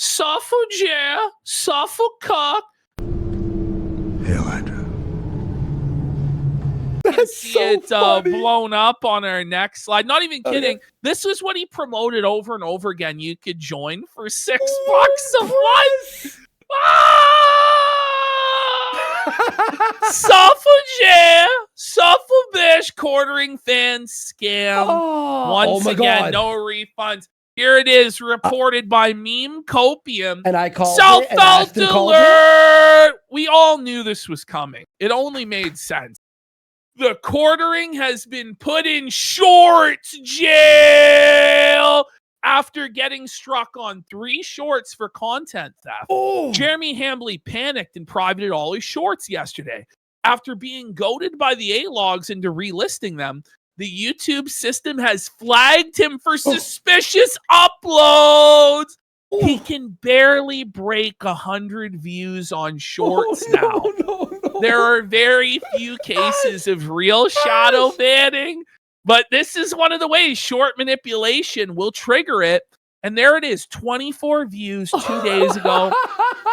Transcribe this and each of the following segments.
Suffragette, Suffolk. Hail Hydra. That's See so it funny. blown up on our next slide. Not even kidding. Okay. This was what he promoted over and over again. You could join for $6 a month. Suffragette, Suffragette quartering fan scam. Once again, no refunds. Here it is, reported by Meme Copium. And I called Self-felt alert. We all knew this was coming. It only made sense. The quartering has been put in shorts jail after getting struck on 3 shorts for content theft. Oh. Jeremy Hambley panicked and privated all his shorts yesterday. After being goaded by the A-logs into relisting them, the YouTube system has flagged him for suspicious uploads. He can barely break 100 views on shorts now. There are very few cases of real shadow banning, but this is one of the ways short manipulation will trigger it. And there it is, 24 views 2 days ago,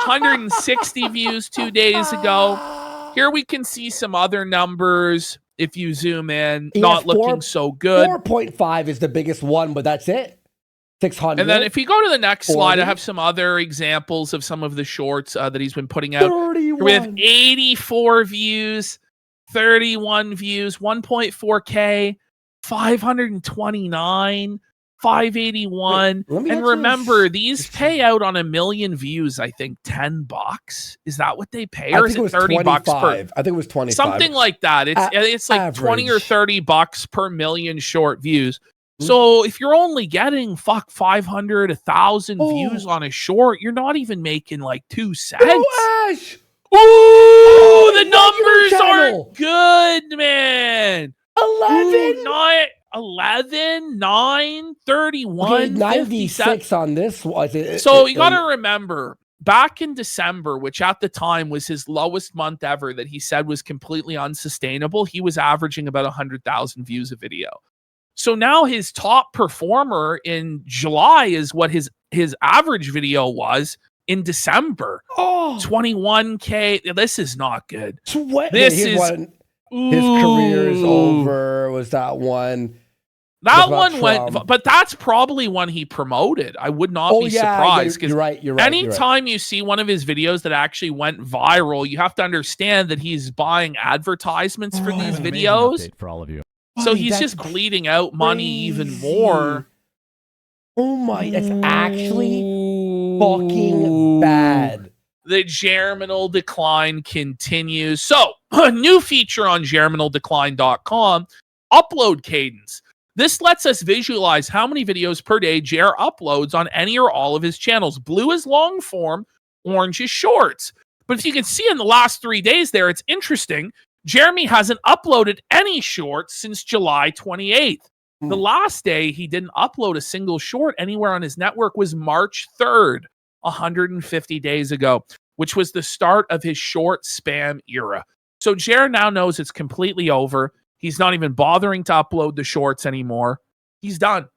160 views 2 days ago. Here we can see some other numbers. If you zoom in, not looking so good. 4.5 is the biggest one, but that's it. 600. And then if you go to the next slide, I have some other examples of some of the shorts that he's been putting out. 31. We have 84 views, 31 views, 1.4K, 529, 581. And remember, these pay out on 1 million views, I think, $10. Is that what they pay? Or is it $30 per? I think it was 25. Something like that. It's like average. 20 or $30 per million short views. So if you're only getting 500, 1,000 views on a short, you're not even making like 2 cents. Ash! Ooh, the numbers aren't good, man. 11, 9, 31, okay, 96 on this one. So you got to remember, back in December, which at the time was his lowest month ever that he said was completely unsustainable, he was averaging about 100,000 views a video. So now his top performer in July is what his average video was in December. 21K. This is not good. His career is over. Was that one? That one went, but that's probably one he promoted. I would not be surprised. You're right. Anytime you see one of his videos that actually went viral, you have to understand that he's buying advertisements for these videos. For all of you. So he's just bleeding out money even more. Oh my, that's actually fucking bad. The germinal decline continues. So, a new feature on germinaldecline.com, upload cadence. This lets us visualize how many videos per day Jer uploads on any or all of his channels. Blue is long form, orange is shorts. But if you can see in the last 3 days there, it's interesting. Jeremy hasn't uploaded any shorts since July 28th. The last day he didn't upload a single short anywhere on his network was March 3rd, 150 days ago, which was the start of his short spam era. So Jer now knows it's completely over. He's not even bothering to upload the shorts anymore. He's done.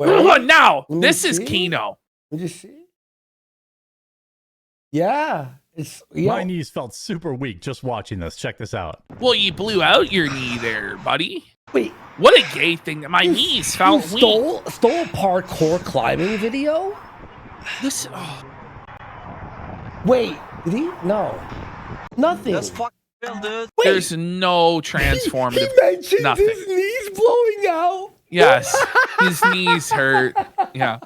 Now, this is Kino. Did you see? Yeah. My knees felt super weak just watching this. Check this out. Well, you blew out your knee there, buddy. Wait. What a gay thing. My knees felt weak. Stole a parkour climbing video? This. Wait, did he? No. Nothing. That's fucking real, dude. Wait. There's no transformative. He mentioned nothing. His knees blowing out. Yes. His knees hurt. Yeah.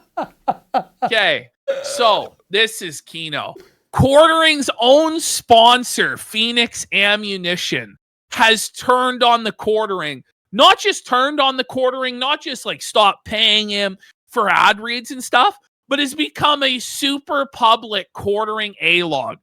Okay. So, this is Kino. Quartering's own sponsor, Phoenix Ammunition, has turned on the quartering. Not just turned on the quartering, not just like stopped paying him for ad reads and stuff, but has become a super public quartering A-log.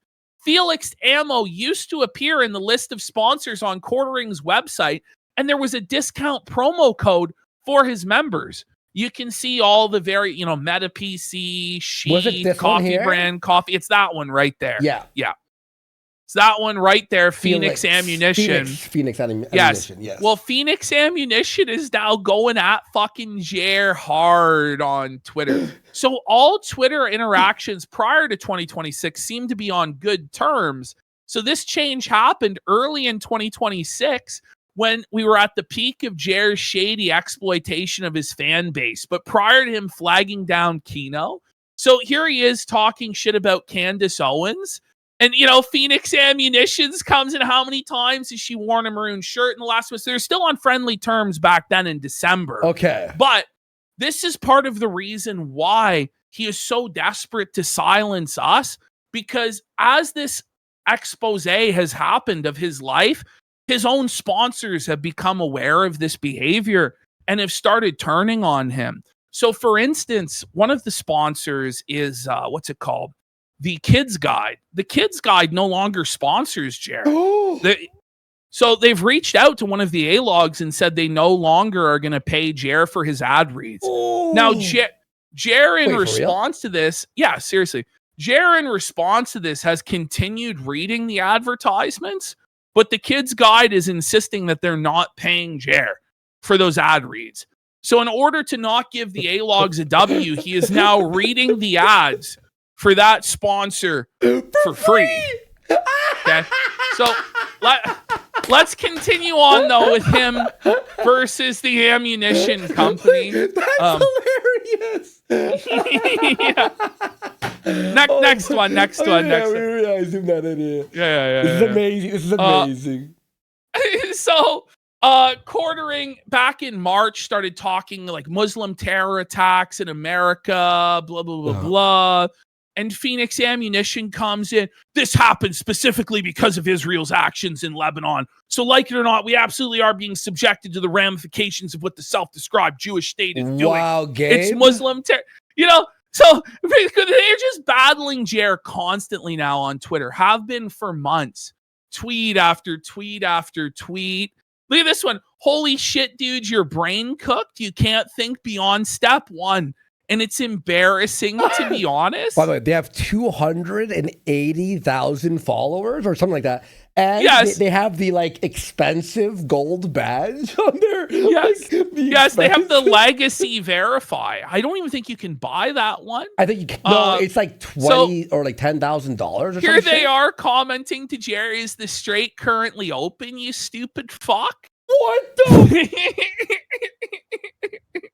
Felix Ammo used to appear in the list of sponsors on Quartering's website, and there was a discount promo code for his members. You can see all the Meta PC, Sheet, Coffee Brand, Coffee. It's that one right there. Yeah. Yeah. So that one right there, Phoenix Ammunition. Phoenix Ammunition, yes. Well, Phoenix Ammunition is now going at fucking Jer hard on Twitter. So all Twitter interactions prior to 2026 seem to be on good terms. So this change happened early in 2026 when we were at the peak of Jer's shady exploitation of his fan base, but prior to him flagging down Kino. So here he is talking shit about Candace Owens. And, Phoenix Ammunitions comes in. How many times has she worn a maroon shirt in the last one? So they're still on friendly terms back then in December. Okay. But this is part of the reason why he is so desperate to silence us, because as this expose has happened of his life, his own sponsors have become aware of this behavior and have started turning on him. So, for instance, one of the sponsors is, what's it called? The Kids Guide. The Kids Guide no longer sponsors Jer. So they've reached out to one of the A-logs and said they no longer are going to pay Jer for his ad reads. Now, Jer in response to this, yeah, seriously, Jer in response to this has continued reading the advertisements, but the Kids Guide is insisting that they're not paying Jer for those ad reads. So in order to not give the A-logs a W, he is now reading the ads for that sponsor for free. Okay. So let's continue on though with him versus the ammunition company. That's hilarious. Yeah. Next one. Yeah, I zoomed that in here. Yeah. This is amazing. So Quartering back in March started talking like Muslim terror attacks in America, blah, blah, blah, blah. And Phoenix Ammunition comes in. This happened specifically because of Israel's actions in Lebanon. So like it or not, we absolutely are being subjected to the ramifications of what the self-described Jewish state is doing. Wow, Gabe. It's Muslim terror. So they're just battling Jer constantly now on Twitter. Have been for months. Tweet after tweet after tweet. Look at this one. Holy shit, dude, your brain cooked. You can't think beyond step one. And it's embarrassing, to be honest. By the way, they have 280,000 followers or something like that. And yes. they have the expensive gold badge on there. Yes, they have the legacy verify. I don't even think you can buy that one. I think you can. No, it's like $20 or $10,000 or something. Here they are commenting to Jerry, is the straight currently open, you stupid fuck? What the?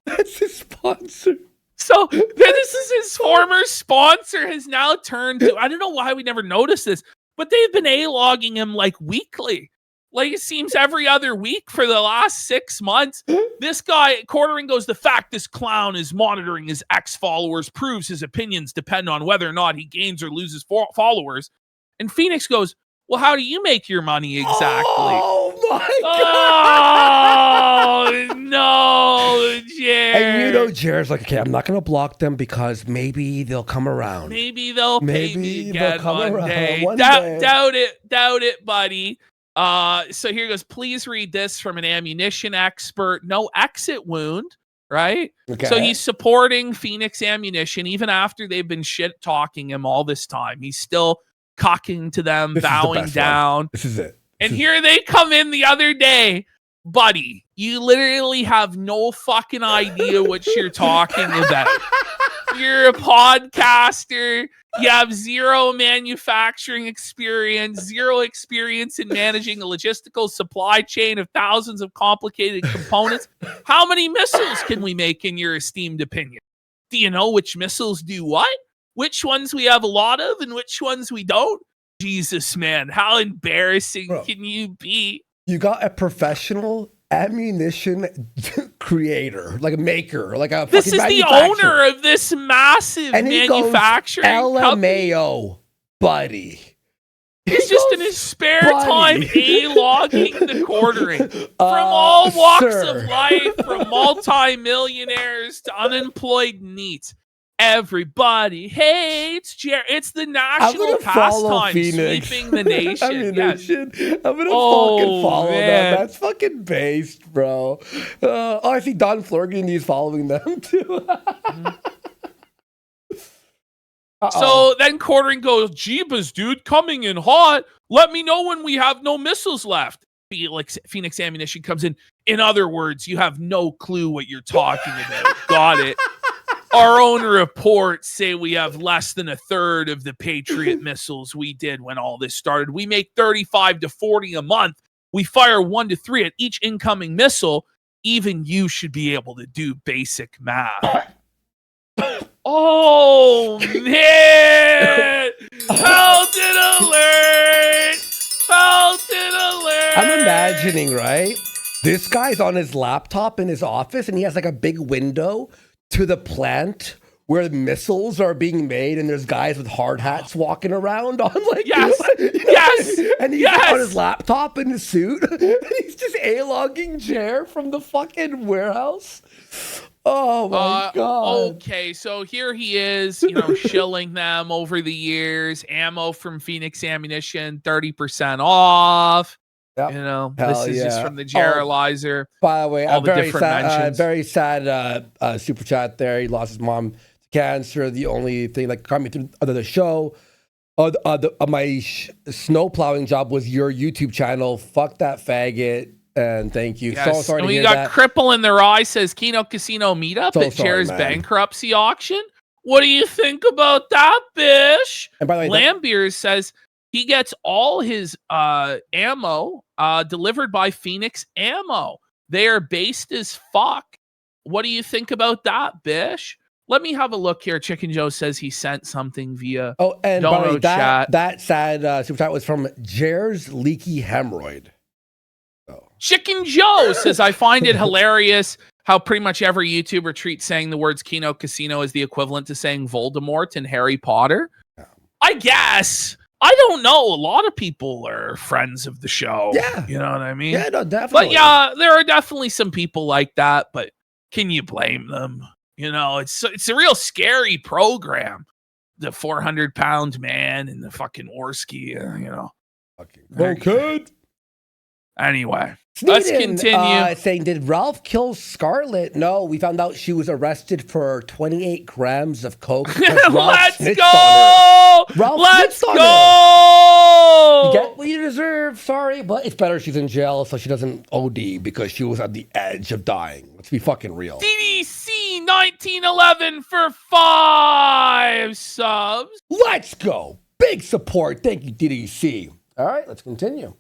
That's his sponsor. So this is his former sponsor has now turned to, I don't know why we never noticed this, but they've been A-logging him weekly. It seems every other week for the last 6 months. This guy, Quartering goes, the fact this clown is monitoring his ex-followers proves his opinions depend on whether or not he gains or loses followers. And Phoenix goes, well, how do you make your money exactly? Oh, my God. Oh, no, Jared. And Jared's like, okay, I'm not going to block them because maybe they'll come around. Maybe they'll pay me again one day. One day. Doubt it, buddy. So here goes. Please read this from an ammunition expert. No exit wound, right? Okay. So he's supporting Phoenix Ammunition even after they've been shit-talking him all this time. He's still cocking to them, bowing down. This is it. And here they come in the other day. Buddy, you literally have no fucking idea what you're talking about. You're a podcaster. You have zero manufacturing experience, zero experience in managing a logistical supply chain of thousands of complicated components. How many missiles can we make in your esteemed opinion? Do you know which missiles do what? Which ones we have a lot of and which ones we don't? Jesus, man, how embarrassing can you be? You got a professional ammunition creator, a maker, a This is the owner of this massive manufacturing LMAO, buddy. He's just in his spare time A-logging the Quartering. From all walks of life, from multi-millionaires to unemployed neats. Everybody hates Jerry. It's the national pastime, sweeping the nation. Yes. I'm gonna fucking follow them. That's fucking based, bro. I see Don Flurgan is following them too. So then Quartering goes, Jeebus, dude, coming in hot. Let me know when we have no missiles left. Phoenix Ammunition comes in. In other words, you have no clue what you're talking about. Got it. Our own reports say we have less than a third of the Patriot missiles we did when all this started. We make 35 to 40 a month. We fire 1 to 3 at each incoming missile. Even you should be able to do basic math. Oh, man. Pelted alert. Pelted alert. I'm imagining, right? This guy's on his laptop in his office, and he has like a big window to the plant where missiles are being made, and there's guys with hard hats walking around on like yes, and he's on his laptop in his suit, and he's just A-logging Jer from the fucking warehouse. Oh my god. Okay, so here he is, shilling them over the years. Ammo from Phoenix Ammunition, 30% off. Yep. This is just from the Jerilizer. By the way, all the different very sad super chat there. He lost his mom to cancer. The only thing that got me through the show, my snow plowing job was your YouTube channel. Fuck that faggot. And thank you. Yes. So sorry and to hear we got that. Cripple in their eye says Kino Casino meetup at Jer's bankruptcy auction. What do you think about that, bish? And by the way, Lambier says he gets all his ammo delivered by Phoenix Ammo. They are based as fuck. What do you think about that, bish? Let me have a look here. Chicken Joe says he sent something via and by the way, chat. that sad super chat was from Jer's leaky hemorrhoid. Chicken Joe says, I find it hilarious how pretty much every YouTuber treats saying the words Kino Casino as the equivalent to saying Voldemort in Harry Potter. I guess. I don't know. A lot of people are friends of the show. Yeah. You know what I mean? Yeah, no, definitely. But yeah, there are definitely some people like that, but can you blame them? It's a real scary program. The 400-pound man and the fucking Orski, Fucking go, kid. Anyway, let's continue. Saying, did Ralph kill Scarlett? No, we found out she was arrested for 28 grams of coke. Let's go! Let's go! You get what you deserve. Sorry, but it's better she's in jail so she doesn't OD because she was on the edge of dying. Let's be fucking real. DDC 1911 for 5 subs. Let's go. Big support. Thank you, DDC. All right, let's continue.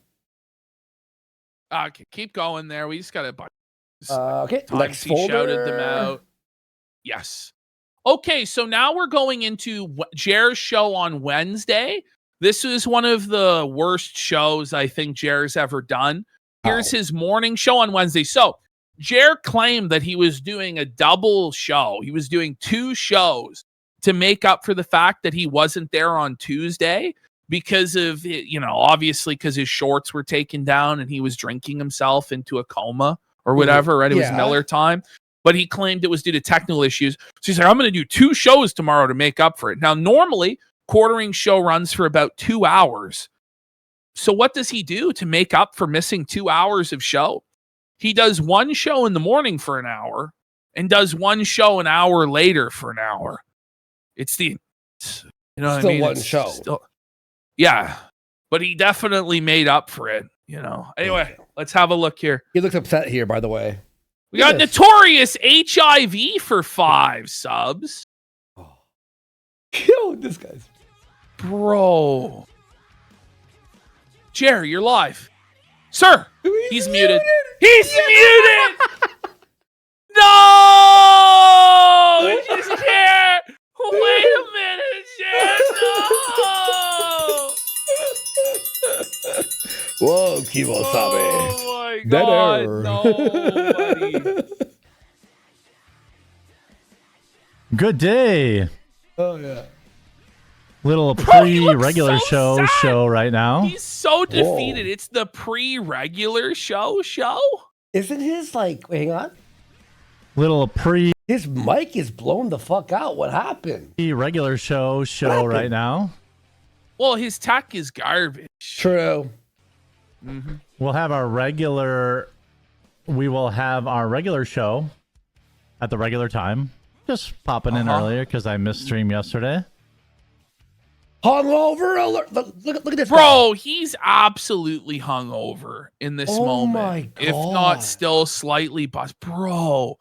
Okay, keep going there. We just got a bunch. Okay, next folder. Shouted them out. Yes. Okay, so now we're going into Jer's show on Wednesday. This is one of the worst shows I think Jer's ever done. Here's his morning show on Wednesday. So Jer claimed that he was doing a double show. He was doing 2 shows to make up for the fact that he wasn't there on Tuesday. Because of, obviously because his shorts were taken down and he was drinking himself into a coma or whatever, right? It was Miller time. But he claimed it was due to technical issues. So he's like, I'm going to do 2 shows tomorrow to make up for it. Now, normally, Quartering show runs for about 2 hours. So what does he do to make up for missing 2 hours of show? He does 1 show in the morning for an hour and does 1 show an hour later for an hour. It's what I mean? One show. Yeah, but he definitely made up for it, Anyway, let's have a look here. He looks upset here, by the way. We got Notorious HIV for 5 subs. Oh. Yo, this guy's... Bro. Jerry, you're live. Sir, he's muted. He's muted! No! It's just Jerry! Wait a minute, Jer! No! Whoa, Kimo-sabe. Oh my god, nobody. Good day. Oh, yeah. Little pre-regular show right now. He's so defeated. Whoa. It's the pre-regular show? Isn't his like, hang on. His mic is blown the fuck out. What happened? Regular show right now. Well, his tech is garbage. True. Mm-hmm. We will have our regular show at the regular time. Just popping in earlier because I missed stream yesterday. Hungover alert. Look at this. Bro, he's absolutely hungover in this Oh moment. my If God. not still slightly buzzed. Bro,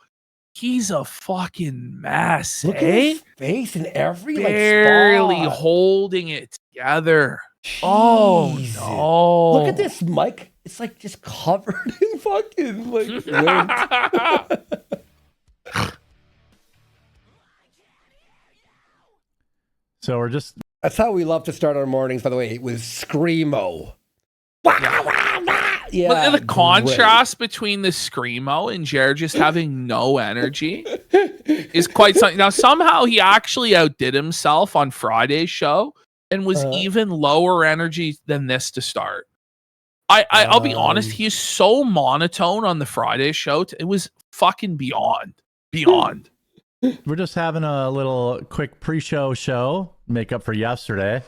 he's a fucking mess, Look at eh? his face and every Barely like spot. holding it together. Oh Jesus. no. Look at this, Mike. It's like just covered in fucking like lint. So we're just That's how we love to start our mornings, by the way, with Screamo. Yeah. Look at the great. contrast between the Screamo and Jared just having no energy is quite something. Now, somehow he actually outdid himself on Friday's show and was even lower energy than this to start. I'll be honest, he's so monotone on the Friday show. It was fucking beyond. we're just having a little quick pre-show show, make up for yesterday,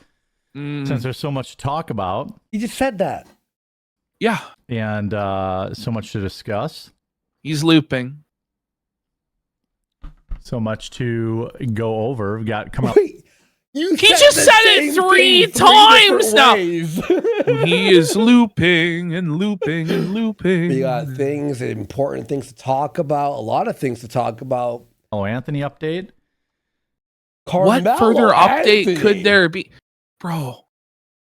since there's so much to talk about. You just said that. Yeah, and so much to discuss, he's looping. so much to go over. We got come up. Wait, you He said just the said same it three thing times different now. ways. He is looping and looping and looping. We got things, important things to talk about, a lot of things to talk about. Oh, Anthony update. What Carmelo further update Anthony. could there be? Bro,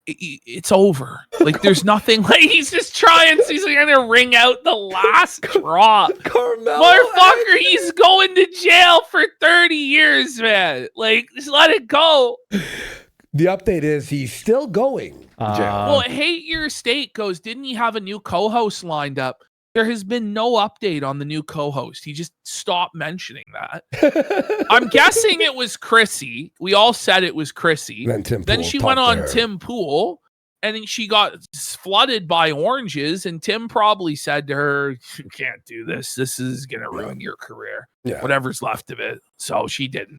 it's over. Like, there's nothing. Like, he's just trying. He's gonna ring out the last straw. Carmelo Motherfucker, Anthony. he's going to jail for 30 years, man. Like, just let it go. The update is he's still going. Well, Hate Your State goes, didn't he have a new co-host lined up? There has been no update on the new co-host. He just stopped mentioning that. I'm guessing it was Chrissy. We all said it was Chrissy. Then she went on Tim Pool, and then she got flooded by oranges, and Tim probably said to her, you can't do this. This is going to ruin your career. Yeah. Whatever's left of it. So she didn't.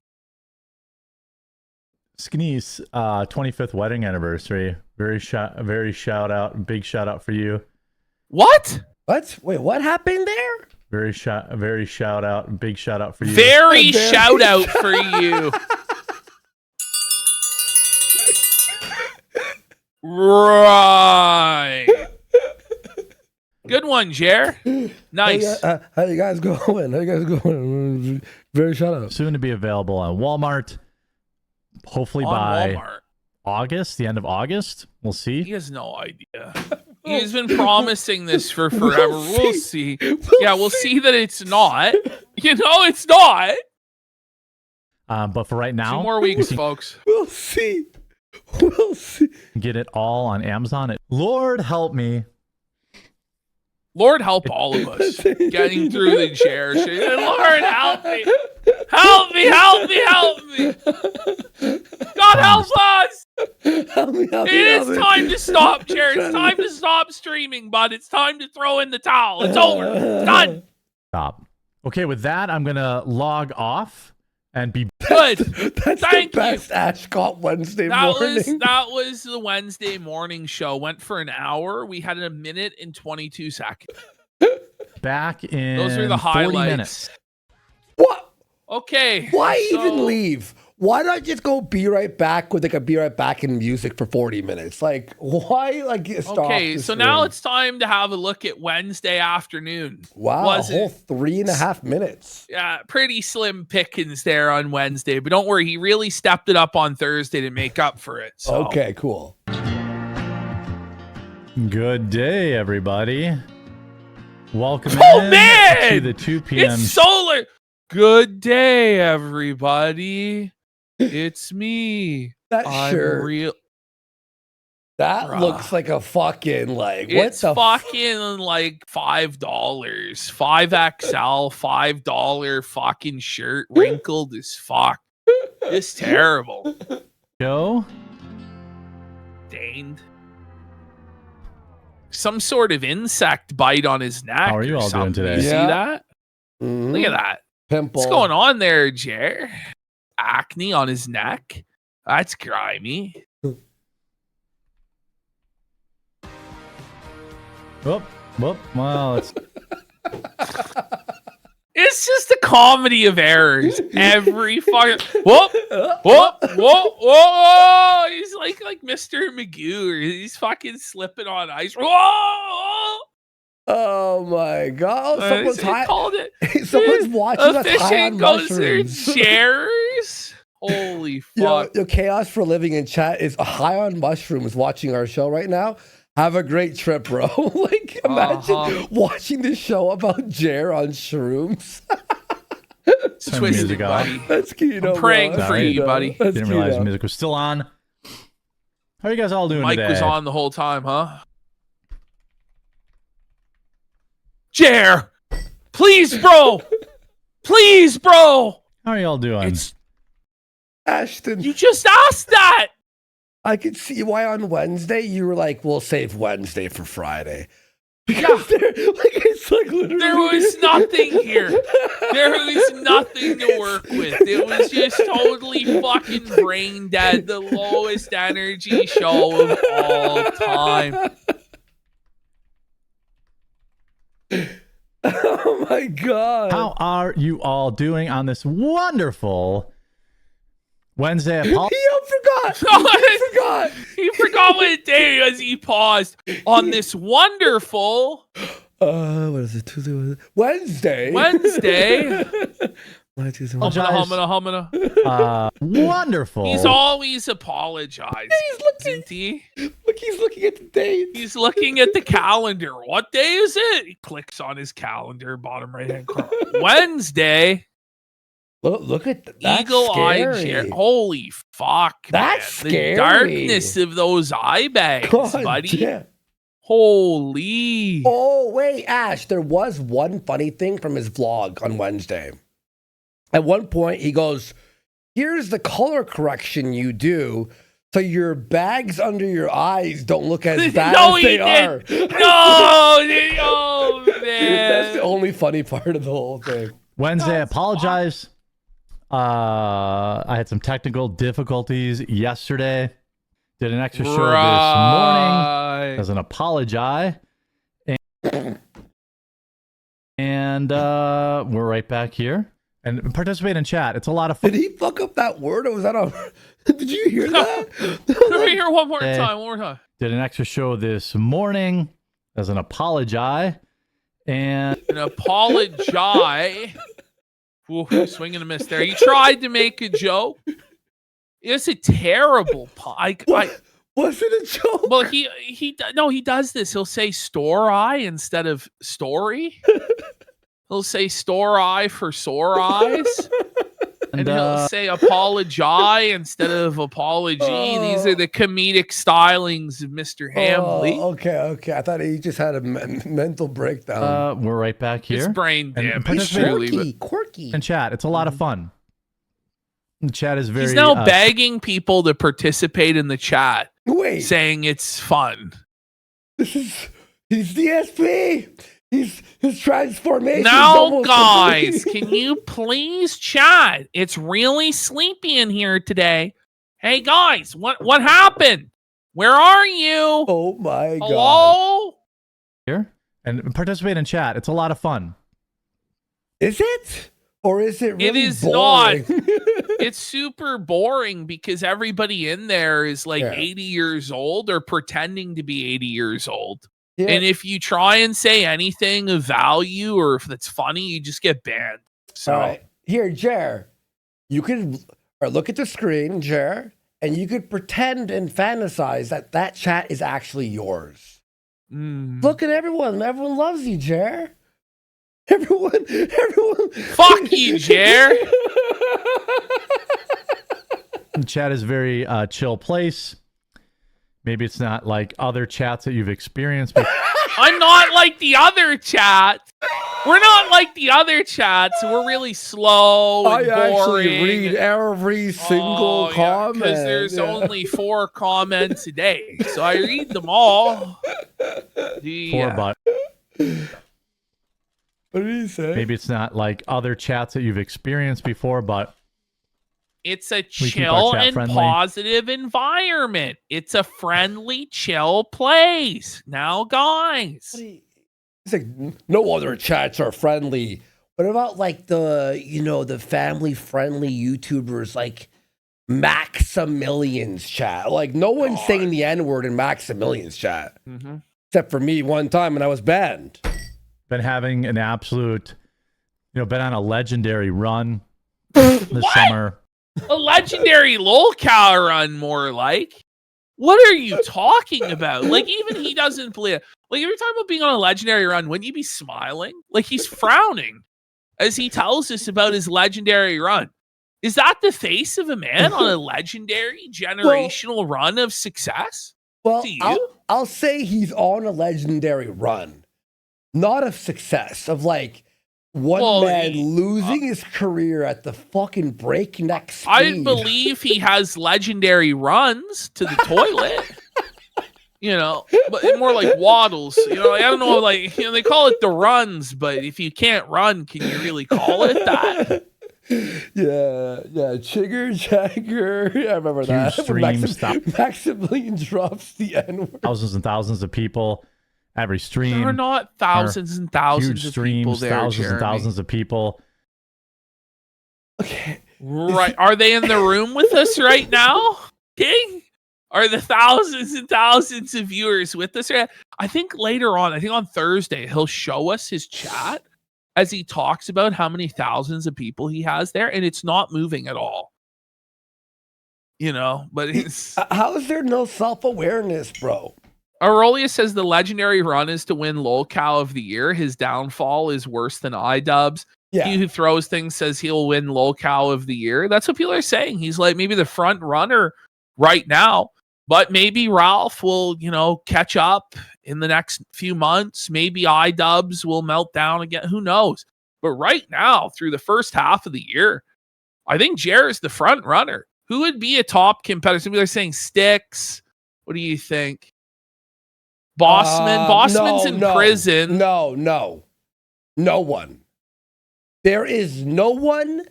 Skinny's 25th wedding anniversary. Big shout out for you. What? What? Wait, what happened there? Big shout out for you. Very shout out for you. Right. Good one, Jer. Nice. How you guys going? Very shout out. Soon to be available on Walmart. Hopefully On by Walmart. August, the end of August. We'll see. He has no idea. He's been promising this for forever. We'll see. We'll see that it's not. You know, it's not. But for right now, 2 more weeks, folks. We'll see. Get it all on Amazon. Lord help me. Lord help all of us getting through the chair. Lord help me. Help me. God help us. It is time to stop, Chair. It's time to stop streaming, bud. It's time to throw in the towel. It's over. It's done. Stop. Okay, with that, I'm going to log off and be Good. That's Thank the best Ashcott Wednesday morning. That was the Wednesday morning show. Went for an hour. We had 1 minute and 22 seconds. back in Those are the 40 highlights. minutes. What? Okay. Why so- even leave? Why not just go be right back with like a be right back in music for 40 minutes? Like, why like stop? Okay, the so stream? now it's time to have a look at Wednesday afternoon. wow, was a whole it- 3.5 minutes. Yeah, pretty slim pickings there on Wednesday, but don't worry, he really stepped it up on Thursday to make up for it. So. Okay, cool. Good day, everybody. Welcome Oh, in man! to the 2 p.m. It's solar. Good day, everybody. It's me. That I'm shirt, real. that Bruh. looks like a fucking like It's what the fucking like $5, 5XL, $5 fucking shirt, wrinkled as fuck. It's terrible. show. Stained. Some sort of insect bite on his neck. How are you or all doing something. today? You see Yeah. that? Mhm. Look at that. Pimple. What's going on there, Jer? Acne on his neck. That's grimy. Whoop. Well, it's It's just a comedy of errors. Every fucking whoop. He's like Mr. Magoo. He's fucking slipping on ice. Whoa! Oh my god! Oh, someone's high. Called it. Someone's watching us high on goes their mushrooms. chairs. Holy fuck! Yo, Chaos for Living in chat is high on mushrooms watching our show right now. Have a great trip, bro. Like, imagine watching this show about Jer on shrooms. Twisted, buddy. That's Kino. I'm praying for you, buddy. That's Didn't realize Kino. music was still on. How are you guys all doing Mike today? was on the whole time, huh? Jer, please, bro. Please, bro. How are y'all doing? It's Ashton, you just asked that. I could see why on Wednesday you were like, we'll save Wednesday for Friday. Yeah. It's like literally. There was nothing here. There was nothing to work with. It was just totally fucking brain dead. The lowest energy show of all time. Oh my god. How are you all doing on this wonderful Wednesday? He forgot. He forgot. He forgot what day it was. He paused on this wonderful What is it? Tuesday? Wednesday. Wednesday. Humana. Wonderful. He's always apologizing. He's looking. Isn't he? Look, he's looking at the date. He's looking at the calendar. What day is it? He clicks on his calendar, bottom right hand corner. Wednesday. Look at that. Eagle-eyed. Holy fuck! That's man. scary. The darkness of those eye bags, God buddy. damn. Holy. Oh wait, Ash. There was one funny thing from his vlog on Wednesday. At one point, he goes, "Here's the color correction you do, so your bags under your eyes don't look as bad No, as he they are." didn't. No, oh man. That's the only funny part of the whole thing. Wednesday, I apologize. I had some technical difficulties yesterday. Did an extra show this morning as an apology. And we're right back here. And participate in chat. It's a lot of fun. Did he fuck up that word, or was that on? Did you hear that? Let me hear one more time. One more time. Did an extra show this morning as an apology. And An apology. Ooh, swing and a miss there. He tried to make a joke. It's a terrible. Was it a joke? Well, he does this. He'll say store eye instead of story. He'll say store eye for sore eyes. And he'll say apology instead of apology. These are the comedic stylings of Mr. Hamley. Okay. I thought he just had a mental breakdown. we're right back here. It's brain And damage. participate Quirky. in chat. It's a lot of fun. The chat is very. He's now begging people to participate in the chat, Wait, saying it's fun. he's DSP. His transformation. Now, guys, can you please chat? It's really sleepy in here today. Hey, guys, what happened? Where are you? Oh my god. Hello? here and participate in chat. It's a lot of fun. Is it? Or is it really It is boring? It's super boring because everybody in there is like 80 years old or pretending to be 80 years old. Yeah. And if you try and say anything of value or if it's funny, you just get banned. So All right. Here, Jer, you could look at the screen, Jer, and you could pretend and fantasize that chat is actually yours. Look at everyone. Everyone loves you, Jer. Everyone. Fuck you, Jer. The chat is very chill place. Maybe it's not like other chats that you've experienced. But I'm not like the other chats. We're not like the other chats. We're really slow and I actually boring. read every single comment. Because there's only 4 comments a day. So I read them all. but What did he say? maybe it's not like other chats that you've experienced before, but It's a keep our chill chat and friendly. positive environment. It's a friendly, chill place. Now, guys. It's like no other chats are friendly. What about like the family friendly YouTubers like Maximilian's chat. Like, no one's saying the N-word in Maximilian's chat. Mm-hmm. Except for me one time and I was banned. Been having an absolute, been on a legendary run this summer. A legendary LOLCOW run, more like. What are you talking about? Like, even he doesn't believe. Like, if you're talking about being on a legendary run, wouldn't you be smiling? Like, he's frowning as he tells us about his legendary run. Is that the face of a man on a legendary generational run of success? Well, I'll say he's on a legendary run, not of success, of like one man losing his career at the fucking breakneck speed. I believe he has legendary runs to the toilet. But more like waddles. I don't know, like, they call it the runs, but if you can't run, can you really call it that? Yeah, Chigger Jagger. I remember that. Maximilian drops the N-word. Thousands and thousands of people every stream. There are not thousands and thousands huge of streams, people there, thousands Jeremy. and thousands of people. Okay. Right. Are they in the room with us right now? King? Are the thousands and thousands of viewers with us? I think later on, on Thursday, he'll show us his chat as he talks about how many thousands of people he has there, and it's not moving at all. But it's... How is there no self-awareness, bro? Aurelius says the legendary run is to win LOLCOW of the year. His downfall is worse than iDubbbz. Yeah. He who throws things says he'll win LOLCOW of the year. That's what people are saying. He's like maybe the front runner right now, but maybe Ralph will, catch up in the next few months. Maybe iDubbbz will melt down again. Who knows? But right now, through the first half of the year, I think Jer is the front runner. Who would be a top competitor? Some people are saying Styx. What do you think? Bossman? Bossman's in prison. No one. There is no one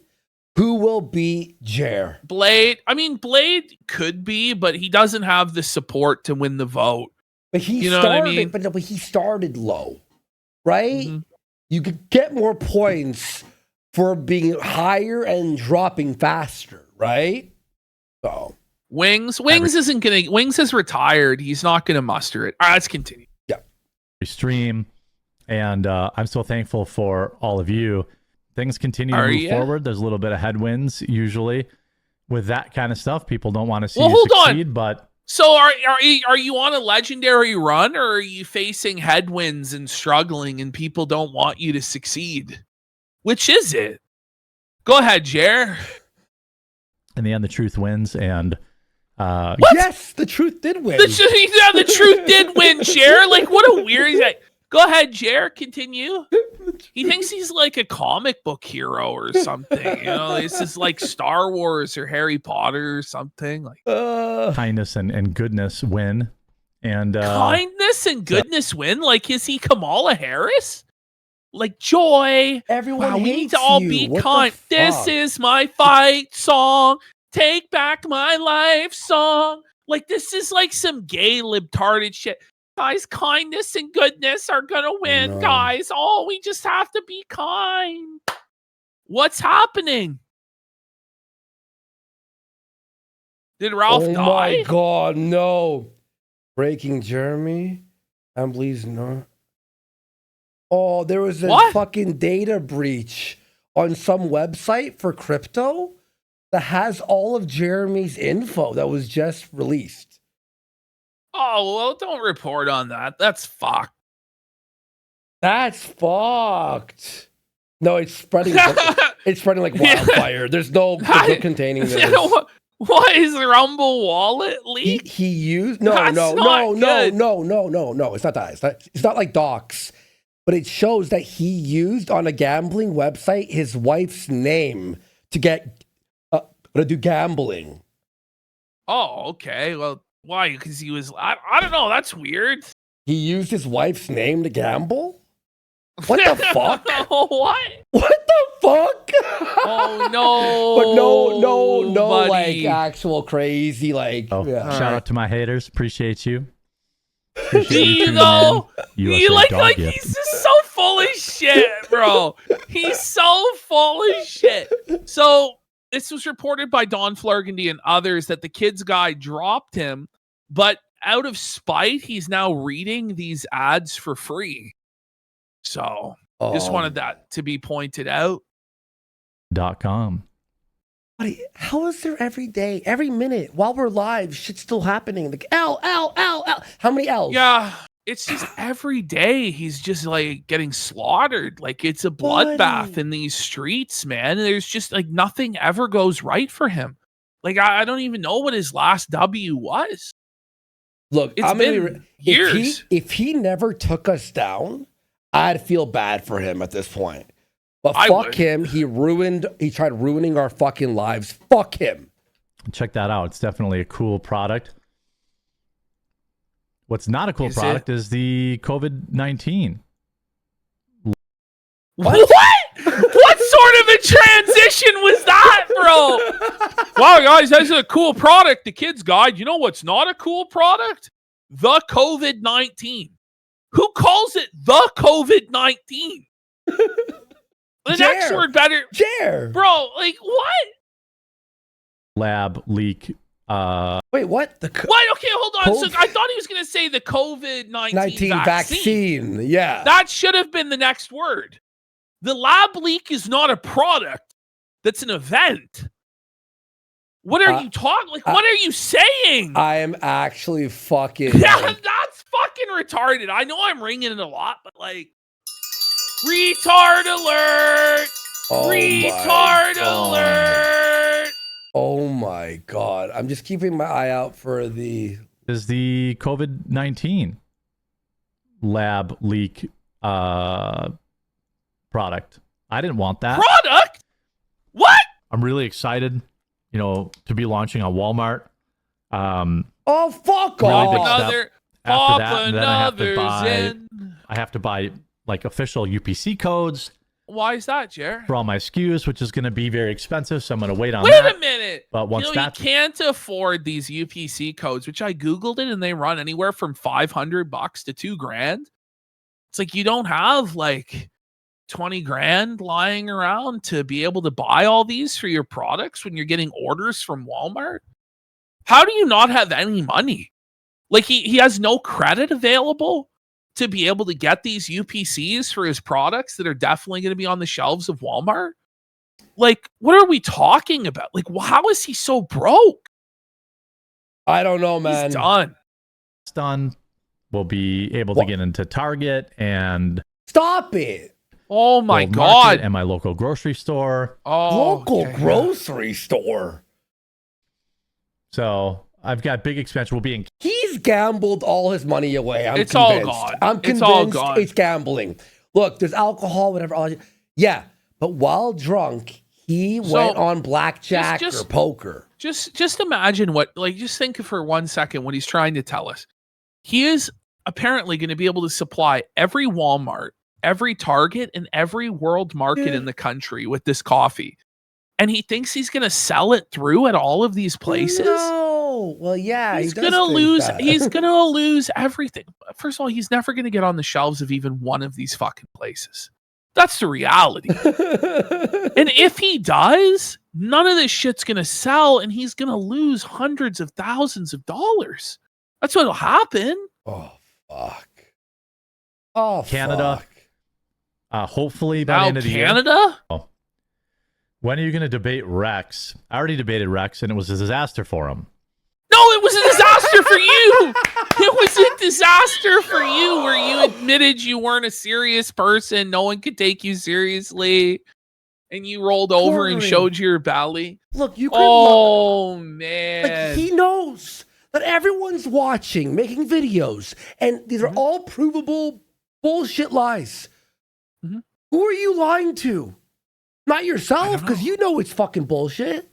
who will beat Jer. Blade could be, but he doesn't have the support to win the vote. But he but he started low, right? Mm-hmm. You could get more points for being higher and dropping faster, right? So Wings has retired. He's not gonna muster it. All right, let's continue. Yeah. Stream, and I'm so thankful for all of you. Things continue to move forward. There's a little bit of headwinds usually with that kind of stuff. People don't want to see you succeed, but so are you on a legendary run, or are you facing headwinds and struggling and people don't want you to succeed? Which is it? Go ahead, Jer. In the end, the truth wins, and yes, the truth did win. The truth did win, Jer. Like, what a weird... Go ahead, Jer. Continue. He thinks he's like a comic book hero or something. This is like Star Wars or Harry Potter or something. Like kindness and goodness win, and kindness and goodness win. Like, is he Kamala Harris? Like joy. Everyone hates we need to all be kind. This is my fight song. Take back my life song. Like, this is like some gay libtarded shit. Guys, kindness and goodness are gonna win, guys. Oh, we just have to be kind. What's happening? Did Ralph die? Oh my god, no. Breaking Jeremy. Please no. Oh, there was a fucking data breach on some website for crypto that has all of Jeremy's info that was just released. Oh, well, don't report on that. That's fucked. That's fucked. No, it's spreading. It's spreading like wildfire. There's no containing this. What is Rumble Wallet leak? He used no. It's not that. It's not like docs, but it shows that he used on a gambling website his wife's name to get to do gambling. Oh, okay. Well, why? Because he was. I don't know. That's weird. He used his wife's name to gamble. What the fuck? What? What the fuck? Oh no! But no, buddy. like actual crazy, like. Oh, yeah. Shout out to my haters. Appreciate you. You know, you like he's just so full of shit, bro. He's so full of shit. So this was reported by Don Flargandy and others that the kids guy dropped him, but out of spite, he's now reading these ads for free. So just wanted that to be pointed out. .com. Buddy, how is there every day, every minute, while we're live, shit's still happening? Like, L. How many L's? Yeah, it's just every day he's just like getting slaughtered. Like it's a bloodbath in these streets, man. There's just like nothing ever goes right for him. Like I don't even know what his last W was. Look, it's been years. If he never took us down, I'd feel bad for him at this point. But fuck him. He tried ruining our fucking lives. Fuck him. Check that out. It's definitely a cool product. What's not a cool product is the COVID-19. What? What sort of a transition was that, bro? Wow, guys, that's a cool product. The Kids Guide. You know what's not a cool product? The COVID-19. Who calls it the COVID-19? The next word better. Bro, like what? Lab leak. Wait, what? What? Okay, hold on. So I thought he was going to say the COVID-19 vaccine. Yeah. That should have been the next word. The lab leak is not a product. That's an event. What are you talking? Like, what are you saying? I am actually fucking. Yeah, that's fucking retarded. I know I'm ringing it a lot, but like, retard alert! Retard alert! Oh my God. I'm just keeping my eye out for the... Is the COVID-19 lab leak product. I didn't want that. Product? What? I'm really excited, to be launching on Walmart. Oh, fuck really off. After that, then I have to buy like official UPC codes. Why is that, Jer? For all my SKUs, which is going to be very expensive, so I'm going to wait on that. Wait a minute. But once you can't afford these UPC codes, which I Googled it, and they run anywhere from $500 to $2,000. It's like you don't have like 20 grand lying around to be able to buy all these for your products when you're getting orders from Walmart. How do you not have any money? Like he has no credit available to be able to get these UPCs for his products that are definitely going to be on the shelves of Walmart? Like, what are we talking about? Like, how is he so broke? I don't know, man. He's done. It's done. We'll be able to get into Target and... Stop it. Oh, my God. And my local grocery store. Oh, local grocery store. So... I've got big expansion. We'll be in. He's gambled all his money away. I'm convinced. All gone. I'm convinced it's gambling. Look, there's alcohol, whatever. Yeah, but while drunk, he went on blackjack or poker. Just imagine just think for 1 second what he's trying to tell us. He is apparently going to be able to supply every Walmart, every Target, and every world market in the country with this coffee. And he thinks he's going to sell it through at all of these places? No. Well, yeah. He's going to lose. He's going to lose everything. First of all, he's never going to get on the shelves of even one of these fucking places. That's the reality. And if he does, none of this shit's going to sell, and he's going to lose hundreds of thousands of dollars. That's what'll happen. Oh, fuck. Oh, Canada. Fuck. Hopefully by the end of the year. Canada? Oh. When are you going to debate Rex? I already debated Rex, and it was a disaster for him. No, it was a disaster for you. It was a disaster for you where you admitted you weren't a serious person. No one could take you seriously. And you rolled over and showed your belly. Look, you couldn't. Man. Like, he knows that everyone's watching, making videos, and these are all provable bullshit lies. Mm-hmm. Who are you lying to? Not yourself, because you know it's fucking bullshit.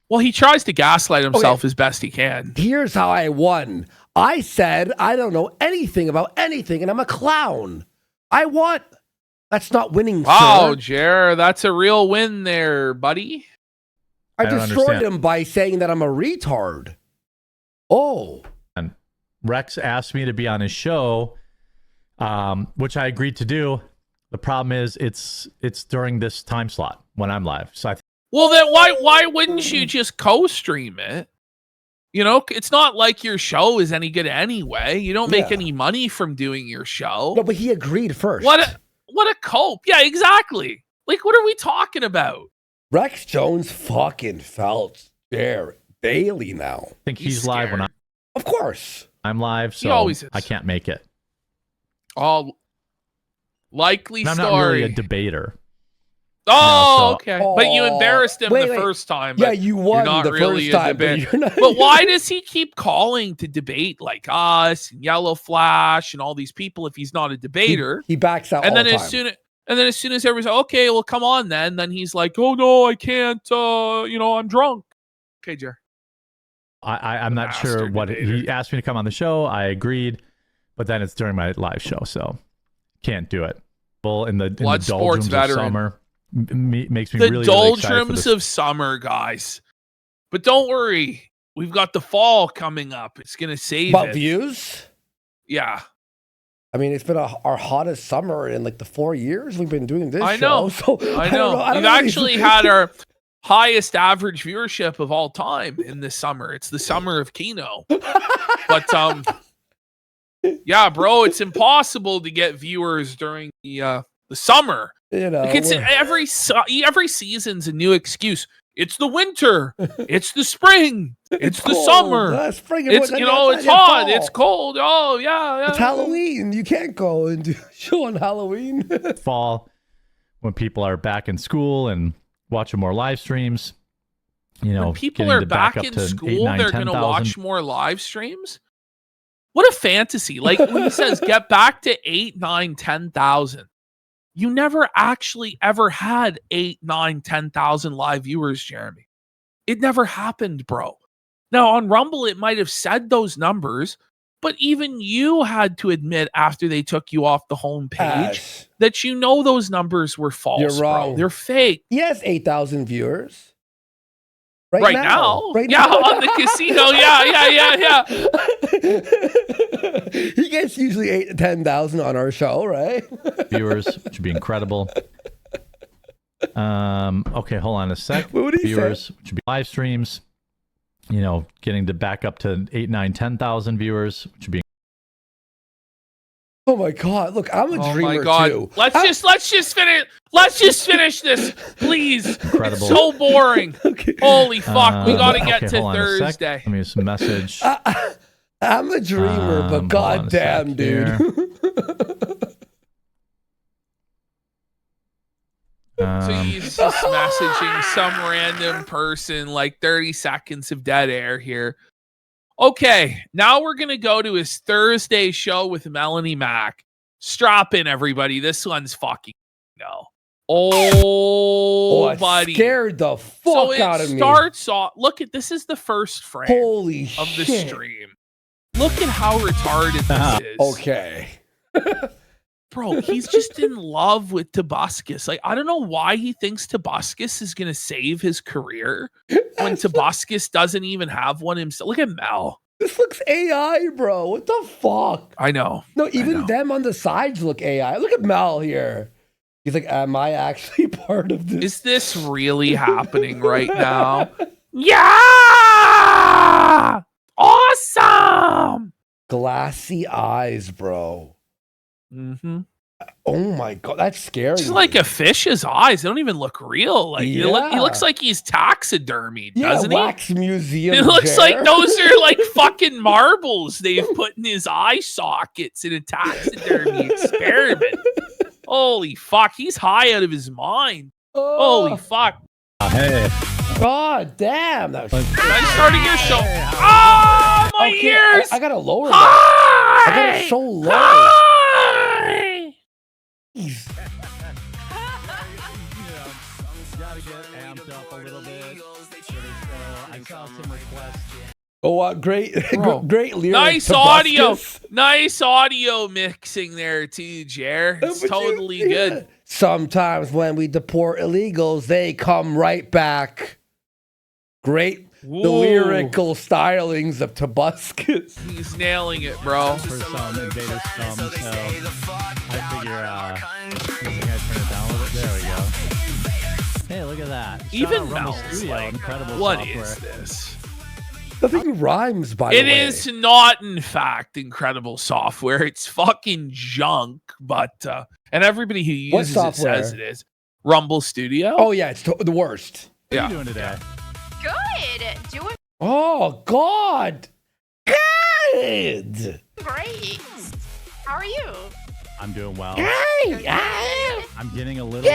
Well, he tries to gaslight himself as best he can. Here's how I won. I said I don't know anything about anything, and I'm a clown. I won. That's not winning, wow, sir. Jer, that's a real win there, buddy. I destroyed him by saying that I'm a retard. Oh. And Rex asked me to be on his show, which I agreed to do. The problem is it's during this time slot when I'm live. So Well, then why wouldn't you just co-stream it? You know, it's not like your show is any good anyway. You don't make any money from doing your show. No, but he agreed first. What a cope. Yeah, exactly. Like, what are we talking about? Rex Jones fucking felt Jared Bailey now. I think he's live when Of course. I'm live, so I can't make it. Oh, likely I'm story. not really a debater. Oh, okay. But you embarrassed him the first time. Yeah, you won not the really first time. But why does he keep calling to debate like us and Yellow Flash and all these people if he's not a debater? He backs out and all then the as time. soon as everybody's like, okay, well, come on then he's like, oh no, I can't. I'm drunk. Okay, Jer. I'm not sure what he asked me to come on the show. I agreed, but then it's during my live show, so can't do it. Well, in the doldrums of summer makes me really excited. The doldrums of summer, guys. But don't worry, we've got the fall coming up. It's gonna save About it. views? Yeah. I mean, it's been our hottest summer in like the 4 years we've been doing this I know. show. So I know. We've actually had our highest average viewership of all time in this summer. It's the summer of Kino. But yeah, bro, it's impossible to get viewers during the summer. You know, like it's every season's a new excuse. It's the winter. It's the spring. It's the summer. Spring. It's it's hot. It's cold. Oh yeah. It's Halloween. You can't go and do a show on Halloween. Fall, when people are back in school and watching more live streams. When people are back in school, they're going to watch more live streams. What a fantasy! Like when he says, "Get back to 8, 9, 10,000." You never actually ever had 8, 9, 10,000 live viewers, Jeremy. It never happened, bro. Now on Rumble, it might have said those numbers, but even you had to admit after they took you off the homepage that those numbers were false. You're wrong. Bro. They're fake. He has 8,000 viewers. Right now. On the casino. Yeah. He gets usually 8,000 to 10,000 on our show, right? Viewers, which would be incredible. Okay, hold on a sec. What would he viewers, say? which would be live streams. Getting to back up to 8, 9, 10,000 viewers, which would be. Oh my God! Look, I'm a dreamer too. Let's just finish this, please. Incredible. It's so boring. Okay. Holy fuck! We gotta get to Thursday. Let me use a message. I'm a dreamer, but goddamn, dude. So he's just messaging some random person, like 30 seconds of dead air here. Okay, now we're going to go to his Thursday show with Melanie Mack. Strap in, everybody. This one's fucking no. Oh, buddy. Scared the fuck out of me. So it starts off. Look at this is the first frame of the stream. Look at how retarded this is. Okay. Bro, he's just in love with Tobuscus. Like, I don't know why he thinks Tobuscus is going to save his career when Tobuscus doesn't even have one himself. Look at Mel. This looks AI, bro. What the fuck? I know. No, even them on the sides look AI. Look at Mel here. He's like, am I actually part of this? Is this really happening right now? Yeah! Awesome! Glassy eyes, bro. Mm-hmm. Oh my God, that's scary. Just like a fish's eyes. They don't even look real. Like he looks like he's taxidermied, doesn't he? Wax museum. It looks like those are like fucking marbles they've put in his eye sockets in a taxidermy experiment. Holy fuck, he's high out of his mind. Holy fuck. Hey. God damn. That was nice starting your show. Oh, my ears. I gotta lower that. I got it so low. Hi. Oh, great lyrics. Nice audio mixing there too, Jer. It's totally good. Sometimes when we deport illegals, they come right back. Great. The lyrical stylings of Tobuscus. He's nailing it, bro. For some invader scum, so I figure I think I turn it down a little bit. There we go. Hey, look at that. Shout Even out Rumble now, Studio, like, incredible what software. is this? Nothing rhymes, by the way. It is not, in fact, incredible software. It's fucking junk, but and everybody who uses it says it is. Rumble Studio. Oh yeah, it's the worst. What are you doing today? Good. Doing Oh God. Good. great. How are you? I'm doing well. Good. I'm getting a little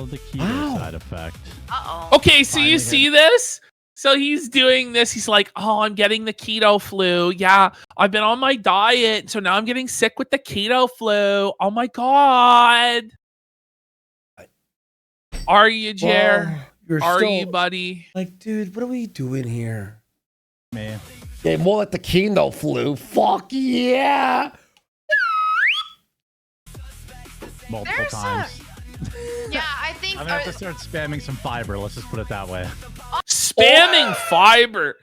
of the keto side effect. Uh-oh. Okay, so you see this? So he's doing this. He's like, oh, I'm getting the keto flu. Yeah, I've been on my diet. So now I'm getting sick with the keto flu. Oh my God. Are you, Jer? Are you, buddy? Like, dude, what are we doing here? Man. Yeah, more like the Kino flu. Fuck yeah. Multiple There's times. Yeah, I think. I'm gonna have to start spamming some fiber. Let's just put it that way. Spamming fiber.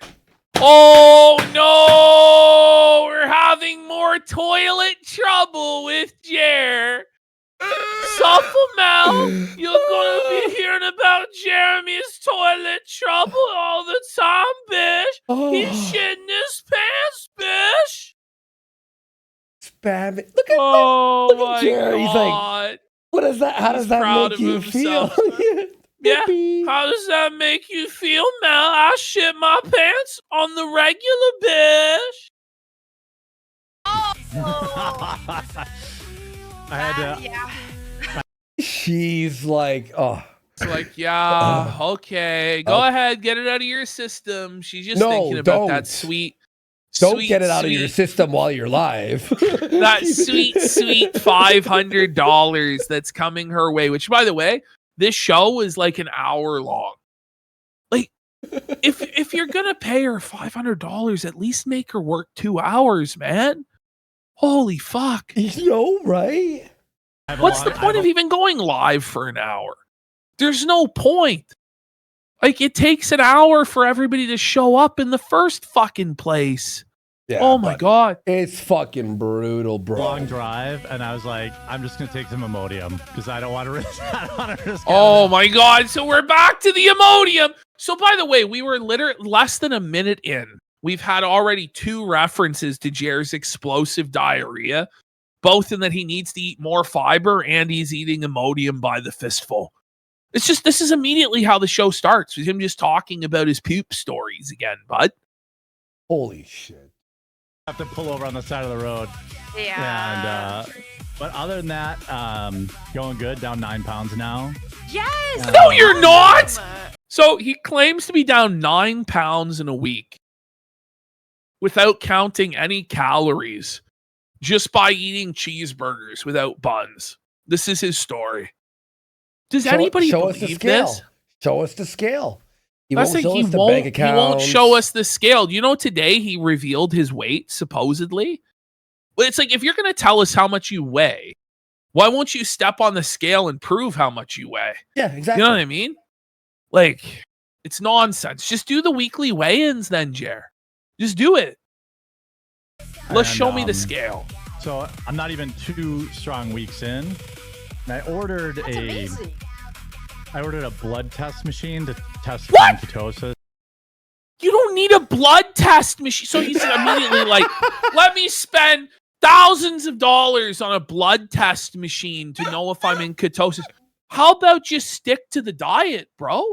Oh no! We're having more toilet trouble with Jer. Supplemel, you're gonna be hearing about Jeremy's toilet trouble all the time, bitch. He's shitting his pants, bitch. Spam it. Look at Oh look at my Jerry. He's like, God. what is that? How He's does that proud make of you feel? himself. Yeah. How does that make you feel, Mel? I shit my pants on the regular, bitch. I had to. Yeah. She's like, oh. It's like, yeah, okay. Go ahead, get it out of your system. She's just No, thinking about that don't. sweet. Don't sweet, get it out of your sweet- system while you're live. That sweet $500 that's coming her way. Which, by the way, this show is like an hour long. Like, if you're gonna pay her $500, at least make her work 2 hours, man. Holy fuck! You know, right? What's the point of even going live for an hour? There's no point. Like, it takes an hour for everybody to show up in the first fucking place. Yeah, Oh my God. It's fucking brutal, bro. long drive, and I was like, I'm just gonna take some Imodium because I don't want to risk. I don't want to risk. Oh my God. So we're back to the Imodium. So, by the way, we were literally less than a minute in. We've had already 2 references to Jer's explosive diarrhea, both in that he needs to eat more fiber and he's eating Imodium by the fistful. It's just, this is immediately how the show starts, with him just talking about his poop stories again, bud. Holy shit. I have to pull over on the side of the road. Yeah. And but other than that, going good. Down 9 pounds now. Yes. No, you're not. So he claims to be down 9 pounds in a week without counting any calories, just by eating cheeseburgers without buns. This is his story. Does anybody show us the believe scale? this? Show us the scale. He That's won't like show he us the won't. bank He won't accounts. show us the scale. You know, today he revealed his weight supposedly. But it's like, if you're going to tell us how much you weigh, why won't you step on the scale and prove how much you weigh? Yeah, exactly. You know what I mean? Like, it's nonsense. Just do the weekly weigh-ins then, Jer. Just do it. Let's And, show me the scale. So I'm not even 2 strong weeks in. And I ordered That's amazing. a blood test machine to test for What? ketosis. You don't need a blood test machine. So he's immediately like, let me spend thousands of dollars on a blood test machine to know if I'm in ketosis. How about just stick to the diet, bro?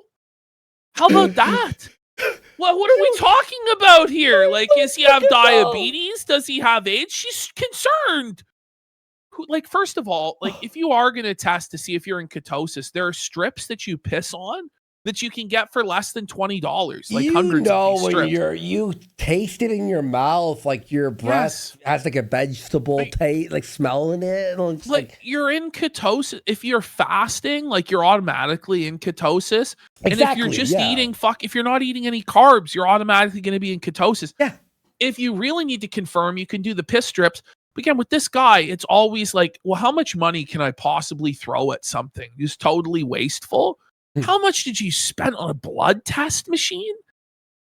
How about that? What are we talking about here? Like, does he have diabetes? Does he have AIDS? She's concerned. Like, first of all, like, if you are going to test to see if you're in ketosis, there are strips that you piss on that you can get for less than $20. Like, you hundreds know of these when strips. you taste it in your mouth, like your breath has like a vegetable taste, like smelling it. And it's Like, you're in ketosis. If you're fasting, like, you're automatically in ketosis. And if Exactly, you're just yeah. eating if you're not eating any carbs, you're automatically going to be in ketosis. Yeah. If you really need to confirm, you can do the piss strips. But again, with this guy, it's always like, well, how much money can I possibly throw at something? Just totally wasteful. How much did you spend on a blood test machine?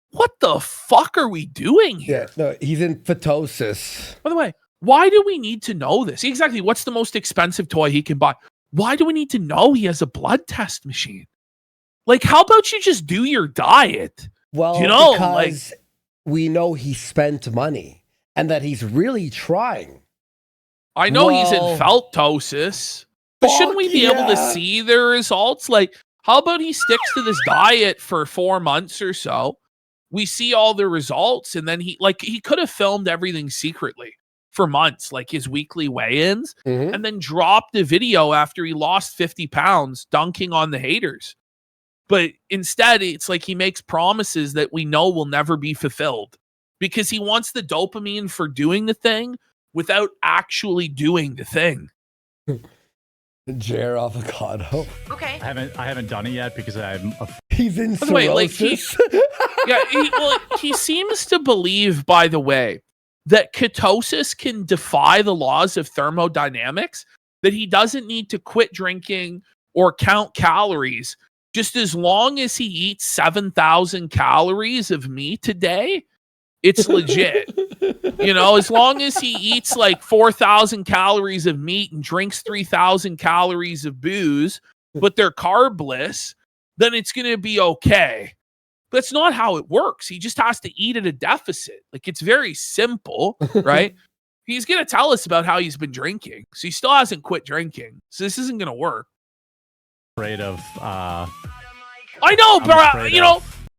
What the fuck are we doing here? Yeah, no, he's in ketosis. By the way, why do we need to know this? Exactly. What's the most expensive toy he can buy? why do we need to know he has a blood test machine? Like, how about you just do your diet? Well, you know, because we know he spent money and that he's really trying. I know he's in feltosis, but shouldn't we be able to see the results? Like, how about he sticks to this diet for 4 months or so? We see all the results, and then he could have filmed everything secretly for months, like his weekly weigh-ins, and then dropped a video after he lost 50 pounds dunking on the haters. But instead, it's like he makes promises that we know will never be fulfilled because he wants the dopamine for doing the thing without actually doing the thing. Jer avocado. Okay. I haven't done it yet because He's in By the way, like cirrhosis. he seems to believe, by the way, that ketosis can defy the laws of thermodynamics, that he doesn't need to quit drinking or count calories. Just as long as he eats 7,000 calories of meat a day, it's legit. You know, as long as he eats like 4,000 calories of meat and drinks 3,000 calories of booze, but they're carbless, then it's going to be okay. But that's not how it works. He just has to eat at a deficit. Like, it's very simple, right? He's going to tell us about how he's been drinking. So he still hasn't quit drinking. So this isn't going to work. Afraid of I know,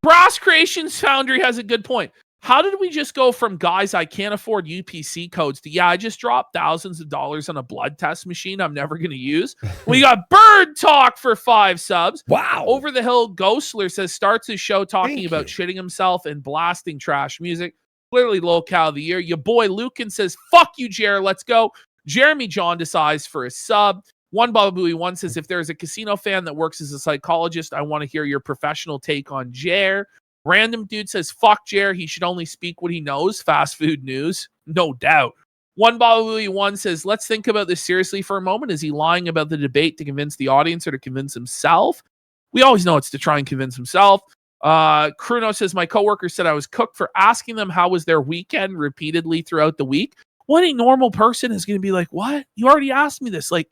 Brass Creations Foundry has a good point. How did we just go from guys I can't afford UPC codes to I just dropped thousands of dollars on a blood test machine I'm never going to use? We got Bird Talk for 5 subs. Wow. Over the Hill Ghostler says starts his show talking about shitting himself and blasting trash music. Clearly LOLCOW of the year. Your boy Lucan says, fuck you, Jer. Let's go. Jeremy John decides for a sub. One Baba Booey one says, if there's a casino fan that works as a psychologist, I want to hear your professional take on Jer. Random dude says, fuck Jer. He should only speak what he knows. Fast food news. No doubt. One Baba Booey one says, let's think about this seriously for a moment. Is he lying about the debate to convince the audience or to convince himself? We always know it's to try and convince himself. Kruno says, my coworker said I was cooked for asking them how was their weekend repeatedly throughout the week. What a normal person is going to be like, what? You already asked me this like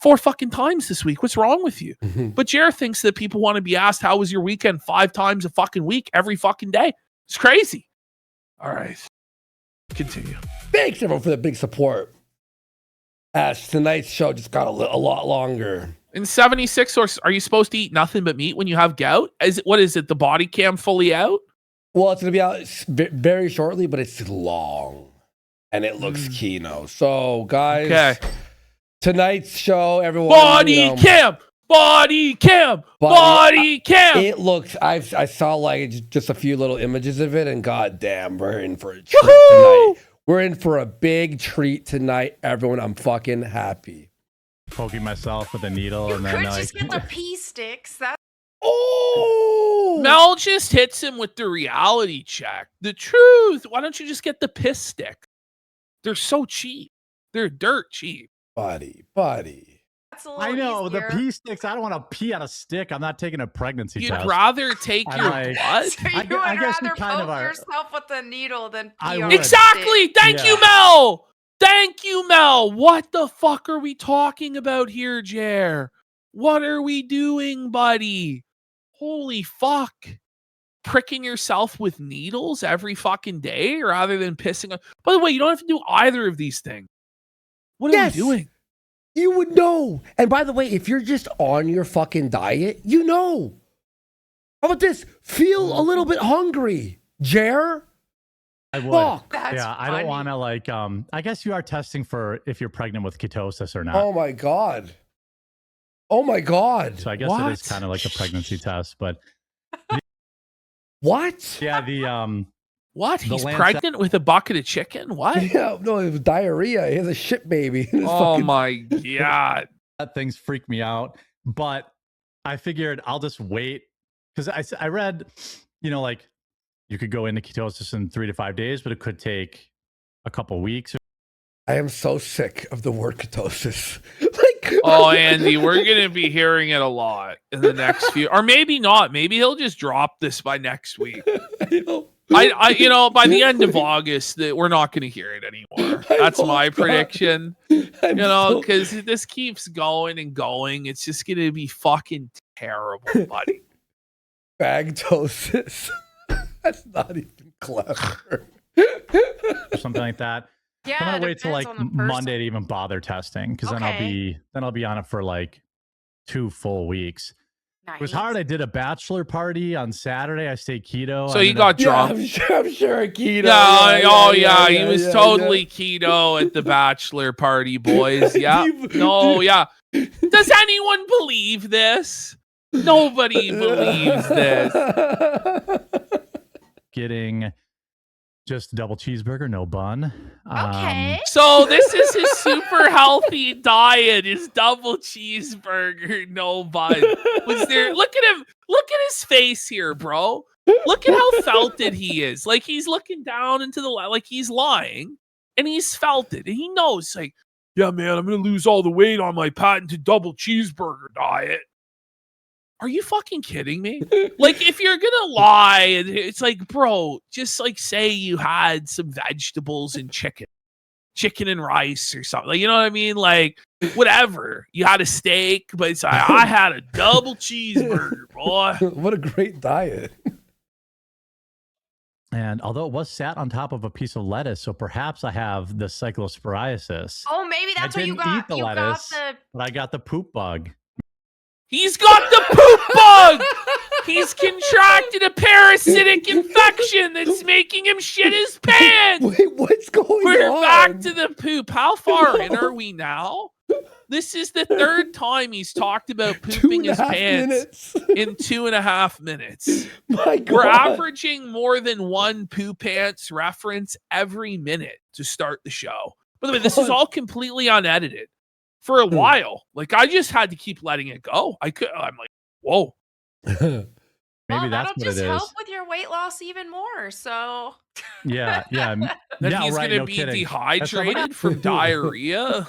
4 fucking times this week. What's wrong with you? But Jared thinks that people want to be asked, how was your weekend 5 times a fucking week, every fucking day. It's crazy. All right. Continue. Thanks, everyone, for the big support. As tonight's show just got a lot longer. In 76, or are you supposed to eat nothing but meat when you have gout? What is it, the body cam fully out? Well, it's going to be out very shortly, but it's long. And it looks Kino. So, guys... Okay. Tonight's show, everyone. Body cam. It looks. I saw like just a few little images of it, and goddamn, we're in for a treat tonight. We're in for a big treat tonight, everyone. I'm fucking happy. Poking myself with a needle, You and could then just get the pee sticks. That's Mel just hits him with the reality check. The truth. Why don't you just get the piss stick? They're so cheap. They're dirt cheap. Buddy. a little I know easier. the pee sticks. I don't want to pee on a stick. I'm not taking a pregnancy You'd test. rather take your blood? So you would guess we rather kind of poke are. yourself with a needle than I pee on would. a stick. Exactly. Thank you, Mel. Thank you, Mel. What the fuck are we talking about here, Jer? What are we doing, buddy? Holy fuck. Pricking yourself with needles every fucking day rather than pissing on. By the way, you don't have to do either of these things. What are we doing? You would know. And by the way, if you're just on your fucking diet, you know. How about this? Feel a little bit hungry, Jer. I would. That's yeah, I funny. don't want to like. I guess you are testing for if you're pregnant with ketosis or not. Oh my god. Oh my god. So I guess it is kind of like a pregnancy test, but. What? Yeah, the What? He's pregnant with a bucket of chicken? What? Yeah, no, it was diarrhea. He has a shit baby. Oh my god. That things freak me out. But I figured I'll just wait because I read, like you could go into ketosis in 3 to 5 days, but it could take a couple weeks. I am so sick of the word ketosis. Oh, Andy, we're going to be hearing it a lot in the next few, or maybe not. Maybe he'll just drop this by next week. I know. you know, by the end of August, that we're not going to hear it anymore. That's my prediction. You know, because this keeps going and going. It's just going to be fucking terrible, buddy. Bagtosis. That's not even clever. Or something like that. Yeah, I'm it gonna wait till like depends on the person. Monday to even bother testing, because then I'll be on it for like 2 full weeks. Nice. It was hard. I did a bachelor party on Saturday. I stayed keto. So you got drunk. I'm sure keto. Yeah, he was totally keto at the bachelor party, boys. Yeah. Does anyone believe this? Nobody believes this. Getting just double cheeseburger, no bun. Okay. So this is his super healthy diet, his double cheeseburger, no bun. Was there? Look at him. Look at his face here, bro. Look at how felted he is. Like he's looking down into the like he's lying, and he's felted, and he knows. Like, yeah, man, I'm gonna lose all the weight on my patented double cheeseburger diet. Are you fucking kidding me? Like, if you're gonna lie, it's like, bro, just like say you had some vegetables and chicken and rice or something. Like, you know what I mean? Like, whatever. You had a steak, but it's like, I had a double cheeseburger, boy. What a great diet. And although it was sat on top of a piece of lettuce, so perhaps I have the cyclosporiasis. Oh, maybe that's what you got. Eat the You lettuce, got the. but I got the poop bug. He's got the poop bug. He's contracted a parasitic infection that's making him shit his pants. Wait, what's going on? We're back to the poop. How far in are we now? This is the third time he's talked about pooping his pants in 2.5 minutes. My God. We're averaging more than one poo pants reference every minute to start the show. By the way, this is all completely unedited. For a while, like I just had to keep letting it go. I'm like, whoa. Maybe that's that'll what just it is. help with your weight loss even more. So Yeah. That he's right, gonna no be kidding. dehydrated from diarrhea.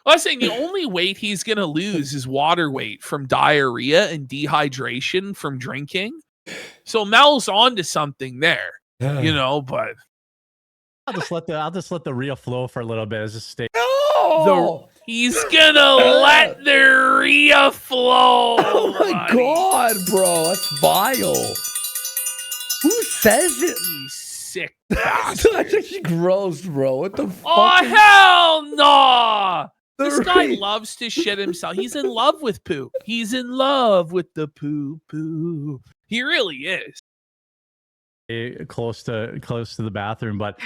I was saying the only weight he's gonna lose is water weight from diarrhea and dehydration from drinking. So Mel's on to something there, you know. But I'll just let the reel flow for a little bit. As just stay. He's gonna let the Rhea flow. Oh my God, bro, that's vile. Who says it? You sick That's bastard. actually gross, bro. What the fuck? Oh hell no! This guy Right. loves to shit himself. He's in love with poo. He's in love with the poo. He really is. Close to the bathroom, but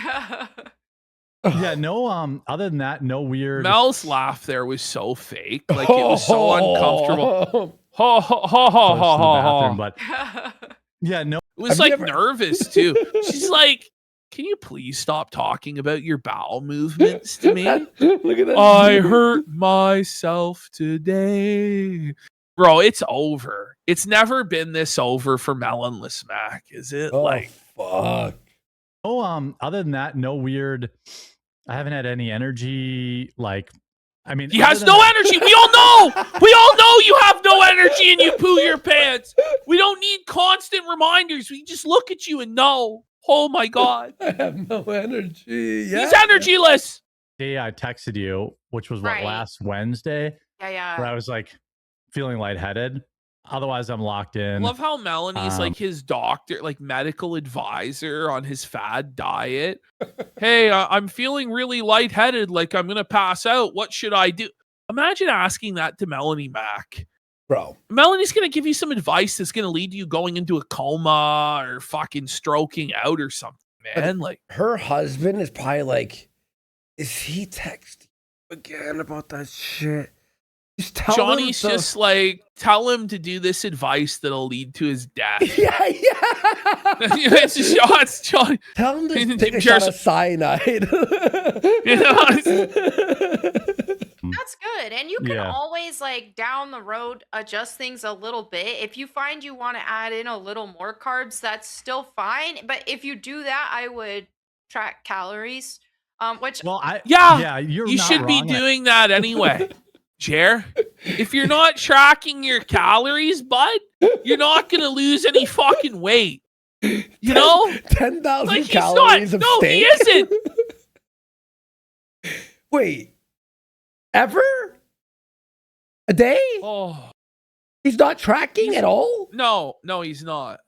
yeah, no. Other than that, no weird. Mel's laugh there was so fake. Like it was so uncomfortable. Ha ha ha ha Close to the ha bathroom, ha. but yeah, no. It was Have like you ever- nervous too. She's like, "Can you please stop talking about your bowel movements to me? Look at that. I hurt myself today." Bro, it's over. It's never been this over for Melonless Mac, is it? Oh, Like, fuck. Oh, other than that, no weird. I haven't had any energy. Like, I mean, he other has than no that- energy. We all know. We all know you have no energy and you poo your pants. We don't need constant reminders. We just look at you and know. Oh my God. I have no energy. Yeah. He's energyless. Day I texted you, which was what, Right. last Wednesday, yeah. where I was like feeling lightheaded. Otherwise, I'm locked in. Love how Melanie's like his doctor, like medical advisor on his fad diet. Hey, I'm feeling really lightheaded, like I'm gonna pass out. What should I do? Imagine asking that to Melanie Mac. Bro. Melanie's gonna give you some advice that's gonna lead you going into a coma or fucking stroking out or something, man. Like Her husband is probably like, is he texting again about that shit? Just tell Johnny's him to- just like, tell him to do this advice that'll lead to his death. Yeah. It's just shots, Johnny. Tell him to Jim take a Jarrett- shot of cyanide. You know, That's good. And you can Yeah. always like down the road adjust things a little bit. If you find you want to add in a little more carbs, that's still fine. But if you do that, I would track calories. Which Well, Yeah, you're you not should be wrong. doing that anyway, Jer. If you're not tracking your calories, bud, you're not gonna lose any fucking weight. You know? 10,000 Like, he's calories not. of No, steak? he isn't. Wait. Ever? A day? Oh. He's not tracking at all? No, he's not.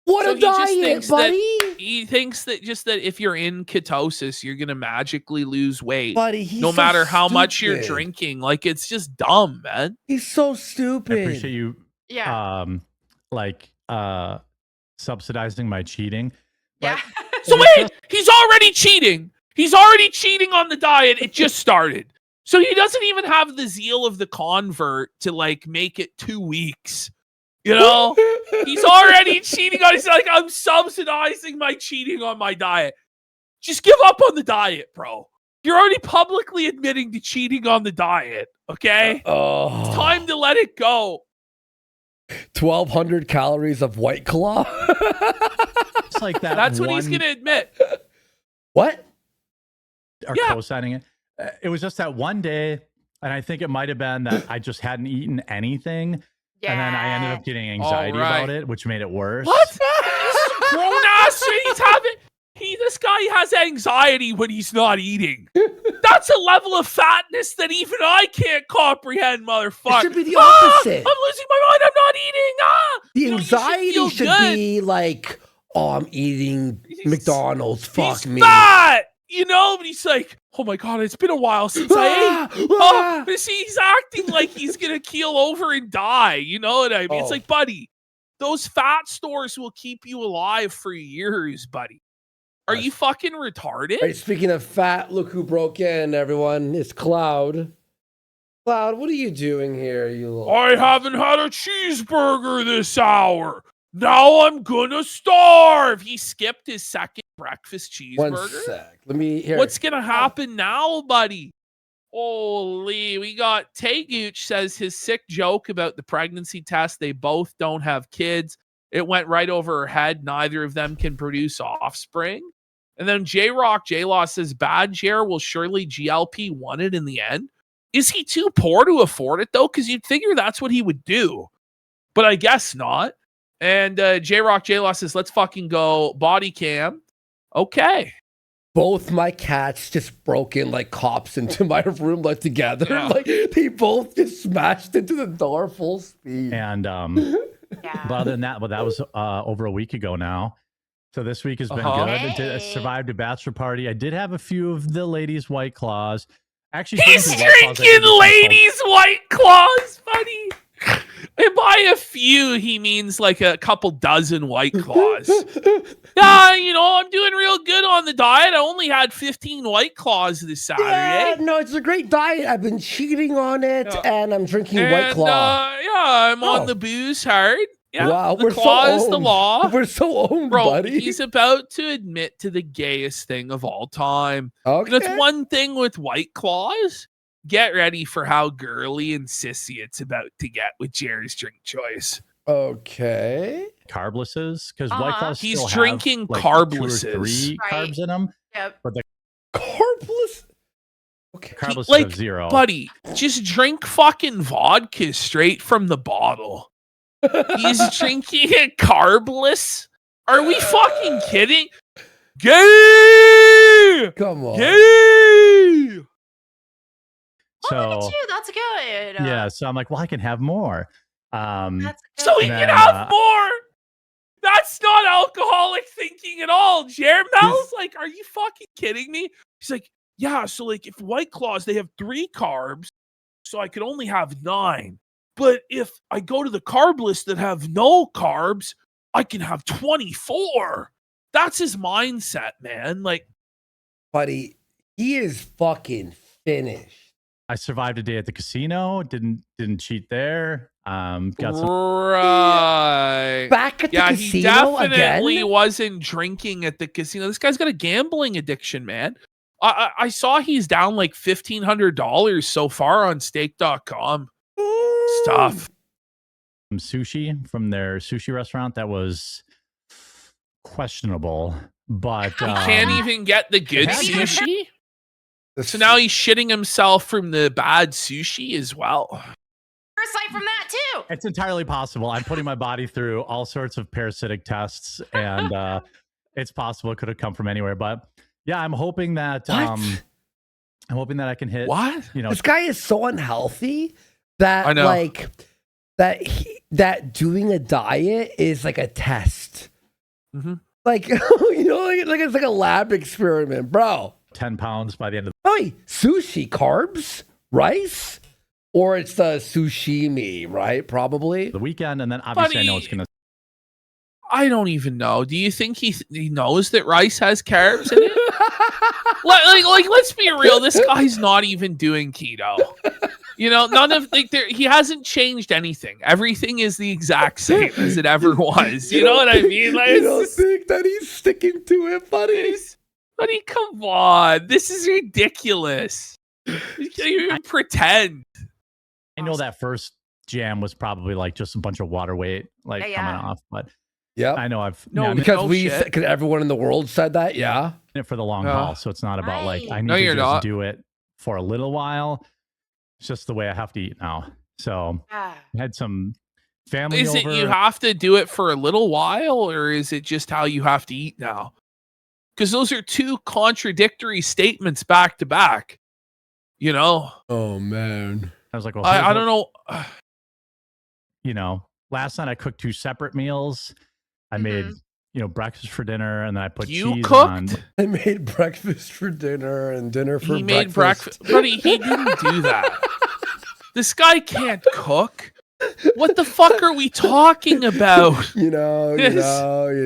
What So a he just diet, thinks buddy. He thinks that just that if you're in ketosis, you're going to magically lose weight. Buddy, he's no so matter how much you're stupid. drinking. Like, it's just dumb, man. He's so I stupid. appreciate you, Yeah. subsidizing my cheating. But Yeah. So wait, he's already cheating. He's already cheating on the diet. It just started. So he doesn't even have the zeal of the convert to like make it 2 weeks. You know? He's already cheating on. He's like, I'm subsidizing my cheating on my diet. Just give up on the diet, bro. You're already publicly admitting to cheating on the diet. Okay? It's time to let it go. 1,200 calories of White Claw. It's like that. That's what he's gonna admit. What? Or Yeah. co-signing it. It was just that one day, and I think it might have been that I just hadn't eaten anything, Yeah. and then I ended up getting anxiety All right. about it, which made it worse. What? This grown ass he's having. This guy has anxiety when he's not eating. That's a level of fatness that even I can't comprehend, motherfucker. It should be the opposite. I'm losing my mind. I'm not eating. The You know, you should anxiety feel should good. be like, oh, I'm eating McDonald's. Fuck He's me. fat, you know, but he's like, oh my god, it's been a while since I ate. Oh, but see, he's acting like he's gonna keel over and die. You know what I mean? It's Oh. like, buddy, those fat stores will keep you alive for years, buddy. Are you fucking retarded? Right, speaking of fat, look who broke in, everyone. It's Cloud. Cloud, what are you doing here, you little... I haven't had a cheeseburger this hour. Now I'm gonna starve. He skipped his second breakfast cheeseburger. One sec. Let me hear. What's gonna happen now, buddy? Holy, we got Taguch says his sick joke about the pregnancy test. They both don't have kids. It went right over her head. Neither of them can produce offspring. And then J-Law says bad Jer will surely GLP won it in the end. Is he too poor to afford it though? Because you'd figure that's what he would do. But I guess not. And J-Law says, let's fucking go body cam. Okay. Both my cats just broke in like cops into my room like together. Yeah. Like they both just smashed into the door full speed. And Yeah. but other than that, that was over a week ago now. So this week has been good. I survived a bachelor party. I did have a few of the ladies' White Claws. Actually, He's drinking ladies' White Claws, buddy. And by a few, he means like a couple dozen White Claws. Yeah, you know, I'm doing real good on the diet. I only had 15 White Claws this Saturday. Yeah, no, it's a great diet. I've been cheating on it, Yeah. and I'm drinking White Claw. Yeah, I'm on Oh. the booze hard. Yeah, Wow, the we're claw so is the owned. law. We're so owned, Bro, buddy. he's about to admit to the gayest thing of all time. Okay. And that's one thing with White Claws. Get ready for how girly and sissy it's about to get with Jerry's drink choice. Okay. Carblesses, because White Claws He's still drinking have, like, carblesses. 2 or 3 Right. carbs in them. Yep. But the Carbless. Okay. carblesses like, have 0. Buddy, just drink fucking vodka straight from the bottle. He's drinking a carbless? Are we fucking kidding? Gay! Come on. Gay! Oh, look So at you. That's good. yeah, so I'm like, well, I can have more. That's good. So he And can then, have more. That's not alcoholic thinking at all. Mel's like, are you fucking kidding me? He's like, yeah, so like if White Claws, they have 3 carbs, so I could only have 9. But if I go to the carb list that have no carbs, I can have 24. That's his mindset, man. Like, Buddy, he is fucking finished. I survived a day at the casino. Didn't cheat there. Got some. right. Back at the Yeah, he casino definitely again? wasn't drinking at the casino. This guy's got a gambling addiction, man. I saw he's down like $1,500 so far on stake.com. Stuff. Some sushi from their sushi restaurant that was questionable, but He can't even get the good Yeah, dude. sushi. So now he's shitting himself from the bad sushi as well. First sight from that too. too. It's entirely possible. I'm putting my body through all sorts of parasitic tests, and it's possible it could have come from anywhere. But yeah, I'm hoping that I'm hoping that I can hit. What? You know, This guy is so unhealthy that I know. like that doing a diet is like a test. Mm-hmm. Like like it's like a lab experiment, bro. 10 pounds by the end of Oh, sushi, carbs, rice, or it's the sushimi, right? Probably. the weekend, and then obviously I know it's gonna. I don't even know. Do you think he knows that rice has carbs in it? like, let's be real. This guy's not even doing keto. You know, none of he hasn't changed anything. Everything is the exact same as it ever was. You know what I mean? Like, you don't think that he's sticking to it, buddy? Buddy, come on. This is ridiculous. You can't even pretend. I know that first jam was probably like just a bunch of water weight coming off, but yeah, I know because everyone in the world said that. Yeah, in it for the long haul, so it's not about like I need to just do it for a little while. It's just the way I have to eat now. So I had some family over. Is it you have to do it for a little while, or is it just how you have to eat now? Because those are two contradictory statements back to back. You know? Oh man. I was like, well, I don't know. You know, last night I cooked 2 separate meals. I made, breakfast for dinner, and then I put cheese on. I made breakfast for dinner and dinner for breakfast. He made breakfast. Buddy, he didn't do that. This guy can't cook. What the fuck are we talking about? You know.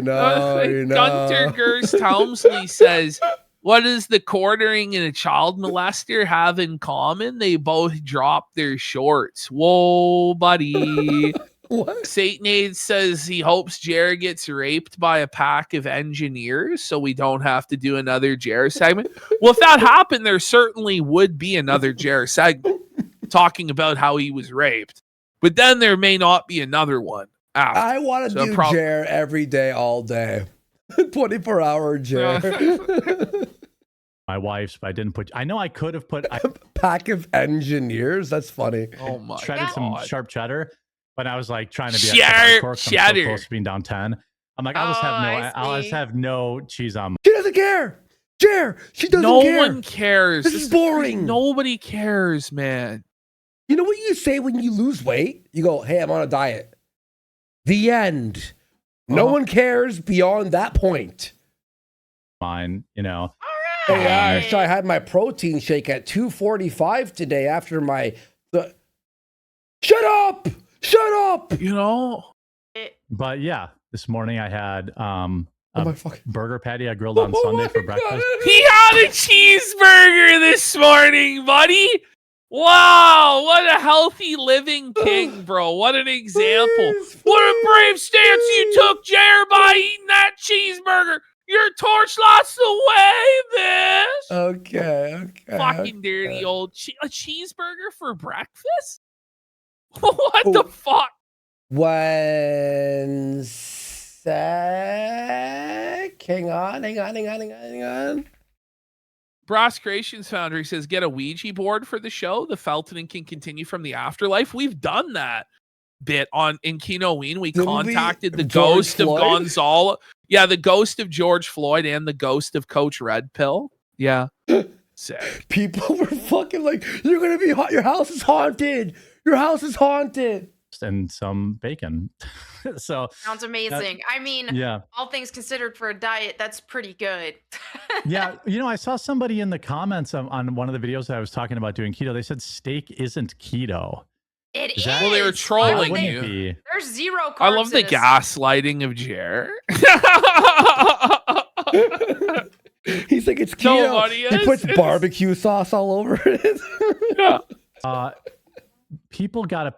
Gunter Gerst Helmsley says, what does the quartering and a child molester have in common? They both drop their shorts. Whoa, buddy. What? Satanade says he hopes Jer gets raped by a pack of engineers so we don't have to do another Jer segment. Well, if that happened, there certainly would be another Jer segment talking about how he was raped. But then there may not be another one after. I want to do Jer every day, all day. 24-hour Jer. My wife's, but I didn't put. I know I could have put a pack of engineers. That's funny. Oh my shredded God. Some sharp cheddar, but I was like trying to be sharp cheddar. I'm so close to being down 10. I'm like, I'll just have no cheese on. She doesn't care. Jer, she doesn't care. No one cares. This is boring. Nobody cares, man. You know what you say when you lose weight? You go, hey, I'm on a diet. The end. No one cares beyond that point. Fine, you know. Hey, so I had my protein shake at 2:45 today after my. Shut up! Shut up! You know. But yeah, this morning I had my burger patty I grilled on Sunday for breakfast. He had a cheeseburger this morning, buddy. Wow, what a healthy living king, bro. What an example. What a brave stance you took, Jer, by eating that cheeseburger. Your torch lost the way, bitch. Okay. Fucking dirty old a cheeseburger for breakfast? What the fuck? 1 sec. Hang on. Brass Creations Foundry says, get a Ouija board for the show. The Felton can continue from the afterlife. We've done that bit in Kinoween. We contacted the ghost of Gonzalo. Yeah, the ghost of George Floyd and the ghost of Coach Red Pill. Yeah. Sick. People were fucking like, you're going to be hot. Your house is haunted. Your house is haunted. And some bacon. So sounds amazing. I mean, all things considered for a diet, that's pretty good. Yeah, you know, I saw somebody in the comments on one of the videos that I was talking about doing keto. They said steak isn't keto. It is. Well, they were trolling you. There's zero carbs. I love the gaslighting of Jer. He's like, it's keto. He puts barbecue sauce all over it. Yeah. People got a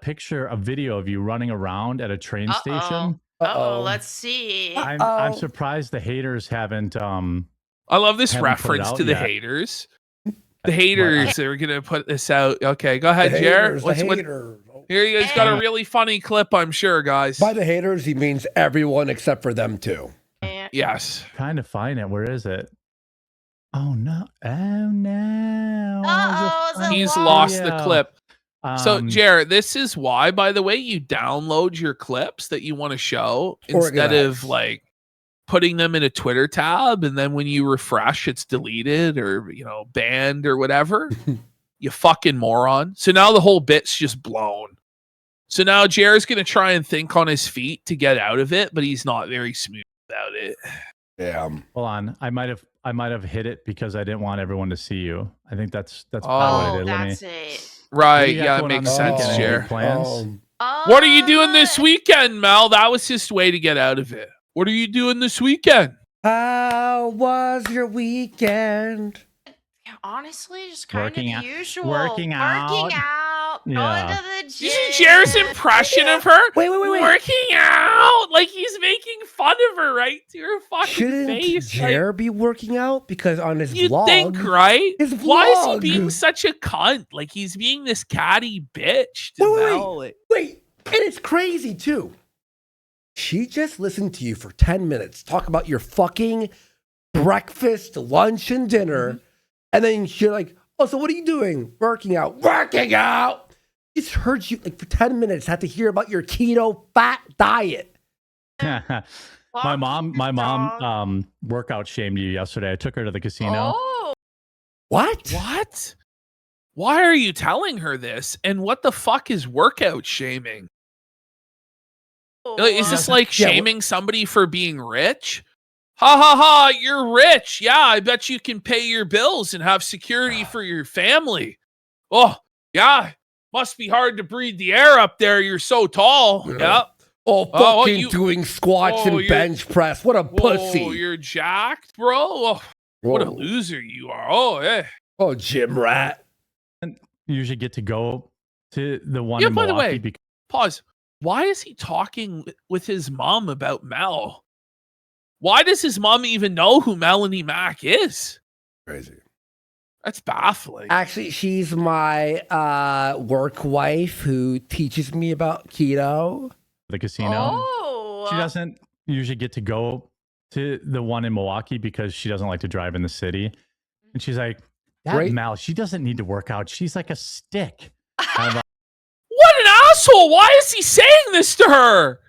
video of you running around at a train station. Let's see. I'm surprised the haters haven't. I love this reference to the haters. The haters are gonna put this out. Okay, go ahead, Jer. Here you guys got a really funny clip, I'm sure, guys. By the haters, he means everyone except for them too. Yes. Trying to find it. Where is it? Oh no! Oh no! He's lost the clip. So, Jared, this is why, by the way, you download your clips that you want to show instead of like putting them in a Twitter tab, and then when you refresh, it's deleted or banned or whatever. You fucking moron. So now the whole bit's just blown. So now Jared's gonna try and think on his feet to get out of it, but he's not very smooth about it. Yeah. Hold on. I might have hit it because I didn't want everyone to see you. I think that's probably what I did. That's it. Right, yeah, it makes sense, Jared. What are you doing this weekend, Mel? That was his way to get out of it. What are you doing this weekend? How was your weekend? Honestly, just kind of the usual. Working out. Going to the gym. You see Jared's impression of her? Wait. Working out. Like he's making fun of her right to her fucking face. Shouldn't Jared be working out? Because on his you vlog. Think, right? His vlog. Why is he being such a cunt? Like he's being this catty bitch to Mel. Wait. And it's crazy too. She just listened to you for 10 minutes talk about your fucking breakfast, lunch, and dinner. And then you're like, oh, so what are you doing? Working out. Working out. Just heard you like for 10 minutes, had to hear about your keto fat diet. my mom workout shamed you yesterday. I took her to the casino. Oh. What? Why are you telling her this? And what the fuck is workout shaming? Is this like shaming somebody for being rich? Ha ha ha, you're rich. Yeah, I bet you can pay your bills and have security for your family. Oh, yeah. Must be hard to breathe the air up there. You're so tall. Yeah. Oh, fucking doing squats and bench press. What a pussy. Oh, you're jacked, bro. Oh, what a loser you are. Oh, yeah. Oh, gym rat. You usually get to go to the one in by Milwaukee. The way, pause. Why is he talking with his mom about Mel? Why does his mom even know who Melanie Mack is? Crazy. That's baffling. Actually, she's my work wife who teaches me about keto. The casino. Oh. She doesn't usually get to go to the one in Milwaukee because she doesn't like to drive in the city. And she's like, Mel, she doesn't need to work out. She's like a stick. What an asshole. Why is he saying this to her?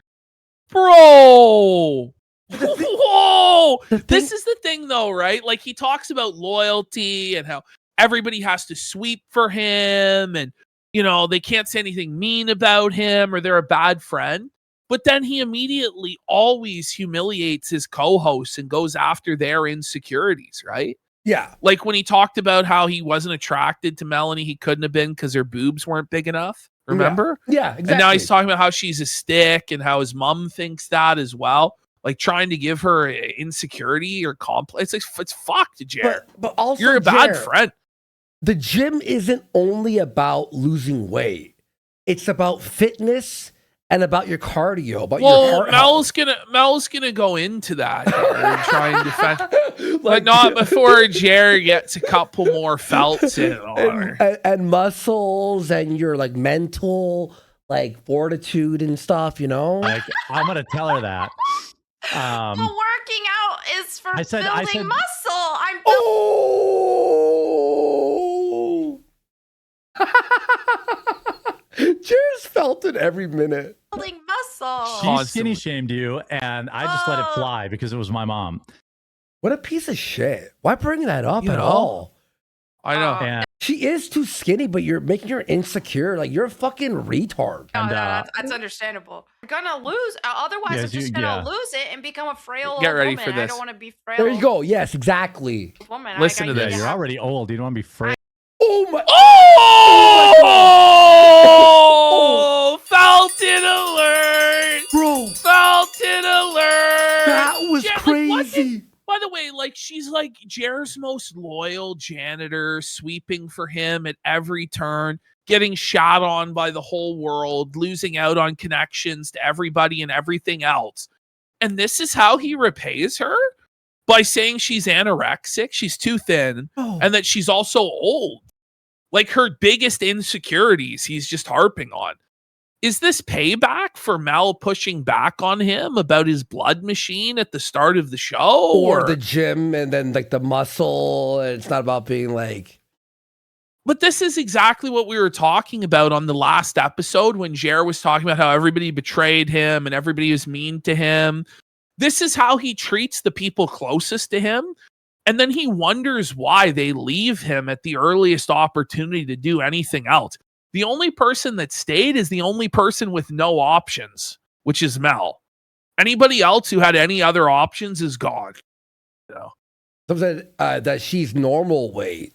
Bro. Whoa! This is the thing though, right? Like he talks about loyalty and how everybody has to sweep for him and they can't say anything mean about him or they're a bad friend. But then he immediately always humiliates his co-hosts and goes after their insecurities, right? Yeah. Like when he talked about how he wasn't attracted to Melanie, he couldn't have been because her boobs weren't big enough. Remember? Yeah, exactly. And now he's talking about how she's a stick and how his mom thinks that as well. Like trying to give her insecurity or complex. It's fucked, Jared. But also, you're a bad friend. The gym isn't only about losing weight. It's about fitness and about your cardio, about your heart health. Mel's gonna go into that and try and defend, but not before Jared gets a couple more felts in and muscles and your like mental like fortitude and stuff. Like I'm gonna tell her that. But working out is for building muscle. Cheers felt it every minute. Building muscle. She skinny shamed you, and I just let it fly because it was my mom. What a piece of shit. Why bring that up at all? I know. And she is too skinny, but you're making her insecure. Like you're a fucking retard. No, that's understandable. You're gonna lose. Otherwise, I'm just gonna lose it and become a frail Get ready woman. for this. I don't want to be frail. There you go. Yes, exactly. Woman. Listen to this. You're already old. You don't want to be frail. Oh my! Oh! Felton alert, bro! Felton alert. That was crazy. By the way, like she's like Jared's most loyal janitor, sweeping for him at every turn, getting shot on by the whole world, losing out on connections to everybody and everything else. And this is how he repays her? By saying she's anorexic, she's too thin, and that she's also old. Like her biggest insecurities he's just harping on. Is this payback for Mel pushing back on him about his blood machine at the start of the show? Or the gym and then like the muscle? And it's not about being like... But this is exactly what we were talking about on the last episode when Jer was talking about how everybody betrayed him and everybody was mean to him. This is how he treats the people closest to him. And then he wonders why they leave him at the earliest opportunity to do anything else. The only person that stayed is the only person with no options, which is Mel. Anybody else who had any other options is gone. You know? Someone said that she's normal weight.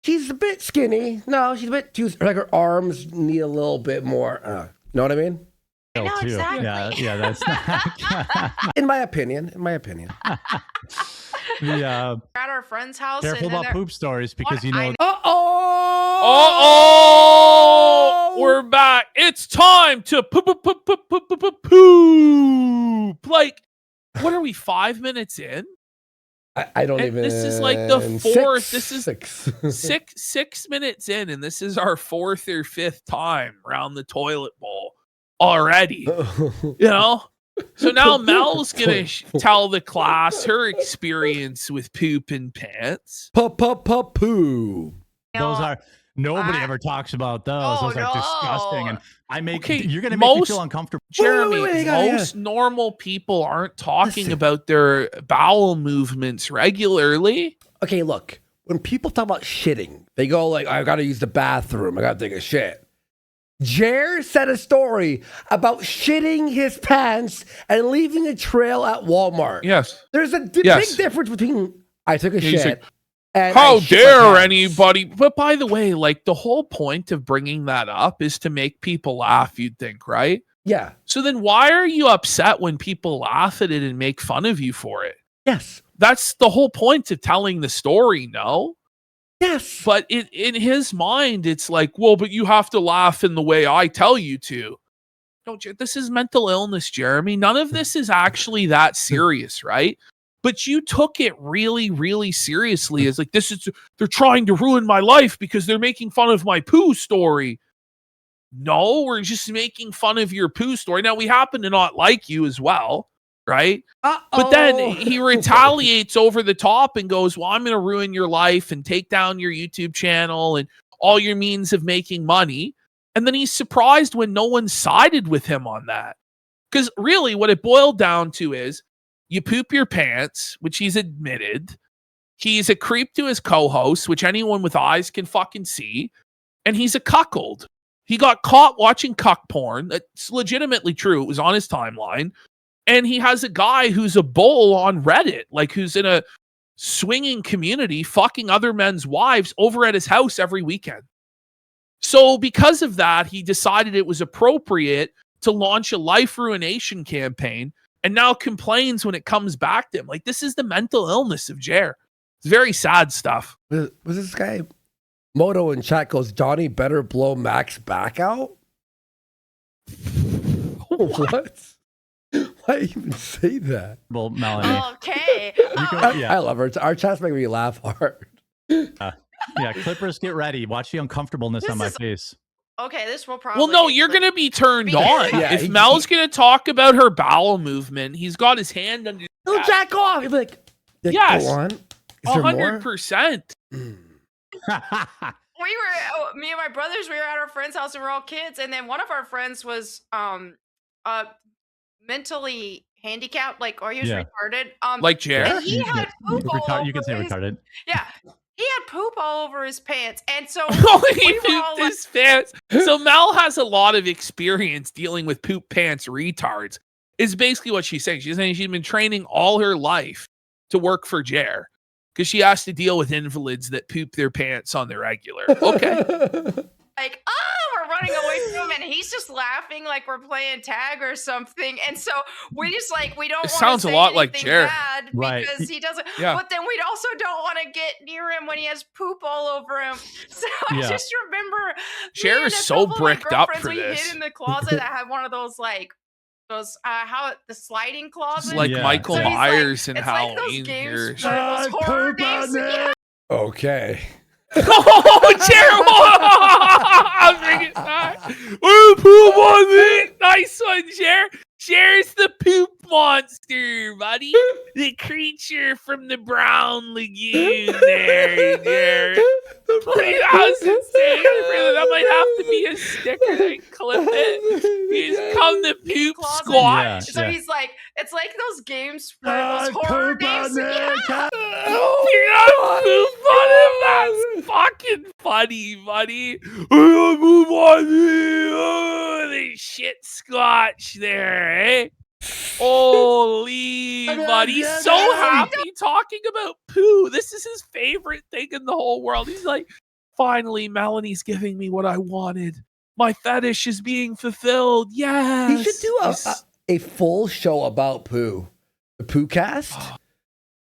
She's a bit skinny. No, she's a bit too, like her arms need a little bit more. You know what I mean? I know too. exactly. Yeah, that's not. In my opinion. The We're at our friend's house. careful and then about poop stories because What? you know. Uh-oh! We're back. It's time to poop. Like, what are we, 5 minutes in? I don't And even. this is like the fourth. This is six. 6 minutes in, and this is our fourth or fifth time around the toilet bowl already. You know? So now Mel's going to tell the class her experience with poop and pants. Poo. Those are nobody I- ever talks about those. Oh, Those are disgusting, and I make you're gonna make me feel uncomfortable. Jeremy, wait, most normal people aren't talking about their bowel movements regularly. Okay, look. When people talk about shitting, they go like, I gotta use the bathroom. I gotta take a shit. Jer said a story about shitting his pants and leaving a trail at Walmart. Yes. There's a big difference between I took a shit and how I shit my dare pants. anybody? But by the way, like the whole point of bringing that up is to make people laugh, you'd think, right? Yeah. So then why are you upset when people laugh at it and make fun of you for it? Yes. That's the whole point of telling the story, no? Yes. But in his mind, it's like, well, but you have to laugh in the way I tell you to. No, this is mental illness, Jeremy. None of this is actually that serious, right? But you took it really, really seriously as like, they're trying to ruin my life because they're making fun of my poo story. No, we're just making fun of your poo story. Now, we happen to not like you as well, right? But then he retaliates over the top and goes, well, I'm going to ruin your life and take down your YouTube channel and all your means of making money. And then he's surprised when no one sided with him on that. Because really what it boiled down to is you poop your pants, which he's admitted. He's a creep to his co-host, which anyone with eyes can fucking see. And he's a cuckold. He got caught watching cuck porn. That's legitimately true. It was on his timeline. And he has a guy who's a bull on Reddit, like who's in a swinging community fucking other men's wives over at his house every weekend. So because of that, he decided it was appropriate to launch a life ruination campaign and now complains when it comes back to him. Like, this is the mental illness of Jer. It's very sad stuff. Was this guy Moto in chat goes, Johnny better blow Max back out? What? Why even say that? Well, Melanie. Okay. I love her. Our chats make me laugh hard. Yeah, Clippers, get ready. Watch the uncomfortableness on my face. Okay, this will probably. Well, no, you're going to be turned on. Yeah, if Mel's going to talk about her bowel movement, he's got his hand under He'll jack off. He'll be like, yes, go on. Is there more? 100%. Me and my brothers, we were at our friend's house and we're all kids, and then one of our friends was mentally handicapped, like, or he was retarded. Like Jer. And he had poop all you can say over his, retarded. Yeah. He had poop all over his pants. And so He pooped his pants. So Mel has a lot of experience dealing with poop pants retards, is basically what she's saying. She's saying she's been training all her life to work for Jer because she has to deal with invalids that poop their pants on the regular. Okay. like, we're running away from him, and he's just laughing like we're playing tag or something. And so we just like, we don't want to sounds a lot like Jer. bad Right. because he doesn't. Yeah. But then we also don't want to get near him when he has poop all over him. So I just remember Jer me and is a so couple of my bricked up girlfriends, for we this. hid in the closet that had one of those the sliding closets. It's like Michael So he's Myers in it's like those Halloween games, here. those horror games. Yeah. Okay. Oh, Jer! I'll bring it back. Ooh, poop on me. Nice one, Jer. Jer's the poop monster, buddy. The creature from the Brown Lagoon there, Jer. The That was insane. That might have to be a sticker. They clip it. He's come to poop Closet. squat. Yeah. So he's like, it's like those games where those horror games. You're not poop on him. That's fucking funny, buddy. Move on. The shit scotch there, eh? Holy, buddy. He's so happy talking about poo. This is his favorite thing in the whole world. He's like, finally, Melanie's giving me what I wanted. My fetish is being fulfilled. Yes. He should do a full show about poo. The Poo Cast.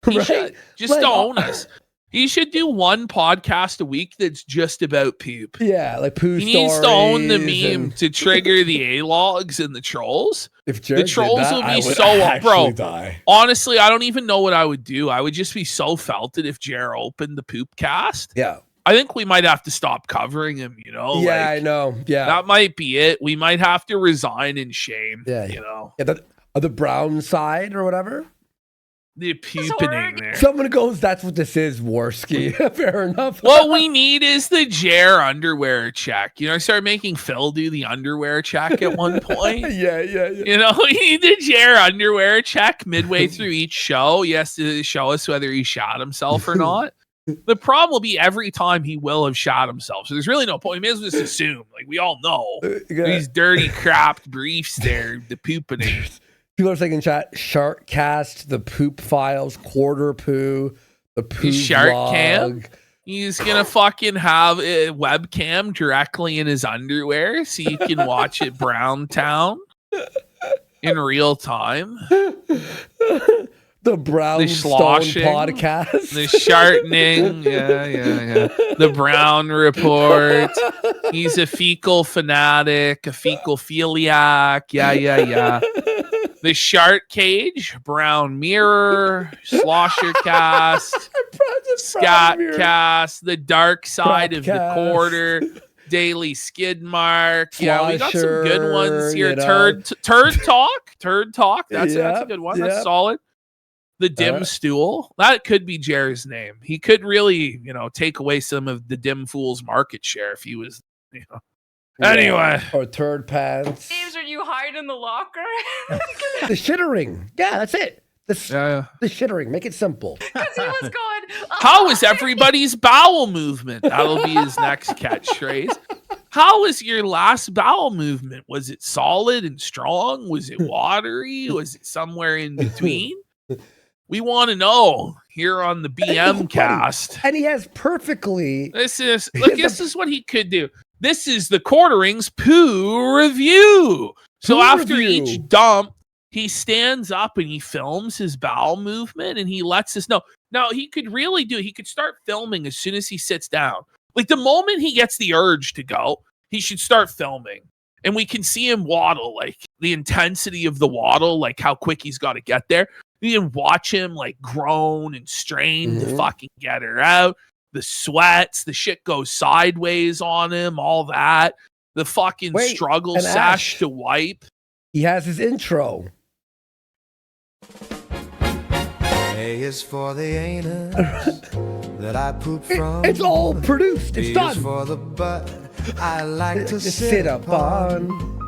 He Right? should. Just Like, to own us. He should do one podcast a week that's just about poop. Yeah, like poo He stories. needs to own the meme and to trigger the A-logs and the trolls. If Jared The trolls did that, will be I would so actually bro. die. Honestly, I don't even know what I would do. I would just be so felted if Jer opened the poop cast. Yeah. I think we might have to stop covering him, you know? Yeah, like, I know. Yeah. that might be it. We might have to resign in shame. Yeah, You know? Yeah, the brown side or whatever. The pupening there. Someone goes, that's what this is, Warski. Fair enough. What we need is the Jer underwear check. You know, I started making Phil do the underwear check at one point. yeah. You know, we need the Jer underwear check midway through each show. He has to show us whether he shot himself or not. The problem will be every time he will have shot himself. So there's really no point. We may as well just assume. Like, we all know these dirty crapped briefs there, the pooping. People are saying in chat, Shark Cast, the Poop Files, Quarter Poo, the Poo Shark Vlog. Cam? He's gonna fucking have a webcam directly in his underwear so you can watch it Brown Town in real time. The Brownstone sloshing, podcast. The sharpening. Yeah. The Brown Report. He's a fecal fanatic, a fecal philiac. Yeah. The Shark Cage, Brown Mirror, Slosher Cast, Scat Cast, The Dark Side of the Quarter, Daily Skid Mark. Yeah, we got some good ones here. You know. Turd Talk. That's a good one. That's solid. The Dim Stool. That could be Jerry's name. He could really, take away some of the Dim Fool's market share if he was, Anyway. Or Turd Pants. Games where you hide in the locker. The shittering. Yeah, that's it. The shittering. Make it simple. Because he was going. How is everybody's bowel movement? That'll be his next catchphrase. How was your last bowel movement? Was it solid and strong? Was it watery? Was it somewhere in between? We want to know here on the BM cast. And he has perfectly. This is what he could do. This is the Quartering's poo review. So after each dump, he stands up and he films his bowel movement and he lets us know. Now, he could really he could start filming as soon as he sits down. Like the moment he gets the urge to go, he should start filming. And we can see him waddle, like the intensity of the waddle, like how quick he's got to get there. You can watch him like groan and strain to fucking get her out. The sweats, the shit goes sideways on him, all that. The fucking struggle sash to wipe. He has his intro. A is for the anus that I poop from. It's all produced. It's done. B is for the butt I like to sit upon.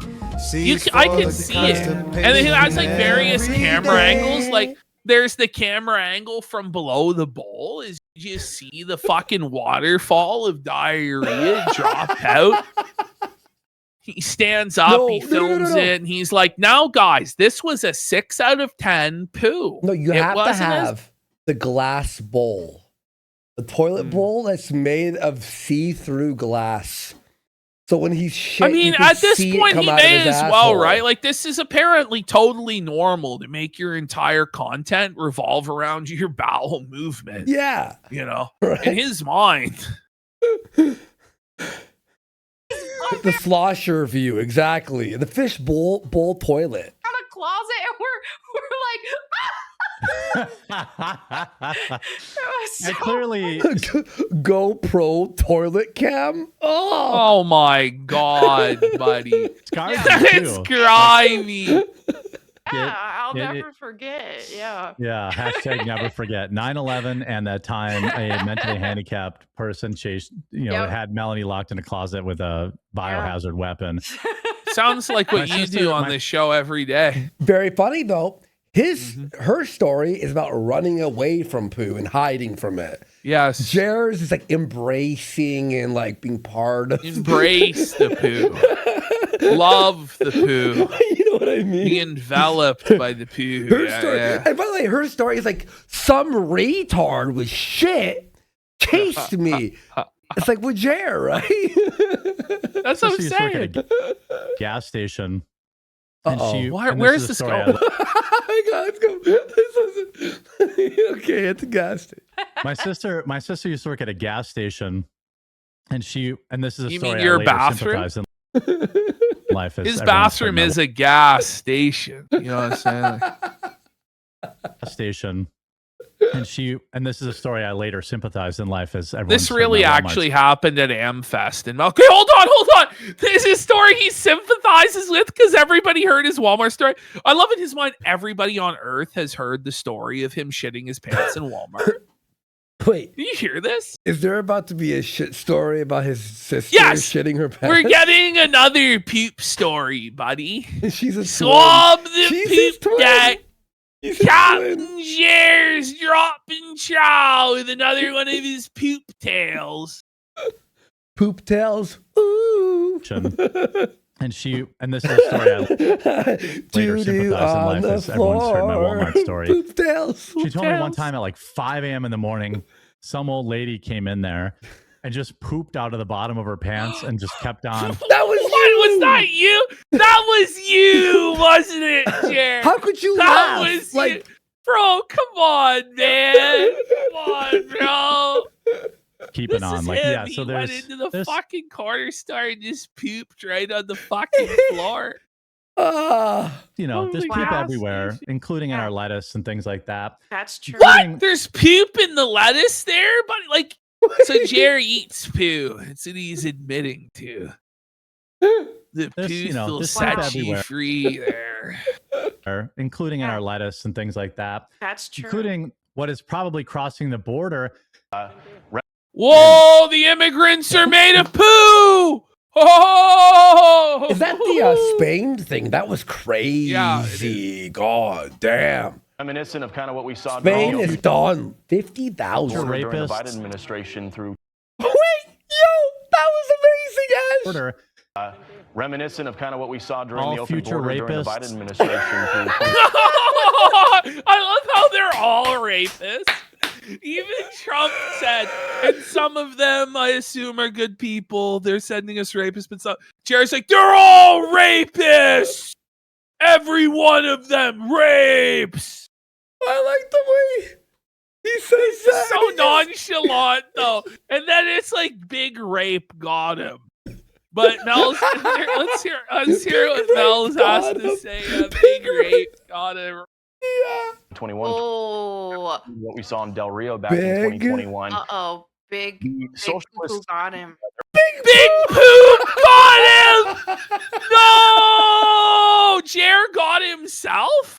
I can see it. And then it has like various camera angles. Like there's the camera angle from below the bowl is you just see the fucking waterfall of diarrhea drop out. He stands up, he films it, and he's like, now guys, this was a 6 out of 10 poo. No, you have to have the glass bowl. The toilet bowl that's made of see-through glass. So when he's shit, I mean, at this point, he may as well, right? Like, this is apparently totally normal to make your entire content revolve around your bowel movement. Yeah. Right? In his mind. The slosher view, exactly. The fish bowl toilet. Out of closet, and we're like, I clearly GoPro toilet cam. Oh my god, buddy. It's grimy. I'll never forget. Yeah. Yeah. Hashtag never forget 9/11 and that time a mentally handicapped person chased, had Melanie locked in a closet with a biohazard weapon. Sounds like what you do on this show every day. Very funny though. Her story is about running away from poo and hiding from it. Yes. Jared's is like embracing and like being part of Embrace the poo. Love the poo. You know what I mean? Be enveloped by the poo. Her story. And by the way, her story is like some retard with shit chased me. It's like with Jared, right? That's what I'm saying. At a gas station. Where is this going? Let's go. Okay, at the gas station. My sister used to work at a gas station, and this is a story. You mean your bathroom? Life is his bathroom is a gas station. You know what I'm saying? Station. And this is a story I later sympathized in life as everyone. This really actually happened at Amfest. And okay, hold on. This is a story he sympathizes with because everybody heard his Walmart story. I love in his mind, everybody on Earth has heard the story of him shitting his pants in Walmart. Wait, did you hear this? Is there about to be a shit story about his sister shitting her pants? We're getting another poop story, buddy. She's a swab the poop deck. Captain Jared's dropping chow with another one of his poop tails. Poop tails. Ooh. And this is a story I later sympathized in life as everyone's heard my Walmart story. Poop tails. She told me one time at like 5 a.m. in the morning, some old lady came in there and just pooped out of the bottom of her pants and just kept on. That was Was that you? That was you, wasn't it, Jared? How could you laugh? That was like, bro, come on, man. Come on, bro. Keeping on. Like, yeah, so went into the fucking corner store and just pooped right on the fucking floor. There's poop everywhere, including in our lettuce and things like that. That's true. What? There's poop in the lettuce there? But like, so Jerry eats poo. It's what he's admitting to. The poo will set you free there. Including in our lettuce and things like that. That's true. Including what is probably crossing the border. Whoa, the immigrants are made of poo! Oh! Is that the Spain thing? That was crazy. Yeah, God damn. Reminiscent of kind of what we saw. Spain is done. 50,000 during the Biden administration through. Wait, yo, that was amazing, Ash. Reminiscent of kind of what we saw during all the open future border rapists. during the Biden administration. I love how they're all rapists. Even Trump said, and some of them I assume are good people. They're sending us rapists, but some Jared's like, they're all rapists. Every one of them rapes. I like the way he says that. So nonchalant though, and then it's like big rape got him. But Mel's let's hear what Mel's has to say. Big rape got him. Yeah. 21. Oh. What we saw in Del Rio back in 2021. Big socialist got him. Big poop got him. No, Jared got himself.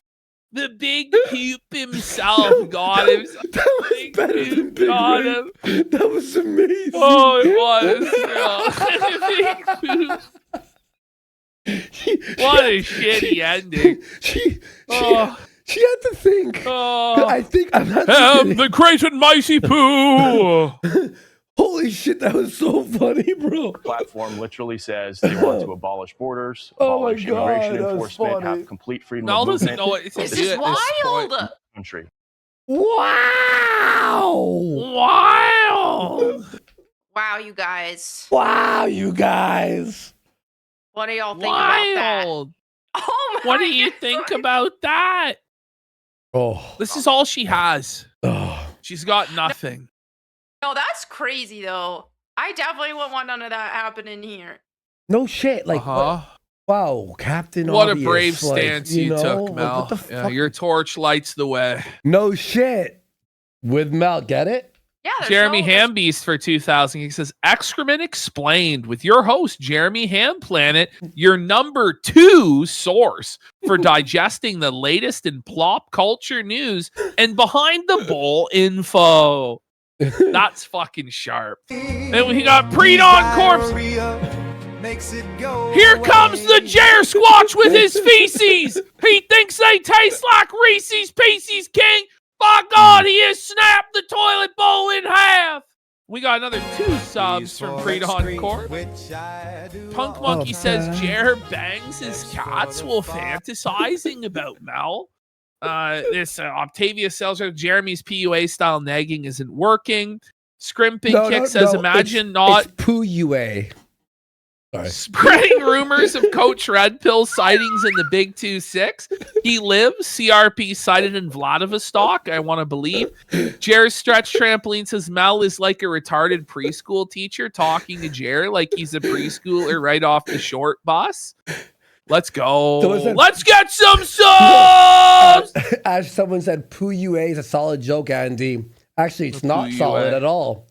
The big poop himself got him. That was big better poop than Big got Rape. him. That was amazing. Oh, it was. Big poop. What a shitty ending. She had to think. I think I'm not the great and mighty poo. Holy shit, that was so funny, bro. Platform literally says they want to abolish borders, Oh my abolish God, immigration that was enforcement, funny. have complete freedom Mel of doesn't movement. know what to do This at is this wild. point. Country. Wow. Wild. Wow, you guys. Wow, you guys. What do y'all think about that? Wild. Oh my What do you God. think about that? Oh. This is all she has. Oh. She's got nothing. No, that's crazy though. I definitely wouldn't want none of that happening here. No shit. Like, wow, Captain What Obvious, a brave like, stance you know, took, like, Mel. what the Yeah, fuck? your torch lights the way. No shit. With Mel, get it? Yeah, Jeremy Hambeast for 2000. He says, excrement explained with your host, Jeremy Hamplanet, your number 2 source for digesting the latest in plop culture news and behind the bowl info. That's fucking sharp. And we got Pre-Dawn Corpse. Here comes the Jer Squatch with his feces. He thinks they taste like Reese's Pieces, King. By God, he has snapped the toilet bowl in half. We got another 2 subs from Pre-Dawn Corpse. Punk Monkey says Jer bangs his cats while fantasizing about Mel. This Octavia sells her Jeremy's PUA style nagging isn't working. Scrimping Kick says imagine it's PUA. Sorry. Spreading rumors of Coach Red Pill sightings in the Big 2-6. He lives. CRP sighted in Vladivostok. I want to believe. Jer's Stretch Trampoline says Mel is like a retarded preschool teacher talking to Jer like he's a preschooler right off the short bus. Let's go. Let's get some subs! As someone said, PUA is a solid joke, Andy. Actually, it's not solid at all.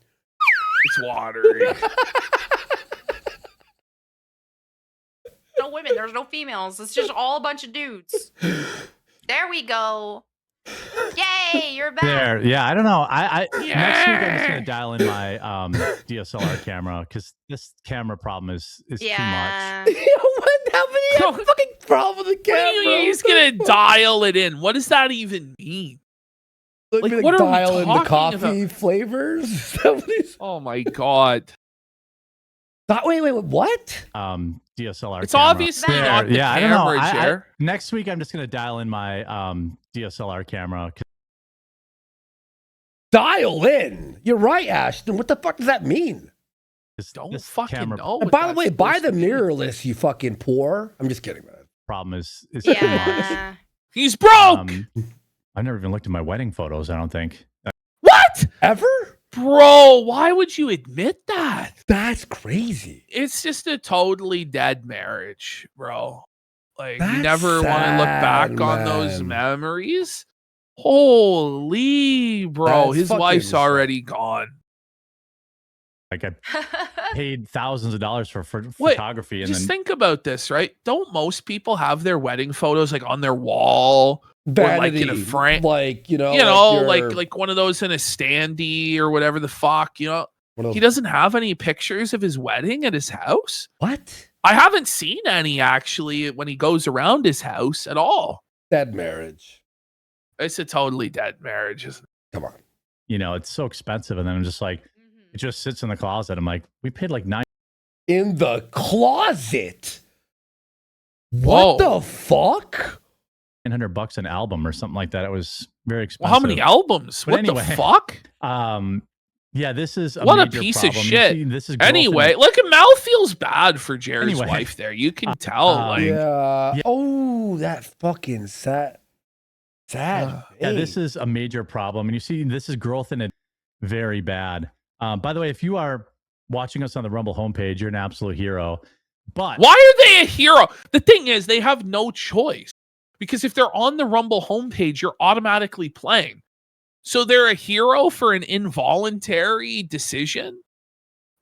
It's watery. No women, there's no females. It's just all a bunch of dudes. There we go. Yay, you're back. There, yeah, I don't know. Next week I'm just gonna dial in my DSLR camera because this camera problem is too much. How many fucking problem with the camera? He's gonna dial it in. What does that even mean? Like what are we dial in the talking coffee flavors? Oh my God. Wait, what? DSLR It's camera. obviously not the I camera, don't know. Jer. Next week I'm just gonna dial in my DSLR camera. Dial in. You're right, Ashton. What the fuck does that mean? Don't fucking know. And by the way, buy the mirrorless, you fucking poor. I'm just kidding, man. Problem is too much. He's broke. I've never even looked at my wedding photos. I don't think. What? Ever? Bro, why would you admit that? That's crazy. It's just a totally dead marriage, bro. Like, That's you never want to look back on those memories. Holy, bro. His wife's already gone. Like, I paid thousands of dollars for photography. And just think about this, right? Don't most people have their wedding photos like on their wall? Vanity, or like in a frame, like like one of those in a standee or whatever the fuck, you know. He doesn't have any pictures of his wedding at his house. What? I haven't seen any actually when he goes around his house at all. Dead marriage. It's a totally dead marriage, isn't it? Come on. You know, it's so expensive, and then I'm just like, it just sits in the closet. I'm like, we paid like $9 in the closet. What the fuck? $900 an album or something like that. It was very expensive. Well, how many albums? What the fuck? Yeah, this is what a piece problem. of shit. See, this is anyway, look at Mel feels bad for Jared's wife there. You can tell. Yeah. Oh, that fucking sad. Yeah, this is a major problem. And you see, this is growth in it very bad. By the way, if you are watching us on the Rumble homepage, you're an absolute hero. But why are they a hero? The thing is, they have no choice. Because if they're on the Rumble homepage, you're automatically playing. So they're a hero for an involuntary decision?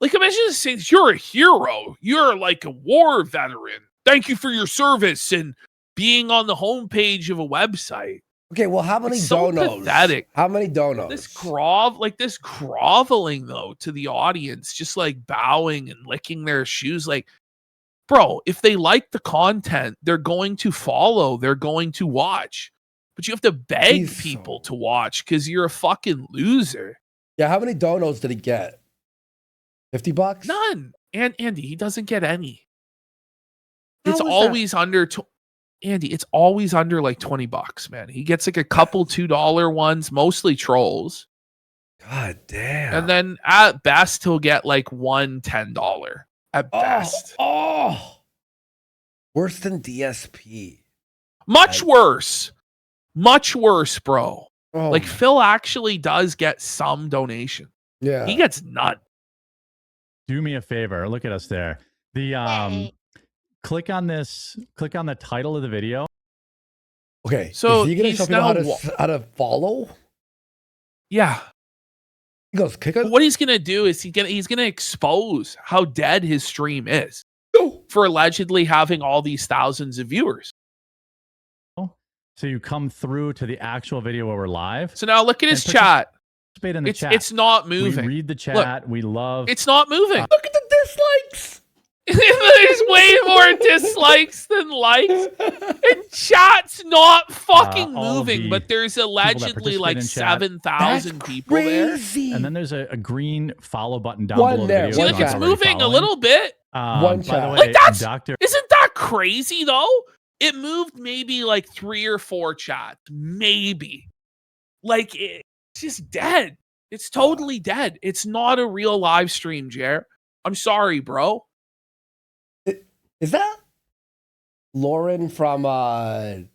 Like, imagine saying, you're a hero. You're like a war veteran. Thank you for your service and being on the homepage of a website. Okay, well, how many donos? Pathetic. How many donos? This groveling, though, to the audience, just like bowing and licking their shoes. Like, bro, if they like the content, they're going to follow. They're going to watch. But you have to beg people to watch because you're a fucking loser. Yeah, how many donos did he get? $50? None. And Andy, he doesn't get any. It's always under... Andy, it's always under like $20, man. He gets like a couple $2 ones, mostly trolls. God damn. And then at best, he'll get like one $10 at best. Worse than DSP. Much worse. Much worse, bro. Oh. Like Phil actually does get some donation. Yeah. He gets none. Do me a favor. Look at us there. The click on the title of the video. Okay. So is he gonna show people how to follow? Yeah. He goes, kick us. What he's gonna do is he's gonna expose how dead his stream is for allegedly having all these thousands of viewers. So you come through to the actual video where we're live. So now look at his chat. In the chat. It's not moving. We read the chat. We love. It's not moving. Look at the dislikes. There's way more dislikes than likes. And chat's not fucking moving, but there's allegedly like 7,000 people there. And then there's a green follow button down One below there, the video. See, like it's moving a little bit. One by chat. the way, Like that's Doctor. Isn't that crazy though? It moved maybe like 3 or 4 chats, maybe. Like it's just dead. It's totally dead. It's not a real live stream, Jer. I'm sorry, bro. Is that Lauren from that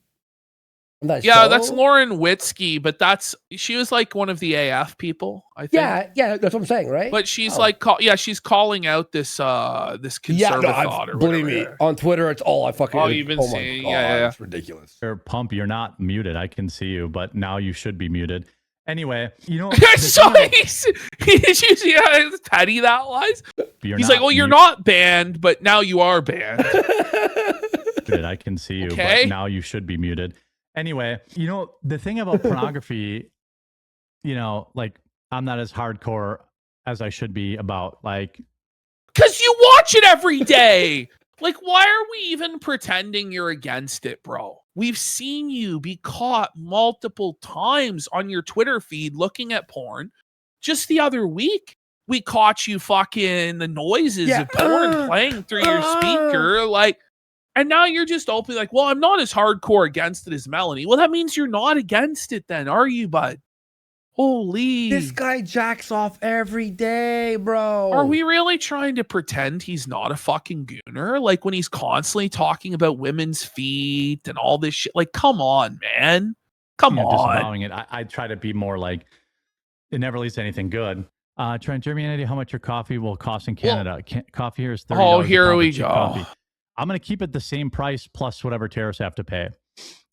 Yeah, show? that's Lauren Witzke, but she was like one of the AF people, I think. Yeah, that's what I'm saying, right? But she's she's calling out this conservative thought or believe whatever. me, on Twitter it's all I fucking. Oh, you've been seeing, God, yeah. It's ridiculous. Pump, you're not muted. I can see you, but now you should be muted. Anyway, you know. So he's using how petty that was. He's like, "Oh, you're not banned, but now you are banned." I can see you, but now you should be muted. Anyway, you know, the thing about pornography, you know, like I'm not as hardcore as I should be about like. Because you watch it every day. Like, why are we even pretending you're against it, bro? We've seen you be caught multiple times on your Twitter feed looking at porn. Just the other week, we caught you fucking the noises of porn playing through your speaker. Like, and now you're just openly like, well, I'm not as hardcore against it as Melanie. Well, that means you're not against it then, are you, bud? Holy. This guy jacks off every day, bro. Are we really trying to pretend he's not a fucking gooner? Like when he's constantly talking about women's feet and all this shit. Like, come on, man. Come on. Disavowing it. I try to be more like, it never leads to anything good. Trent, do you have any idea how much your coffee will cost in Canada? Coffee here is $30. Oh, here we go. Coffee. I'm going to keep it the same price plus whatever tariffs I have to pay.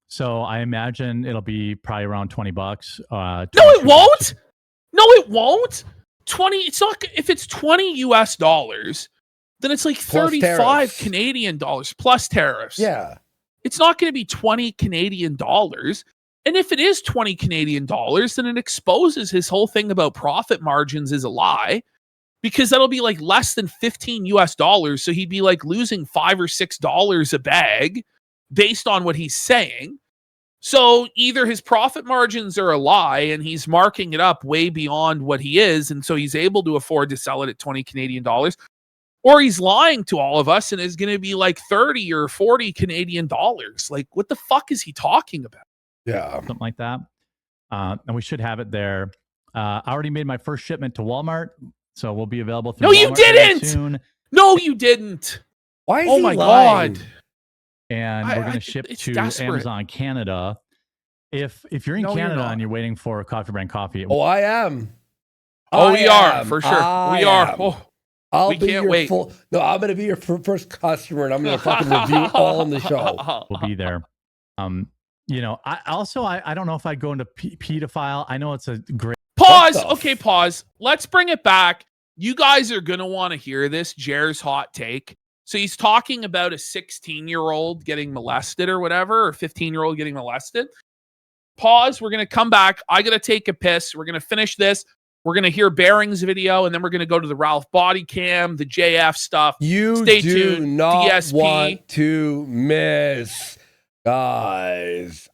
So I imagine it'll be probably around $20. No, it won't. No, it won't. 20. It's not. If it's $20 US, then it's like 35 Canadian dollars plus tariffs. Yeah. It's not going to be 20 Canadian dollars. And if it is 20 Canadian dollars, then it exposes his whole thing about profit margins is a lie, because that'll be like less than 15 US dollars. So he'd be like losing $5 or $6 a bag based on what he's saying. So either his profit margins are a lie and he's marking it up way beyond what he is, and so he's able to afford to sell it at 20 Canadian dollars, or he's lying to all of us and is going to be like 30 or 40 Canadian dollars. Like, what the fuck is he talking about? Yeah. Something like that. And we should have it there. I already made my first shipment to Walmart, so we'll be available through No, Walmart you didn't! soon. No, you didn't. Why is oh he my lying? God. And we're going to ship to Amazon Canada. If you're in Canada and you're waiting for a Coffee Brand coffee. I am. We are, for sure. We are. Oh, I'll we be can't your wait. No, I'm going to be your first customer, and I'm going to fucking review it all on the show. We'll be there. You know, I don't know if I'd go into pedophile. I know it's a great pause. Okay, pause. Let's bring it back. You guys are going to want to hear this. Jer's hot take. So he's talking about a 16-year-old getting molested or whatever, or 15-year-old getting molested. Pause. We're going to come back. I got to take a piss. We're going to finish this. We're going to hear Bearing's video, and then we're going to go to the Ralph body cam, the JF stuff. Stay tuned. Not DSP. Want to miss, guys.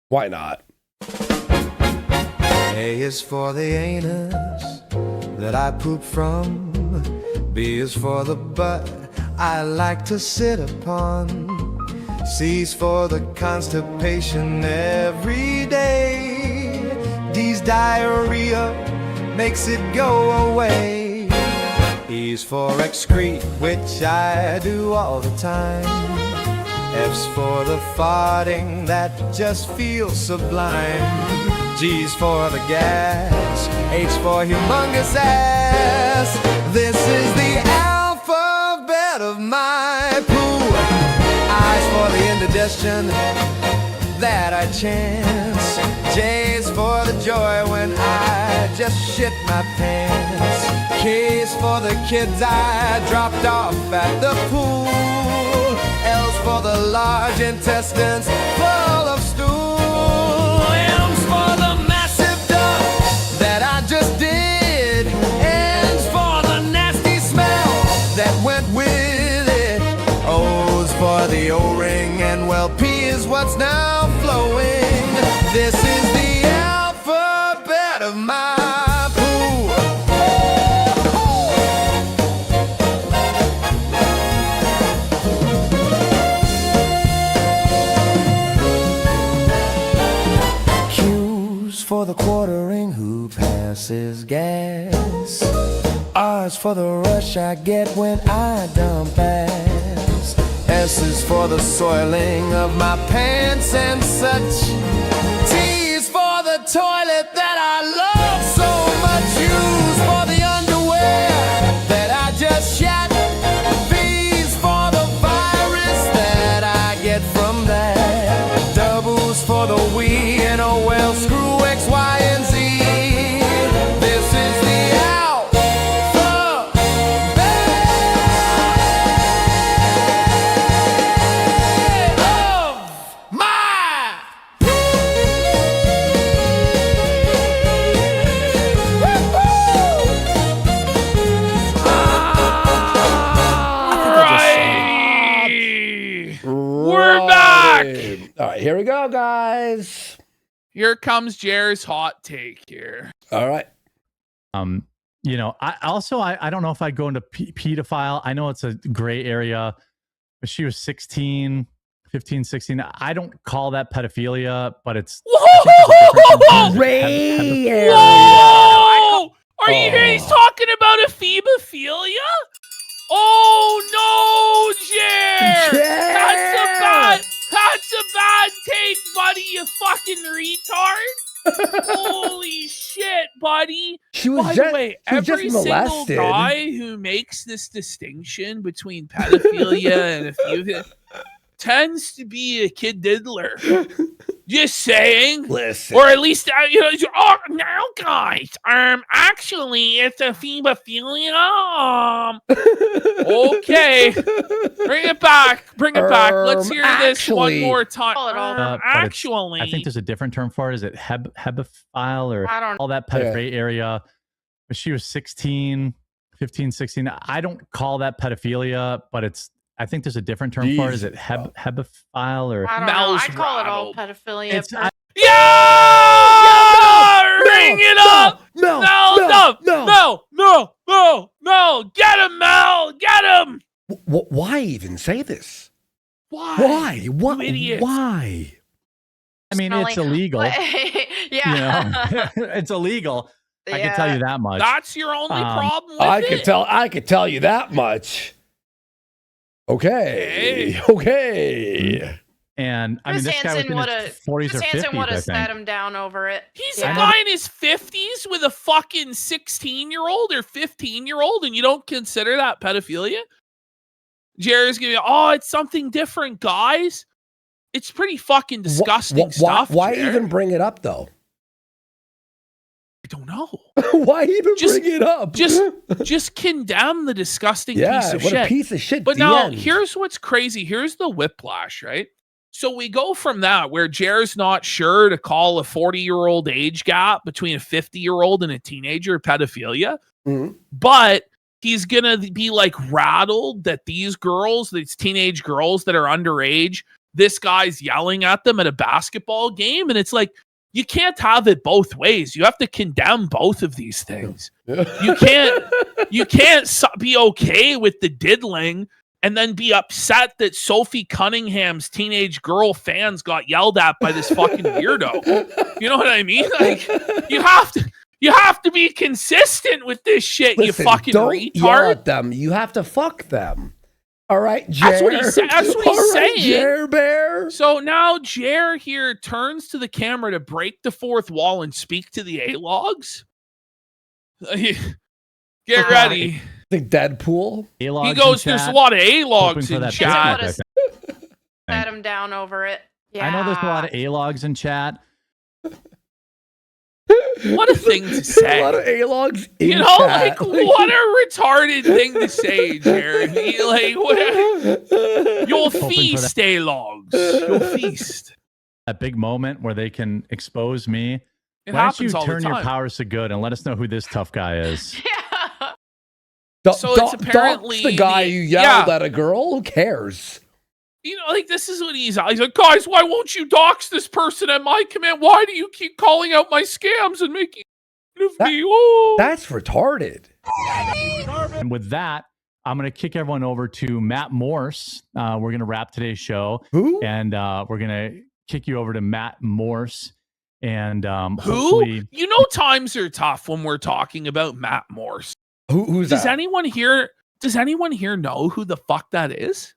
Why not? A is for the anus that I poop from. B is for the butt I like to sit upon. C's for the constipation every day. D's diarrhea makes it go away. E's for excrete, which I do all the time. F's for the farting that just feels sublime. G's for the gas, H for humongous ass. This is the alphabet of my poo. I's for the indigestion that I chance. J's for for the joy when I just shit my pants. K's for the kids I dropped off at the pool. L's for the large intestines full of stool. M's for the massive dump that I just did. N's for the nasty smell that went with it. O's for the O-ring, and well, P is what's now flowing. This is the alphabet of my poo. Q's for the quartering who passes gas. R's for the rush I get when I dump ass. S is for the soiling of my pants and such. T is for the toilet that I love so much. U's for the underwear that I just shat. V's for the virus that I get from that. W's for the we, and oh well, screw X, Y, and Z. This is the alphabet of my. We're back. All right, here we go, guys. Here comes Jer's hot take here. All right. You know, I don't know if I'd go into pedophile. I know it's a gray area, but she was 16, 15, 16. I don't call that pedophilia, but it's Gray area. Whoa! Are you here? He's talking about a phebophilia? Oh no, Jer! Jer! That's a bad take, buddy, you fucking retard. Holy shit, buddy. She was By just, the way, she was every just single molested. guy who makes this distinction between pedophilia and a few tends to be a kid diddler. Just saying. Listen. Or at least, oh, now, guys, actually, it's a phebophilia. Okay. Bring it back. Let's hear this one more time. Actually. I think there's a different term for it. Is it hebephile or I don't all that gray area? But she was 16, 15, 16. I don't call that pedophilia, but I think there's a different term for it. Is it hebephile or? I don't know. Mouse I call it all rattled. pedophilia. Ring it up! No! Get him, Mel! Get him! Why even say this? Why? Why? What? You idiot. Why? I mean, it's illegal. Yeah. You know? It's illegal. I can tell you that much. That's your only problem with I it? could tell you that much. Okay. And I mean, this guy was in his 40s or 50s, Hansen would I have set think. him down over it. He's a guy in his 50s with a fucking 16-year-old or 15-year-old, and you don't consider that pedophilia? Jerry's gonna be, it's something different, guys. It's pretty fucking disgusting stuff. Why Jer. even bring it up, though? I don't know. Why even bring it up? Just condemn the disgusting piece of what shit. a piece of shit. But the now, end. here's what's crazy. Here's the whiplash, right? So we go from that, where Jer's not sure to call a 40-year-old age gap between a 50-year-old and a teenager pedophilia, but he's going to be like rattled that these teenage girls that are underage, this guy's yelling at them at a basketball game. And it's like, you can't have it both ways. You have to condemn both of these things. You can't be okay with the diddling and then be upset that Sophie Cunningham's teenage girl fans got yelled at by this fucking weirdo. You know what I mean? Like, you have to be consistent with this shit. Listen, you fucking don't retard. Yell at them. You have to fuck them. All right, Jer. That's what he's saying. Jer Bear. So now Jer here turns to the camera to break the fourth wall and speak to the A-logs. Get ready. I think Deadpool. A-logs He goes, in there's chat. a lot of A-logs Hoping for in that chat. pickup, I think. Set him down over it. Yeah. I know there's a lot of A-logs in chat. What a thing to say. A lot of A-logs You know, like, what a retarded thing to say, Jeremy. Like, what? You'll feast, A-logs. You'll feast. That big moment where they can expose me. It Why don't you happens all the turn your time. powers to good and let us know who this tough guy is? Yeah. So it's apparently the guy you yelled at a girl. Who cares? You know, like, this is what he's like, guys, why won't you dox this person at my command? Why do you keep calling out my scams and making fun of me? Oh. That's retarded. And with that, I'm going to kick everyone over to Matt Morse. We're going to wrap today's show. Who? And we're going to kick you over to Matt Morse. And Who? hopefully... You know, times are tough when we're talking about Matt Morse. Who's Does that? anyone here know who the fuck that is?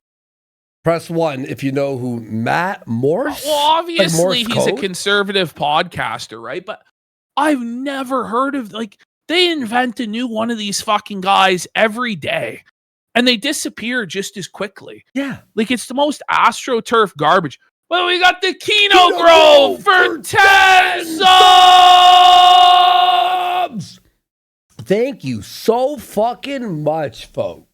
Press 1 if you know who Matt Morse. Well, obviously Morse he's a code? conservative podcaster, right? But I've never heard of, like, they invent a new one of these fucking guys every day, and they disappear just as quickly. Yeah. Like, it's the most AstroTurf garbage. Well, we got the Kino Grove for 10 subs! Thank you so fucking much, folks.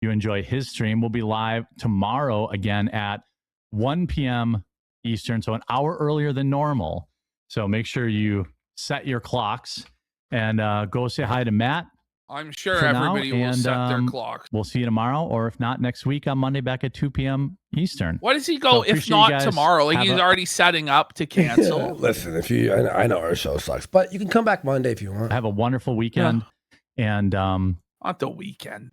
you enjoy his stream. We'll be live tomorrow again at 1 p.m. Eastern, so an hour earlier than normal. So make sure you set your clocks and go say hi to Matt. I'm sure everybody will set their clocks. We'll see you tomorrow, or if not, next week on Monday back at 2 p.m. Eastern. Why does he go, So if not tomorrow? Like, he's already setting up to cancel. Yeah, listen, if you, I know our show sucks, but you can come back Monday if you want. Have a wonderful weekend. Yeah. And not the weekend.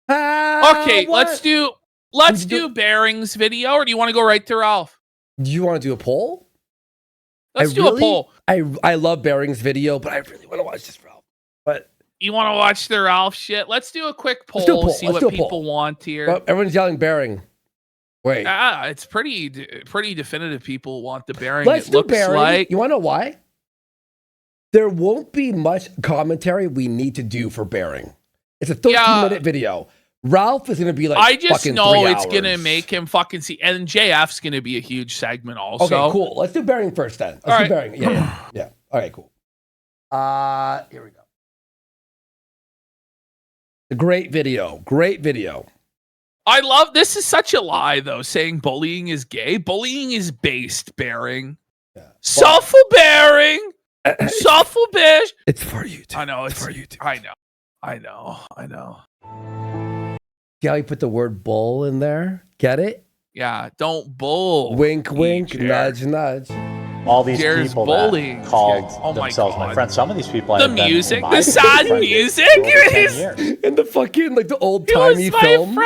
Okay, let's do Bearings video, or do you want to go right to Ralph? Do you want to do a poll? Let's do a poll. I love Bearings video, but I really want to watch this Ralph. But you want to watch the Ralph shit? Let's do a quick poll. See what people want here. Well, everyone's yelling Bearing. Wait. It's pretty definitive. People want the Bearing. Let's do Bearing. Like... You want to know why? There won't be much commentary we need to do for Bearing. It's a 13-minute video. Ralph is going to be like, I just know it's going to make him fucking see. And JF's going to be a huge segment also. Okay, cool. Let's do Bearing first then. Let's do Bearing. Yeah. All right, cool. Here we go. Great video. I love, this is such a lie though, saying bullying is gay. Bullying is based, Bearing. Yeah. Bearing. Bitch. It's for you. I know. It's for you. I know. See how you put the word bull in there? Get it? Yeah, don't bull. Wink, wink, nudge, nudge. All these people that called themselves my friends. Some of these people, the music, the sad music, and the fucking like the old timey film.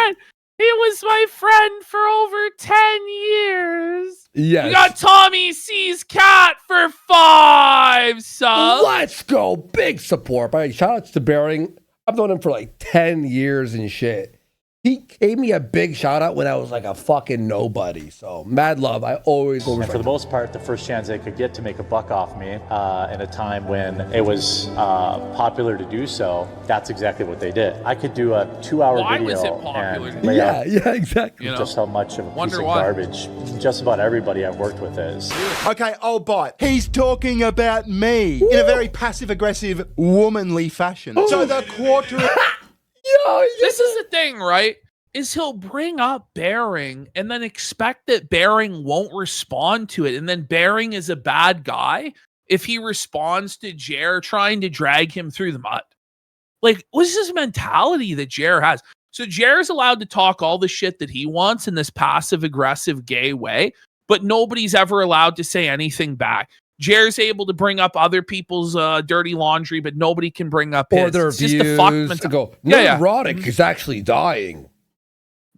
He was my friend for over 10 years. Yes. We got Tommy C's cat for 5 subs. Let's go. Big support. By shout outs to Bearing. I've known him for like 10 years and shit. He gave me a big shout out when I was like a fucking nobody. So mad love. I always And for the most part, the first chance they could get to make a buck off me in a time when it was popular to do so, that's exactly what they did. I could do a 2-hour video. Why was it popular? And lay out exactly. just how much of a piece of garbage just about everybody I've worked with is. Okay, I'll bite. He's talking about me in a very passive-aggressive, womanly fashion. So the quarter... This is the thing, right? Is he'll bring up Bearing and then expect that Bearing won't respond to it. And then Bearing is a bad guy if he responds to Jer trying to drag him through the mud. Like, what's this mentality that Jer has? So Jer's allowed to talk all the shit that he wants in this passive-aggressive gay way, but nobody's ever allowed to say anything back. Jer's able to bring up other people's dirty laundry, but nobody can bring up his. Or their views to go, Neurotic is actually dying.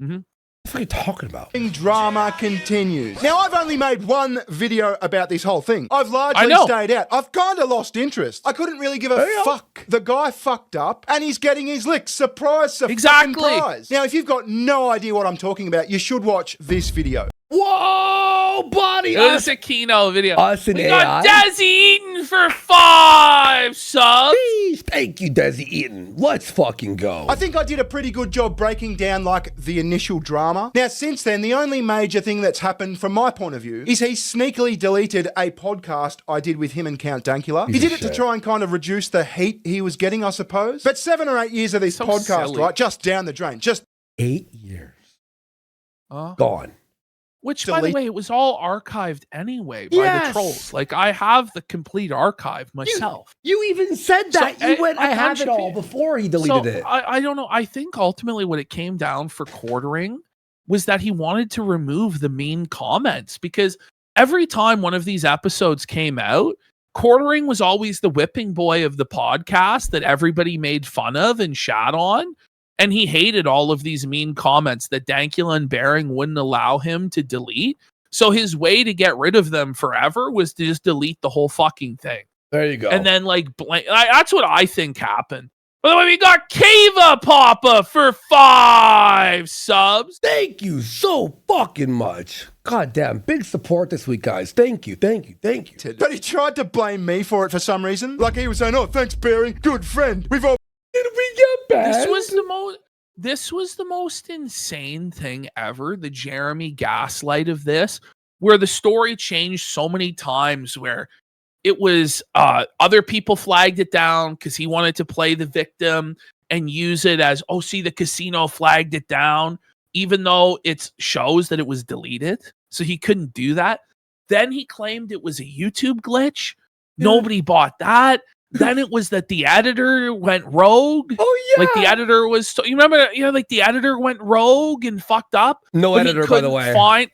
Mm-hmm. What are you talking about? Drama continues. Now, I've only made one video about this whole thing. I've largely stayed out. I've kind of lost interest. I couldn't really give a fuck. The guy fucked up, and he's getting his licks. Surprise. Now, if you've got no idea what I'm talking about, you should watch this video. Whoa, buddy! It's a Kino video. Us and we AI. got Desi Eaton for 5 subs. Sheesh. Thank you, Desi Eaton. Let's fucking go. I think I did a pretty good job breaking down, like, the initial drama. Now, since then, the only major thing that's happened from my point of view is he sneakily deleted a podcast I did with him and Count Dankula. He did it to try and kind of reduce the heat he was getting, I suppose. But 7 or 8 years of this podcast, silly. Right, just down the drain. Just 8 years. Gone. Which, by the way, it was all archived anyway by the trolls. Like, I have the complete archive myself. You even said that. So, you went, I have it all before he deleted it. I don't know. I think ultimately what it came down for quartering was that he wanted to remove the mean comments, because every time one of these episodes came out, Quartering was always the whipping boy of the podcast that everybody made fun of and shat on. And he hated all of these mean comments that Dankula and Bering wouldn't allow him to delete. So his way to get rid of them forever was to just delete the whole fucking thing. There you go. And then, like, that's what I think happened. By the way, we got Kava Papa for 5 subs. Thank you so fucking much. God damn, big support this week, guys. Thank you. But he tried to blame me for it for some reason. Like, he was saying, oh, thanks, Bering. Good friend. We've all... Did we get bad? This was the most insane thing ever, the Jeremy gaslight of this, where the story changed so many times, where it was other people flagged it down because he wanted to play the victim and use it as, oh, see, the casino flagged it down, even though it shows that it was deleted. So he couldn't do that. Then he claimed it was a YouTube glitch. Nobody bought that. Then it was that the editor went rogue. Oh, yeah. Like, the editor was... you remember, like, the editor went rogue and fucked up? No editor, by the way.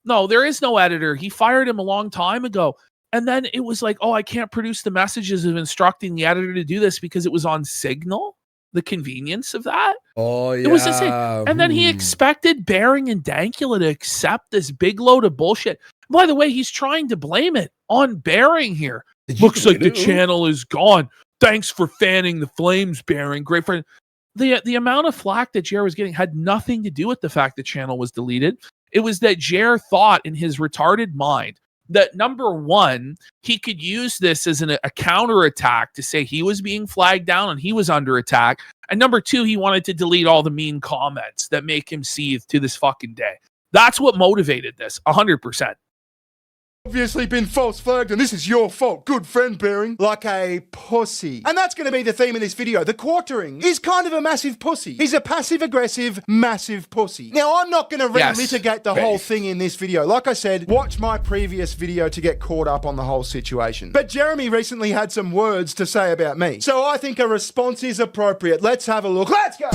No, there is no editor. He fired him a long time ago. And then it was like, oh, I can't produce the messages of instructing the editor to do this because it was on Signal. The convenience of that. Oh, yeah. It was insane. And then he expected Bering and Dankula to accept this big load of bullshit. By the way, he's trying to blame it on Bering here. Looks like the channel is gone. Thanks for fanning the flames, Bering. Great friend. The amount of flack that Jer was getting had nothing to do with the fact the channel was deleted. It was that Jer thought in his retarded mind that, number one, he could use this as a counterattack to say he was being flagged down and he was under attack. And number two, he wanted to delete all the mean comments that make him seethe to this fucking day. That's what motivated this, 100%. Obviously been false flagged, and this is your fault. Good friend, Bering. Like a pussy. And that's going to be the theme of this video. The Quartering is kind of a massive pussy. He's a passive-aggressive, massive pussy. Now, I'm not going to relitigate the whole thing in this video. Like I said, watch my previous video to get caught up on the whole situation. But Jeremy recently had some words to say about me. So I think a response is appropriate. Let's have a look. Let's go!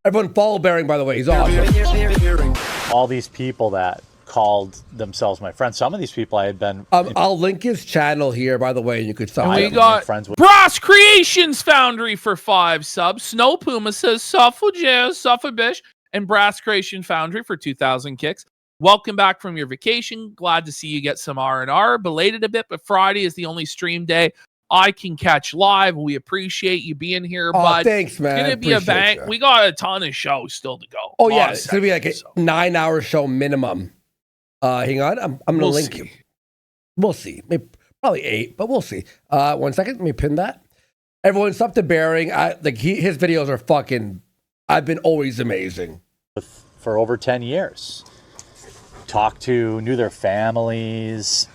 Everyone follow Bering, by the way. He's awesome. All these people that called themselves my friends. Some of these people I had been... I'll link his channel here, by the way, and you could stop. We got Brass Creations Foundry for 5 subs. Snow Puma says, Suffer Jazz, Suffer Bish, and Brass Creation Foundry for 2,000 kicks. Welcome back from your vacation. Glad to see you get some R&R. Belated a bit, but Friday is the only stream day I can catch live. We appreciate you being here, bud. Thanks, man. It's going to be a bang. We got a ton of shows still to go. Oh, yeah. It's going to be like a 9-hour show minimum. Hang on, I'm going to link you. We'll see. Maybe, probably 8, but we'll see. 1 second, let me pin that. Everyone, stop to Bering. His videos are fucking. I've been always amazing. For over 10 years, knew their families,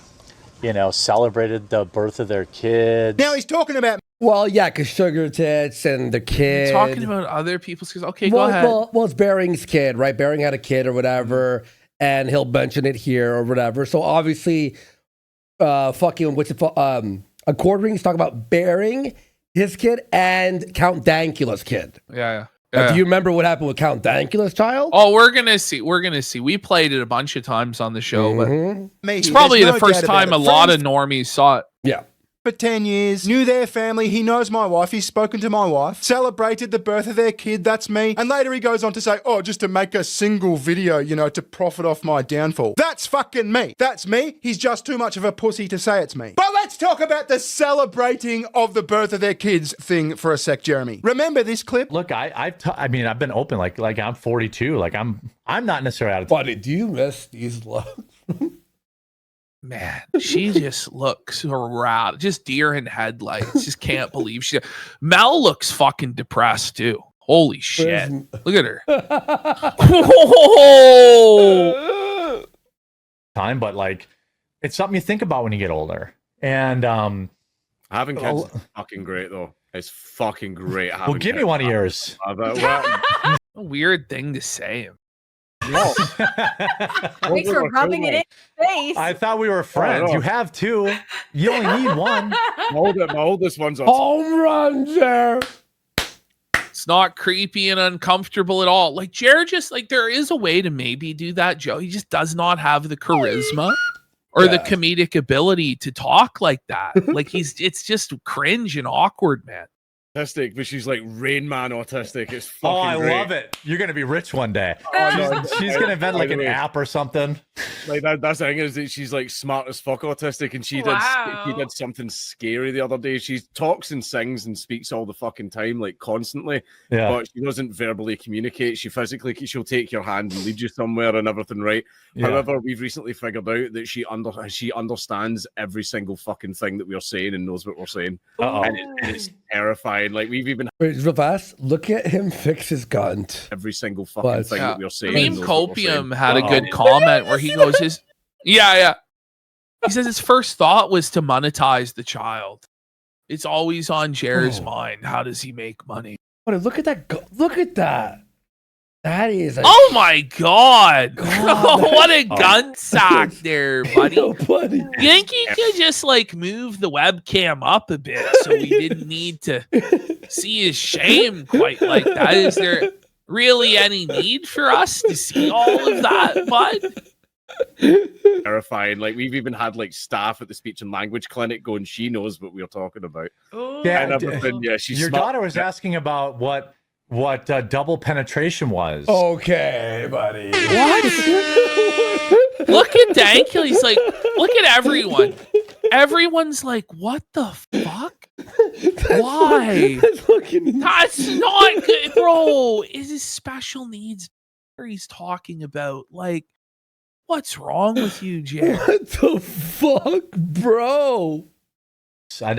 celebrated the birth of their kids. Now he's talking about. Well, yeah, because Sugar Tits and the kid. Talking about other people's kids. Okay, go ahead. Well, it's Bering's kid, right? Bering had a kid or whatever. And he'll mention it here or whatever. So obviously, a Quartering's talking about Bering, his kid, and Count Dankula's kid. Yeah. Do you remember what happened with Count Dankula's child? Oh, we're gonna see. We played it a bunch of times on the show, but it's Maybe. probably the first time a lot of normies saw it. Yeah. For 10 years, knew their family, he knows my wife, he's spoken to my wife, celebrated the birth of their kid, that's me, and later he goes on to say, oh, just to make a single video, to profit off my downfall. That's fucking me. That's me. He's just too much of a pussy to say it's me. But let's talk about the celebrating of the birth of their kids thing for a sec, Jeremy. Remember this clip? Look, I've been open, like I'm 42, like I'm not necessarily out of Buddy, do you miss these looks? Man, she just looks rad. Just deer in headlights. Just can't believe she. Mel looks fucking depressed too. Holy shit! Look at her. Time, but like, it's something you think about when you get older. And having kids is fucking great though. It's fucking great. Well, give me one of yours. A weird thing to say. Thanks for rubbing it in your face. I thought we were friends. You have two. You only need one. My oldest one's on home run, Jer. It's not creepy and uncomfortable at all. Like Jared, just like there is a way to maybe do that, Joe. He just does not have the charisma or the comedic ability to talk like that. Like it's just cringe and awkward, man. Autistic, but she's like Rain Man autistic. It's fucking I great. love it. You're gonna be rich one day. No, she's gonna invent like an app or something. Like that's the thing is that she's like smart as fuck autistic, and she did something scary the other day. She talks and sings and speaks all the fucking time, like constantly. Yeah. But she doesn't verbally communicate. She'll take your hand and lead you somewhere and everything, right? Yeah. However, we've recently figured out that she understands every single fucking thing that we're saying and knows what we're saying. And it's terrifying. Like we've even real fast. Look at him fix his gun. Every single fucking thing that we're saying. Meme Copium had a good comment where he goes, he says his first thought was to monetize the child. It's always on Jer's mind. How does he make money? Look at that! Look at that! That is. Oh my god! What a gun sack there, buddy. You think you could just like move the webcam up a bit so we didn't need to see his shame quite like that? Is there really any need for us to see all of that, bud? Terrifying. Like we've even had like staff at the speech and language clinic going, she knows what we're talking about. Yeah, she's your smart. daughter was asking about what double penetration was. Okay, buddy. What? Look at Dankle. He's like, look at everyone. Everyone's like, what the fuck? Why? That's not good, bro. Is his special needs he's talking about? Like, what's wrong with you, Jared? What the fuck, bro? We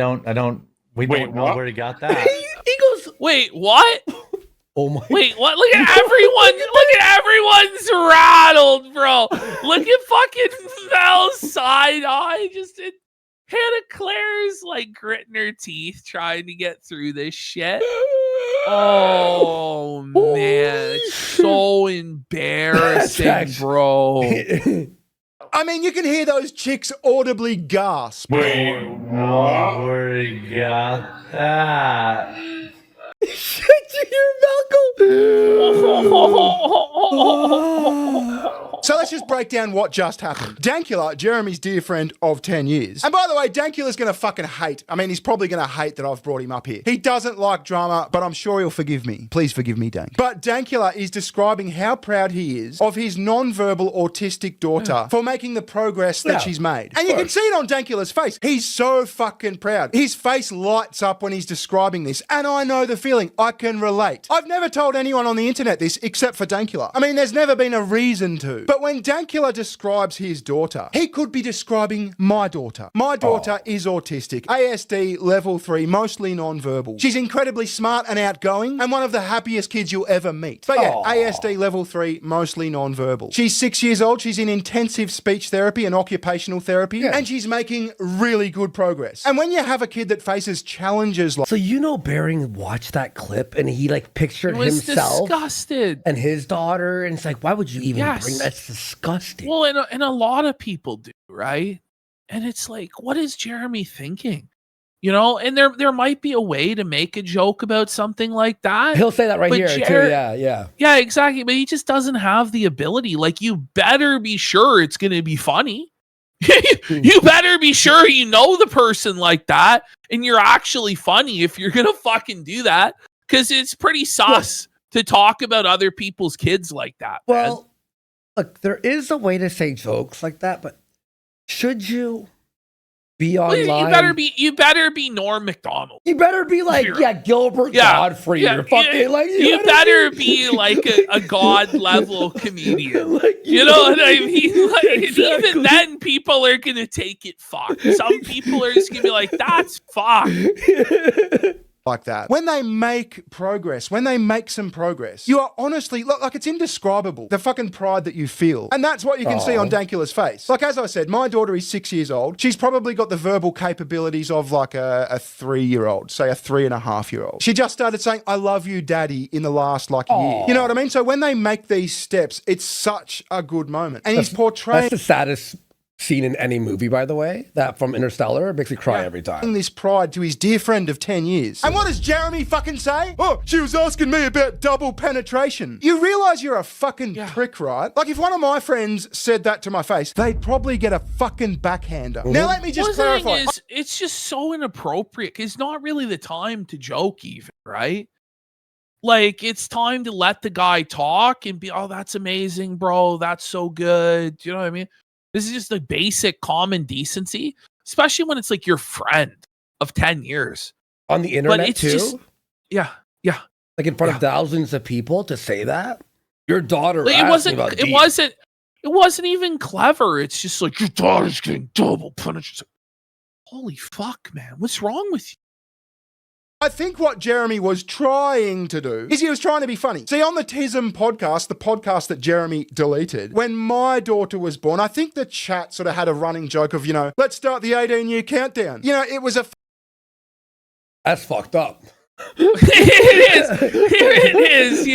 don't know where he got that. He goes, wait, what? Oh my! Wait, what? Look at everyone! Look at everyone's rattled, bro. Look at fucking Mel's side eye. Just Hannah Claire's like gritting her teeth trying to get through this shit. Oh man, it's so embarrassing, bro. I mean, you can hear those chicks audibly gasp. Wait, where he got that? Shut your Malcolm. So let's just break down what just happened. Dankula, Jeremy's dear friend of 10 years. And by the way, Dankula's going to fucking hate. I mean, he's probably going to hate that I've brought him up here. He doesn't like drama, but I'm sure he'll forgive me. Please forgive me, Dank. But Dankula is describing how proud he is of his non-verbal autistic daughter for making the progress that she's made. And you can see it on Dankula's face. He's so fucking proud. His face lights up when he's describing this. And I know the feeling. I can relate. I've never told anyone on the internet this except for Dankula. I mean, there's never been a reason to. But when Dankula describes his daughter, he could be describing my daughter. My daughter is autistic. ASD level 3, mostly non-verbal. She's incredibly smart and outgoing and one of the happiest kids you'll ever meet. But yeah, ASD level 3, mostly non-verbal. She's 6 years old. She's in intensive speech therapy and occupational therapy, and she's making really good progress. And when you have a kid that faces challenges like... So you know Bering watched that clip and he like pictured himself disgusted. And his daughter, and it's like, why would you even bring that's disgusting. Well, and a lot of people do, right? And it's like, what is Jeremy thinking? You know, and there might be a way to make a joke about something like that. He'll say that right here too. Yeah, exactly. But he just doesn't have the ability. Like, you better be sure it's going to be funny. You better be sure you know the person like that, and you're actually funny if you're going to fucking do that, because it's pretty sus to talk about other people's kids like that. Well, look, there is a way to say jokes like that, but should you be online. You better be Norm Macdonald. You better be like Gilbert Godfrey or fucking like. You better be like a god level comedian. Like, you know what I mean? Like, exactly. Even then, people are gonna take it fucked. Some people are just gonna be like, "That's fucked." Like that. When they make progress, when they make some progress, you are honestly, like it's indescribable, the fucking pride that you feel. And that's what you can see on Dankula's face. Like, as I said, my daughter is 6 years old. She's probably got the verbal capabilities of like a 3-year-old, say a 3.5-year-old. She just started saying, "I love you, Daddy," in the last like year. You know what I mean? So when they make these steps, it's such a good moment. And he's portraying... That's the saddest scene in any movie, by the way. That from Interstellar makes me cry every time. This pride to his dear friend of 10 years. And what does Jeremy fucking say? "Oh, she was asking me about double penetration." You realize you're a fucking prick, right? Like, if one of my friends said that to my face, they'd probably get a fucking backhander. Mm-hmm. Now let me just clarify. It's just so inappropriate. It's not really the time to joke even, right? Like, it's time to let the guy talk and be, "Oh, that's amazing, bro. That's so good." You know what I mean? This is just the basic common decency, especially when it's like your friend of 10 years. On the internet too? Yeah. Like in front of thousands of people to say that? Your daughter like, it wasn't even clever. It's just like, "Your daughter's getting double punished." Holy fuck, man. What's wrong with you? I think what Jeremy was trying to do is he was trying to be funny. See, on the TISM podcast, the podcast that Jeremy deleted, when my daughter was born, I think the chat sort of had a running joke of, "Let's start the 18-year countdown." It was a... That's fucked up. It is,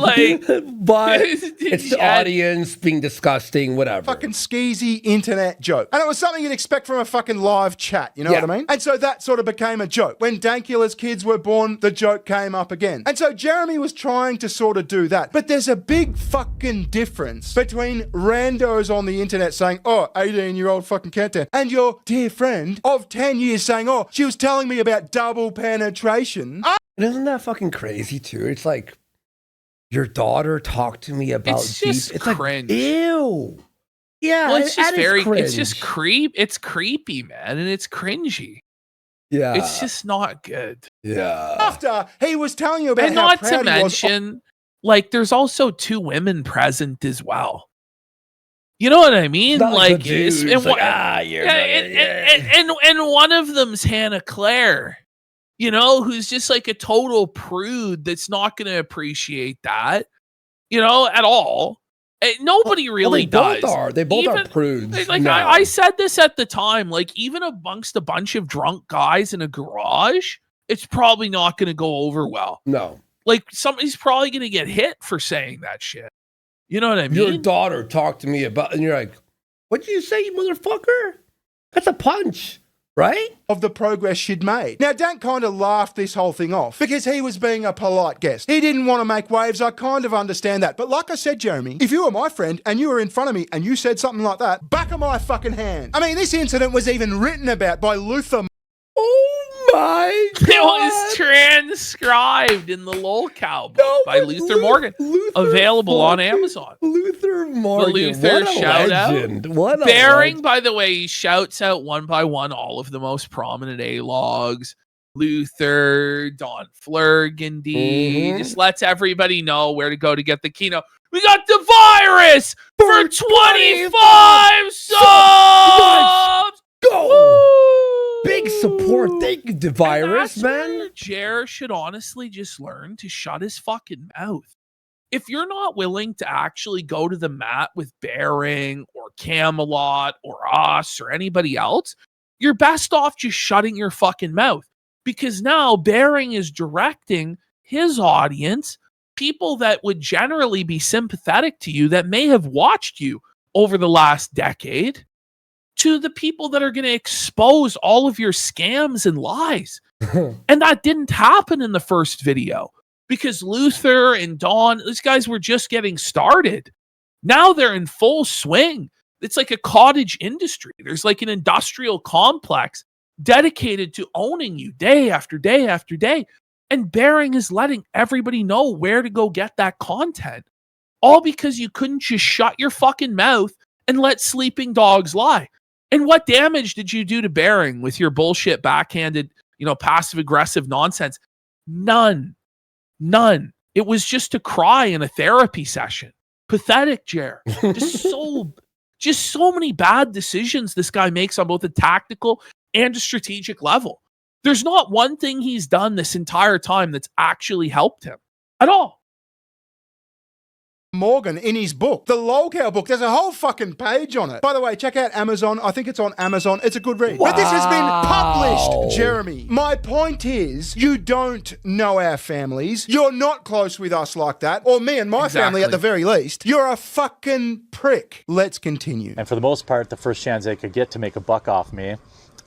like... But it's the audience being disgusting, whatever. Fucking skeezy internet joke. And it was something you'd expect from a fucking live chat, you know what I mean? And so that sort of became a joke. When Dankula's kids were born, the joke came up again. And so Jeremy was trying to sort of do that. But there's a big fucking difference between randos on the internet saying, "Oh, 18-year-old fucking countdown," and your dear friend of 10 years saying, "Oh, she was telling me about double penetration." And isn't that fucking crazy too? It's like, your daughter talked to me about it's just cringe. Like, ew. Yeah, well, it's just cringe. It's just it's creepy, man, and it's cringy. Yeah, it's just not good. Yeah. After he was telling you about and how not proud to mention, like, there's also 2 women present as well. You know what I mean? Like, and one of them's Hannah Claire. Who's just like a total prude that's not going to appreciate that, at all. Nobody really does. They both are prudes. Like, I said this at the time, like, even amongst a bunch of drunk guys in a garage, it's probably not going to go over well. No. Like, somebody's probably going to get hit for saying that shit. You know what I mean? Your daughter talked to me about, and you're like, "What'd you say, you motherfucker? That's a punch." Right? Of the progress she'd made. Now, Dan kind of laughed this whole thing off because he was being a polite guest. He didn't want to make waves. I kind of understand that. But like I said, Jeremy, if you were my friend and you were in front of me and you said something like that, back of my fucking hand. I mean, this incident was even written about by Luther. Oh my God. It was transcribed in the LOLCOW book by Luther Morgan. Available on Amazon. Luther Morgan. The Luther shout legend. out. What a Bearing, by the way, he shouts out one by one all of the most prominent A-logs. Luther, Don Flurgandy. Just lets everybody know where to go to get the Kino. We got the virus for 25 subs! Go! Woo! Big support. Thank you, the virus, man. Jer should honestly just learn to shut his fucking mouth. If you're not willing to actually go to the mat with Bearing or Camelot or us or anybody else, you're best off just shutting your fucking mouth. Because now Bearing is directing his audience, people that would generally be sympathetic to you, that may have watched you over the last decade, to the people that are going to expose all of your scams and lies. And that didn't happen in the first video because Luther and Dawn, these guys were just getting started. Now they're in full swing. It's like a cottage industry. There's like an industrial complex dedicated to owning you day after day after day. And Bearing is letting everybody know where to go get that content. All because you couldn't just shut your fucking mouth and let sleeping dogs lie. And what damage did you do to Bering with your bullshit backhanded, passive aggressive nonsense? None. It was just to cry in a therapy session. Pathetic, Jer. Just so many bad decisions this guy makes on both a tactical and a strategic level. There's not one thing he's done this entire time that's actually helped him at all. Morgan in his book, the LOLCOWS book. There's a whole fucking page on it. By the way, check out Amazon. I think it's on Amazon. It's a good read. Wow. But this has been published, Jeremy. My point is, you don't know our families. You're not close with us like that. Or me and my family at the very least. You're a fucking prick. Let's continue. And for the most part, the first chance they could get to make a buck off me in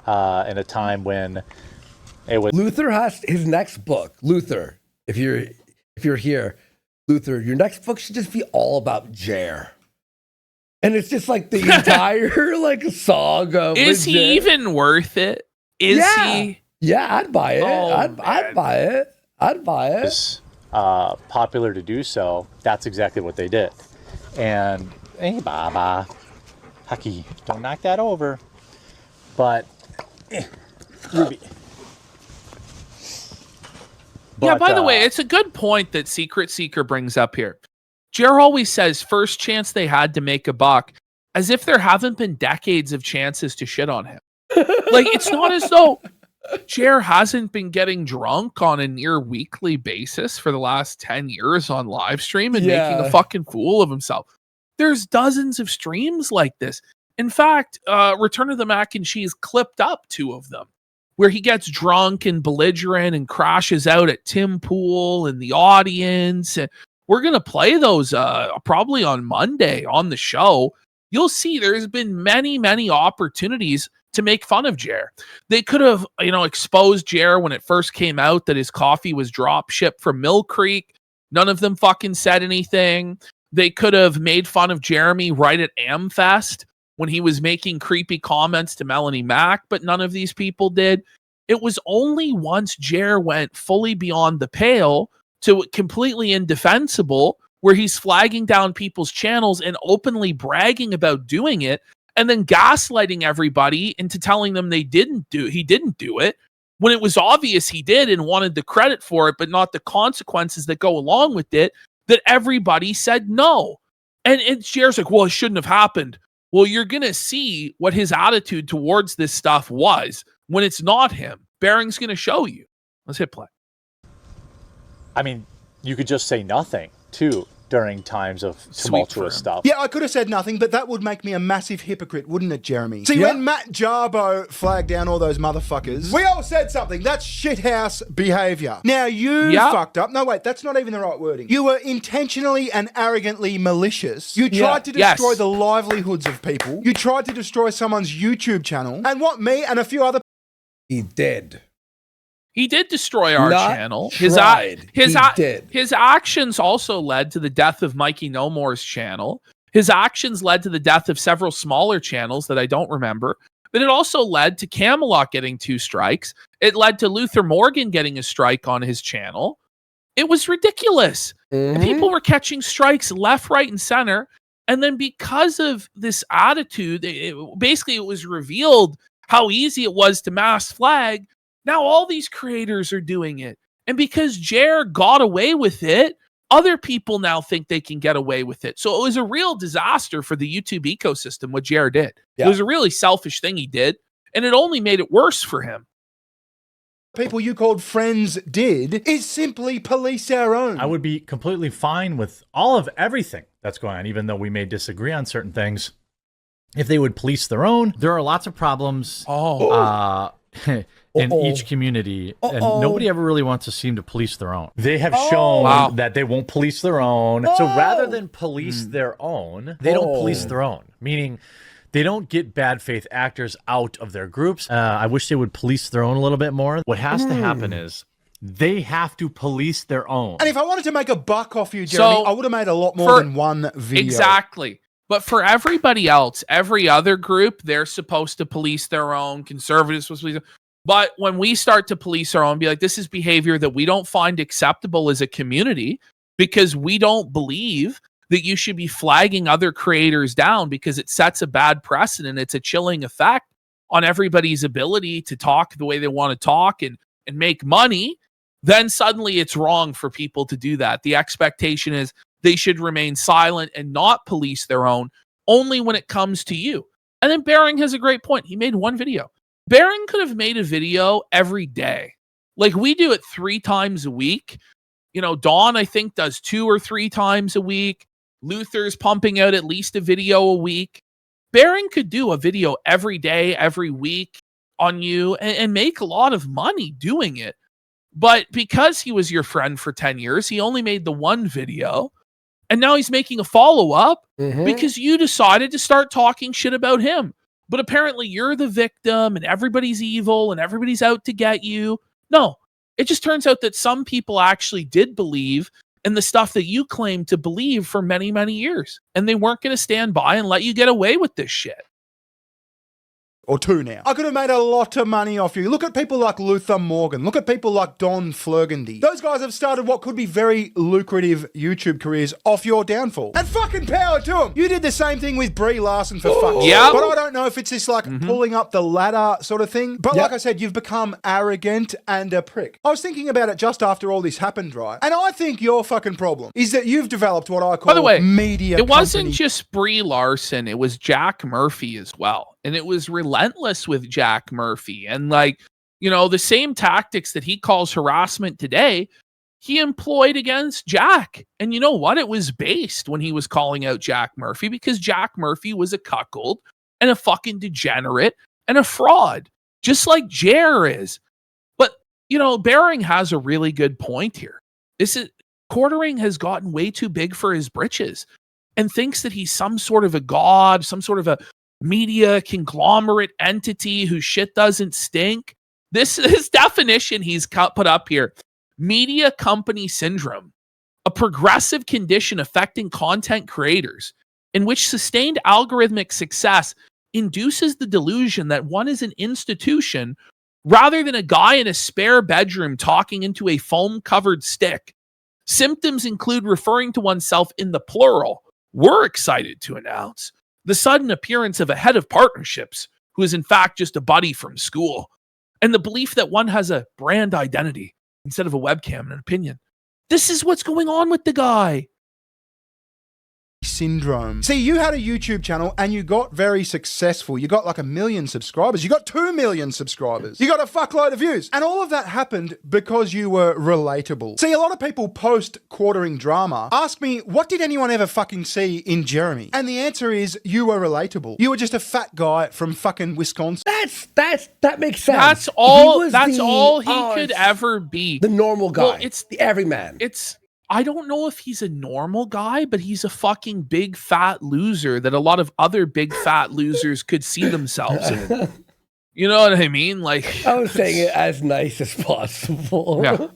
a time when it was... Luther has his next book. Luther, if you're here, Luther, your next book should just be all about Jer. And it's just like the entire like saga. Is he even worth it? Is he? Yeah, I'd buy it. I'd buy it. I'd buy it. Was popular to do so. That's exactly what they did. And hey, Baba, Hucky, don't knock that over. But Ruby. Yeah, by the way, it's a good point that Secret Seeker brings up here. Jer always says first chance they had to make a buck, as if there haven't been decades of chances to shit on him. Like, it's not as though Jer hasn't been getting drunk on a near weekly basis for the last 10 years on live stream and making a fucking fool of himself. There's dozens of streams like this. In fact, Return of the Mac and Cheese clipped up 2 of them, where he gets drunk and belligerent and crashes out at Tim Pool and the audience. And we're going to play those probably on Monday on the show. You'll see there's been many, many opportunities to make fun of Jer. They could have, exposed Jer when it first came out that his coffee was drop shipped from Mill Creek. None of them fucking said anything. They could have made fun of Jeremy right at AmFest when he was making creepy comments to Melanie Mack, but none of these people did. It was only once Jer went fully beyond the pale to completely indefensible, where he's flagging down people's channels and openly bragging about doing it, and then gaslighting everybody into telling them he didn't do it, when it was obvious he did and wanted the credit for it, but not the consequences that go along with it, that everybody said no. And Jer's like, well, it shouldn't have happened. Well, you're going to see what his attitude towards this stuff was when it's not him. Bering's going to show you. Let's hit play. I mean, you could just say nothing, too, during times of tumultuous stuff. Yeah, I could have said nothing, but that would make me a massive hypocrite, wouldn't it, Jeremy? See, when Matt Jarbo flagged down all those motherfuckers, we all said something. That's shithouse behavior. Now, you fucked up. No, wait, that's not even the right wording. You were intentionally and arrogantly malicious. You tried to destroy the livelihoods of people. You tried to destroy someone's YouTube channel. And what me and a few other... He did. He did destroy our channel. His actions also led to the death of Mikey No More's channel. His actions led to the death of several smaller channels that I don't remember. But it also led to Camelot getting 2 strikes. It led to Luther Morgan getting a strike on his channel. It was ridiculous. Mm-hmm. People were catching strikes left, right, and center. And then because of this attitude, it was revealed how easy it was to mass flag. Now all these creators are doing it. And because Jer got away with it, other people now think they can get away with it. So it was a real disaster for the YouTube ecosystem, what Jer did. Yeah. It was a really selfish thing he did, and it only made it worse for him. People you called friends did is simply police our own. I would be completely fine with all of everything that's going on, even though we may disagree on certain things. If they would police their own, there are lots of problems. In each community, and nobody ever really wants to seem to police their own. They have shown that they won't police their own. So rather than police their own, they don't police their own, meaning they don't get bad faith actors out of their groups. I wish they would police their own a little bit more. What has to happen is they have to police their own. And if I wanted to make a buck off you, Jeremy, I would have made a lot more than one video. Exactly. But for everybody else, every other group, they're supposed to police their own. Conservatives supposed to police their own. But when we start to police our own, be like, this is behavior that we don't find acceptable as a community because we don't believe that you should be flagging other creators down because it sets a bad precedent. It's a chilling effect on everybody's ability to talk the way they want to talk and make money. Then suddenly it's wrong for people to do that. The expectation is they should remain silent and not police their own only when it comes to you. And then Bering has a great point. He made one video. Bering could have made a video every day. Like we do it 3 times a week. You know, Dawn, I think, does 2 or 3 times a week. Luther's pumping out at least a video a week. Bering could do a video every day, every week on you and make a lot of money doing it. But because he was your friend for 10 years, he only made the one video. And now he's making a follow-up because you decided to start talking shit about him. But apparently you're the victim and everybody's evil and everybody's out to get you. No, it just turns out that some people actually did believe in the stuff that you claimed to believe for many, many years. And they weren't going to stand by and let you get away with this shit. Or 2 now. I could have made a lot of money off you. Look at people like Luther Morgan. Look at people like Don Flurgandy. Those guys have started what could be very lucrative YouTube careers off your downfall. And fucking power to them. You did the same thing with Brie Larson for fuck's sake. But I don't know if it's this like pulling up the ladder sort of thing. But like I said, you've become arrogant and a prick. I was thinking about it just after all this happened, right? And I think your fucking problem is that you've developed what I call By the way, media it wasn't just Brie Larson. It was Jack Murphy as well. And it was relentless with Jack Murphy. And like, you know, the same tactics that he calls harassment today, he employed against Jack. And you know what? It was based when he was calling out Jack Murphy because Jack Murphy was a cuckold and a fucking degenerate and a fraud, just like Jer is. But, you know, Bering has a really good point here. Quartering has gotten way too big for his britches and thinks that he's some sort of a god, some sort of a media conglomerate entity whose shit doesn't stink. This definition he's put up here: media company syndrome, a progressive condition affecting content creators in which sustained algorithmic success induces the delusion that one is an institution rather than a guy in a spare bedroom talking into a foam-covered stick. Symptoms include referring to oneself in the plural. We're excited to announce the sudden appearance of a head of partnerships who is in fact just a buddy from school, and the belief that one has a brand identity instead of a webcam and an opinion. This is what's going on with the guy. Syndrome. See, you had a YouTube channel and you got very successful. You got like 1 million subscribers. You got 2 million subscribers. You got a fuckload of views. And all of that happened because you were relatable. See, a lot of people post quartering drama ask me, what did anyone ever fucking see in Jeremy? And the answer is you were relatable. You were just a fat guy from fucking Wisconsin. That makes sense. That's all he could ever be. The normal guy. Well, it's the everyman. I don't know if he's a normal guy, but he's a fucking big fat loser that a lot of other big fat losers could see themselves in. You know what I mean? Like, I was saying it as nice as possible. Yeah.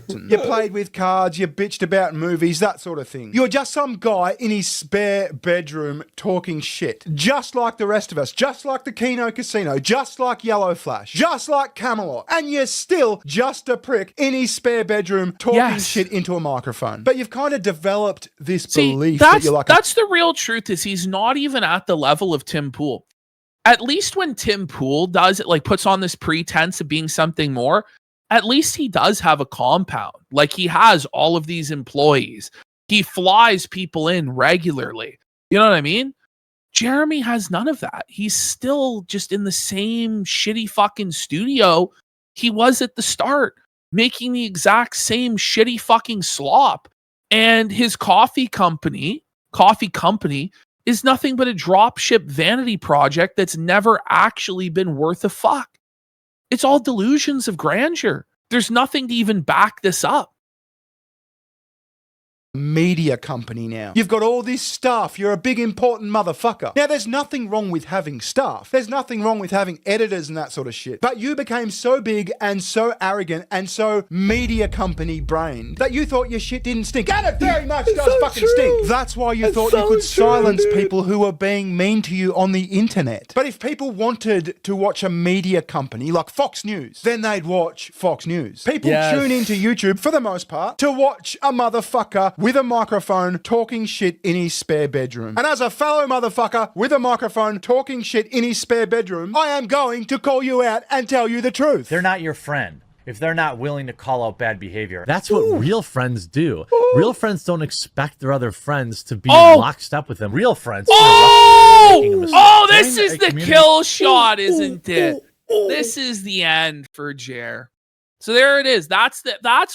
You played with cards, you bitched about movies, that sort of thing. You're just some guy in his spare bedroom talking shit. Just like the rest of us. Just like the Kino Casino. Just like Yellow Flash. Just like Camelot. And you're still just a prick in his spare bedroom talking shit into a microphone. But you've kind of developed this belief that you're like... That's the real truth, is he's not even at the level of Tim Pool. At least when Tim Pool does it, like puts on this pretense of being something more, at least he does have a compound. Like he has all of these employees. He flies people in regularly. You know what I mean? Jeremy has none of that. He's still just in the same shitty fucking studio he was at the start, making the exact same shitty fucking slop. And his coffee company is nothing but a dropship vanity project that's never actually been worth a fuck. It's all delusions of grandeur. There's nothing to even back this up. Media company now. You've got all this staff. You're a big important motherfucker. Now, there's nothing wrong with having staff. There's nothing wrong with having editors and that sort of shit. But you became so big and so arrogant and so media company brained that you thought your shit didn't stink. And it very much does so fucking stink. That's why you thought you could silence people who were being mean to you on the internet. But if people wanted to watch a media company like Fox News, then they'd watch Fox News. People tune into YouTube for the most part to watch a motherfucker with a microphone talking shit in his spare bedroom. And as a fellow motherfucker with a microphone talking shit in his spare bedroom, I am going to call you out and tell you the truth. They're not your friend if they're not willing to call out bad behavior. That's what real friends do. Real friends don't expect their other friends to be lockstep with them. Real friends. This is the kill shot, isn't it? This is the end for Jer. So there it is. That's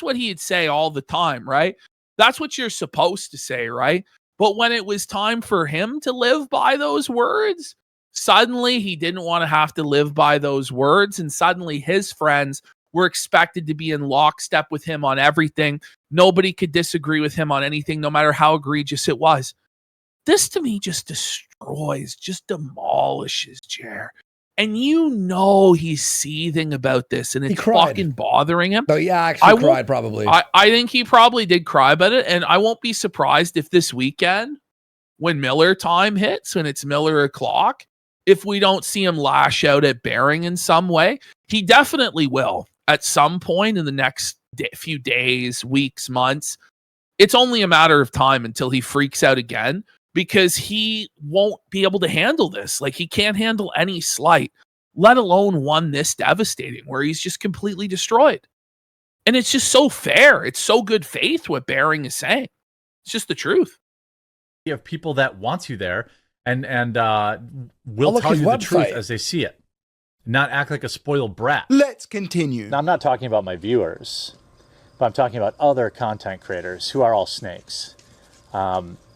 what he'd say all the time, right? That's what you're supposed to say, right? But when it was time for him to live by those words, suddenly he didn't want to have to live by those words, and suddenly his friends were expected to be in lockstep with him on everything. Nobody could disagree with him on anything, no matter how egregious it was. This to me just destroys, just demolishes Jer. And you know he's seething about this, and it's fucking bothering him. No, yeah, actually cried probably. I think he probably did cry about it, and I won't be surprised if this weekend, when Miller time hits, when it's Miller o'clock, if we don't see him lash out at Bering in some way. He definitely will at some point in the next few days, weeks, months. It's only a matter of time until he freaks out again, because he won't be able to handle this. Like, he can't handle any slight, let alone one this devastating, where he's just completely destroyed. And it's just so fair. It's so good faith what Bering is saying. It's just the truth. You have people that want you there and will tell you the truth as they see it, not act like a spoiled brat. Let's continue. Now, I'm not talking about my viewers, but I'm talking about other content creators who are all snakes.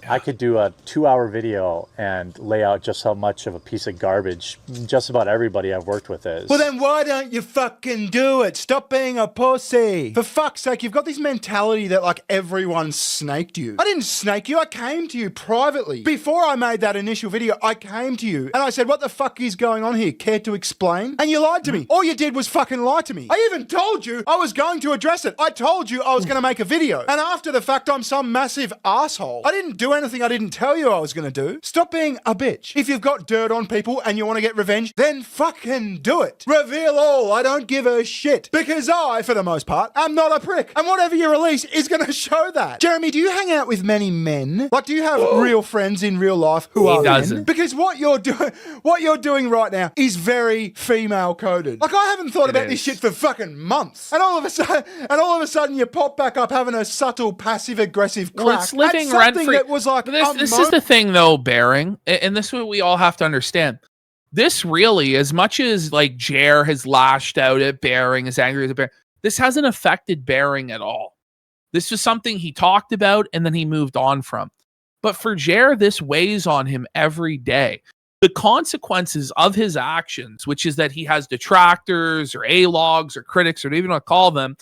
I could do a 2-hour video and lay out just how much of a piece of garbage just about everybody I've worked with is. Well, then why don't you fucking do it? Stop being a pussy. For fuck's sake, you've got this mentality that like everyone snaked you. I didn't snake you. I came to you privately. Before I made that initial video, I came to you and I said, what the fuck is going on here? Care to explain? And you lied to me. All you did was fucking lie to me. I even told you I was going to address it. I told you I was going to make a video. And after the fact, I'm some massive asshole. I didn't do anything I didn't tell you I was going to do. Stop being a bitch. If you've got dirt on people and you want to get revenge, then fucking do it. Reveal all. I don't give a shit. Because I, for the most part, am not a prick. And whatever you release is going to show that. Jeremy, do you hang out with many men? Like, do you have real friends in real life who are men? Because what you're doing right now is very female coded. Like, I haven't thought about this shit for fucking months. And all of a sudden you pop back up having a subtle passive aggressive crack. Well, it's living rent free. That was like, this is the thing though, Bering, and this is what we all have to understand. This really, as much as like Jer has lashed out at Bering, is angry at Bering, this hasn't affected Bering at all. This was something he talked about and then he moved on from. But for Jer, this weighs on him every day. The consequences of his actions, which is that he has detractors or A-logs or critics or whatever you want to call them,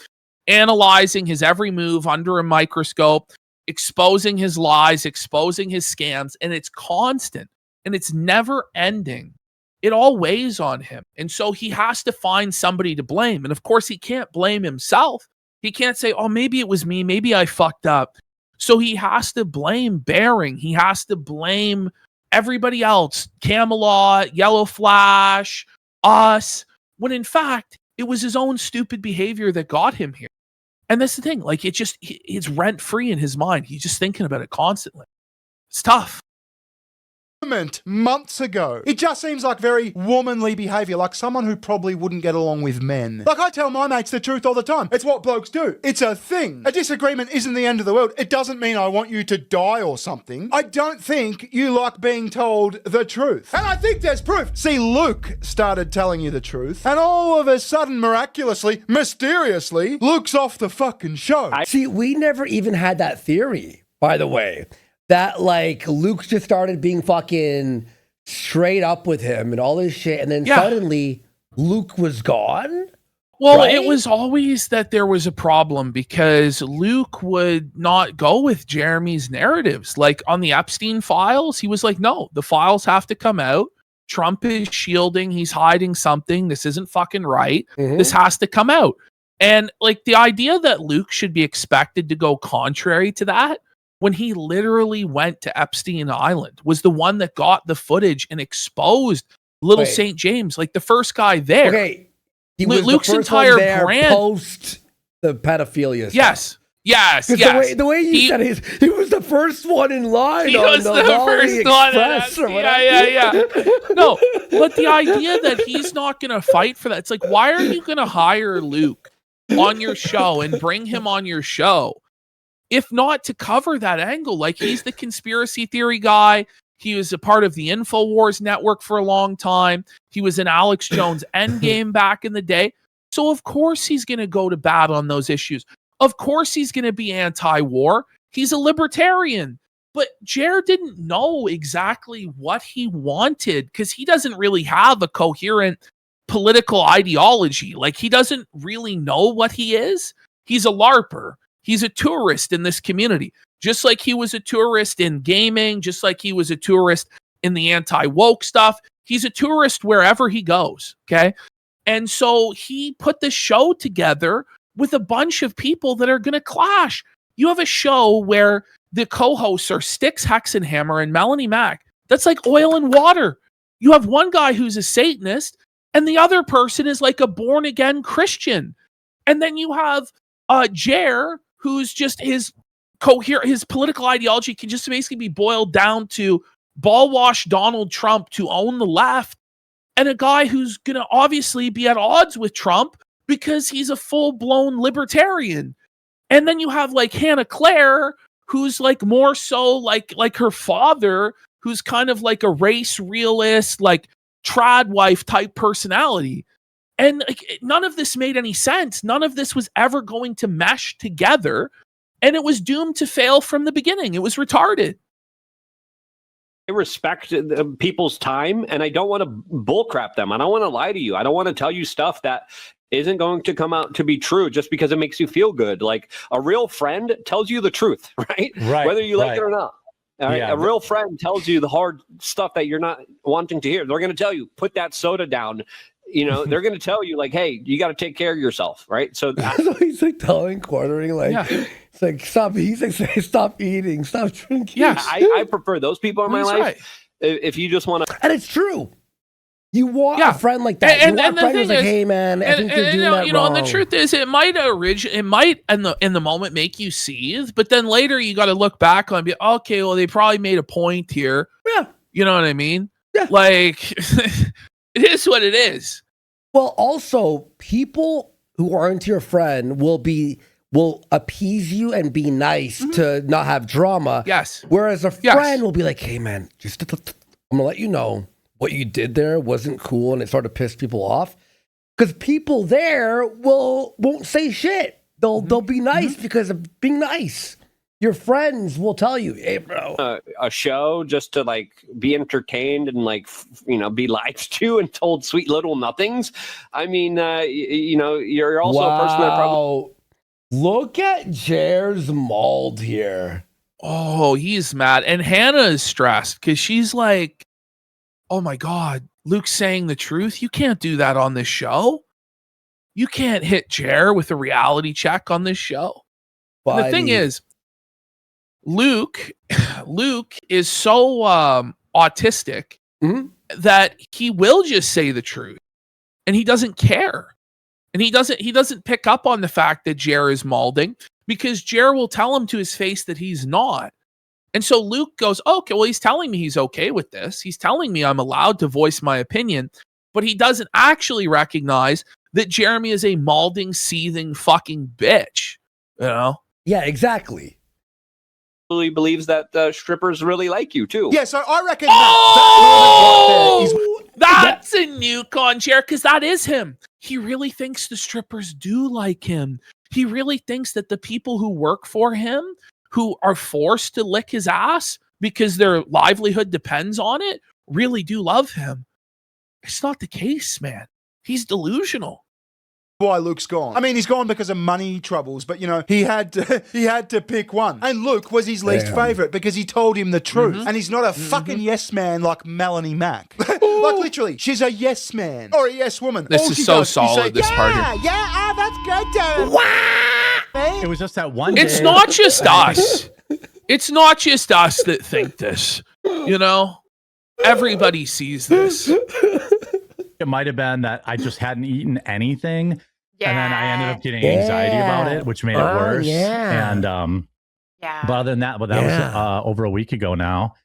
analyzing his every move under a microscope, exposing his lies, exposing his scams, and it's constant and it's never ending. It all weighs on him. And so he has to find somebody to blame. And of course, he can't blame himself. He can't say, oh, maybe it was me. Maybe I fucked up. So he has to blame Bering. He has to blame everybody else, Camelot, Yellow Flash, us, when in fact, it was his own stupid behavior that got him here. And that's the thing, like, it's rent free in his mind. He's just thinking about it constantly. It's tough. Months ago. It just seems like very womanly behavior, like someone who probably wouldn't get along with men. Like, I tell my mates the truth all the time. It's what blokes do. It's a thing. A disagreement isn't the end of the world. It doesn't mean I want you to die or something. I don't think you like being told the truth. And I think there's proof. See, Luke started telling you the truth, and all of a sudden, miraculously, mysteriously, Luke's off the fucking show. See, we never even had that theory, by the way. That, like, Luke just started being fucking straight up with him and all this shit, and then suddenly Luke was gone? Well, right? It was always that there was a problem because Luke would not go with Jeremy's narratives. Like, on the Epstein files, he was like, no, the files have to come out. Trump is shielding. He's hiding something. This isn't fucking right. Mm-hmm. This has to come out. And, like, the idea that Luke should be expected to go contrary to that, when he literally went to Epstein Island, was the one that got the footage and exposed Little St. James, like the first guy there. Okay, he was Luke's the first entire one there brand post the pedophilia stuff. Yes, Yes, The way you said it, he was the first one in line. He was the first one. Yeah. No, but the idea that he's not going to fight for that, it's like, why are you going to hire Luke on your show and bring him on your show, if not to cover that angle? Like, he's the conspiracy theory guy. He was a part of the InfoWars network for a long time. He was in Alex Jones' Endgame back in the day. So of course he's going to go to bat on those issues. Of course he's going to be anti-war. He's a libertarian. But Jer didn't know exactly what he wanted because he doesn't really have a coherent political ideology. Like, he doesn't really know what he is. He's a LARPer. He's a tourist in this community. Just like he was a tourist in gaming, just like he was a tourist in the anti-woke stuff. He's a tourist wherever he goes, okay? And so he put this show together with a bunch of people that are going to clash. You have a show where the co-hosts are Styx Hexenhammer and Melanie Mack. That's like oil and water. You have one guy who's a Satanist, and the other person is like a born-again Christian. And then you have Jer, who's just his political ideology can just basically be boiled down to ball-wash Donald Trump to own the left, and a guy who's going to obviously be at odds with Trump because he's a full-blown libertarian. And then you have like Hannah Claire, who's like more so like her father, who's kind of like a race realist, like trad wife type personality. And like, none of this made any sense. None of this was ever going to mesh together. And it was doomed to fail from the beginning. It was retarded. I respect people's time, and I don't want to bullcrap them. I don't want to lie to you. I don't want to tell you stuff that isn't going to come out to be true just because it makes you feel good. Like, a real friend tells you the truth, right? Whether you like it or not. All right? A real friend tells you the hard stuff that you're not wanting to hear. They're going to tell you, put that soda down. You know, they're going to tell you, like, hey, you got to take care of yourself, right? So he's like quartering, like, it's like, stop. He's like, say, stop eating, stop drinking. Yeah, I prefer those people in my life. Right. If you just want to, and it's true. You want a friend like that. You want a friend who's like, hey, man, I think you're doing that wrong. And the truth is, it might in the moment make you seethe, but then later you got to look back on and be, okay, well, they probably made a point here. Yeah. You know what I mean? Yeah. Like, it is what it is. Well, also, people who aren't your friend will appease you and be nice to not have drama. Yes. Whereas a friend will be like, hey, man, I'm going to let you know what you did there wasn't cool, and it started to piss people off. Because people there won't say shit. They'll be nice because of being nice. Your friends will tell you, hey, bro. A show just to like be entertained and like, be lied to and told sweet little nothings. I mean, you're also a person that probably. Look at Jer's mauled here. Oh, he's mad. And Hannah is stressed because she's like, oh my God, Luke's saying the truth. You can't do that on this show. You can't hit Jer with a reality check on this show. And the thing is, Luke is so autistic that he will just say the truth, and he doesn't care, and he doesn't pick up on the fact that Jer is maulding, because Jer will tell him to his face that he's not. And so Luke goes, okay, well, he's telling me he's okay with this. He's telling me I'm allowed to voice my opinion, but he doesn't actually recognize that Jeremy is a maulding, seething fucking bitch. You know? Yeah, exactly. Believes that strippers really like you too. Yeah, so I reckon that's a nuke on Jer, because that is him. He really thinks the strippers do like him. He really thinks that the people who work for him, who are forced to lick his ass because their livelihood depends on it, really do love him. It's not the case, man. He's delusional. Why Luke's gone. I mean, he's gone because of money troubles, but he had to pick one. And Luke was his least favorite because he told him the truth. And he's not a fucking yes man like Melanie Mack. Like, literally, she's a yes man or a yes woman. This is so solid, this part here. Yeah, that's good, Darren. It was just that one day. It's not just us. It's not just us that think this. You know? Everybody sees this. It might have been that I just hadn't eaten anything, Yeah. And then I ended up getting anxiety about it, which made it worse. Yeah. And Yeah. but other than that, that was over a week ago now.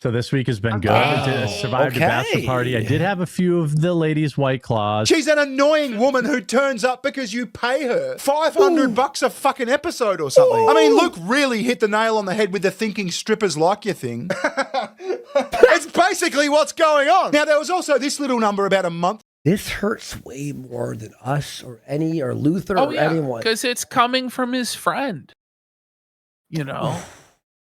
So this week has been good. I survived a bachelor party. I did have a few of the ladies' White Claws. She's an annoying woman who turns up because you pay her $500 a fucking episode or something. I mean, Luke really hit the nail on the head with the thinking strippers like you thing. It's basically what's going on. Now, there was also this little number about a month. This hurts way more than us or Luther or anyone. Because it's coming from his friend. You know?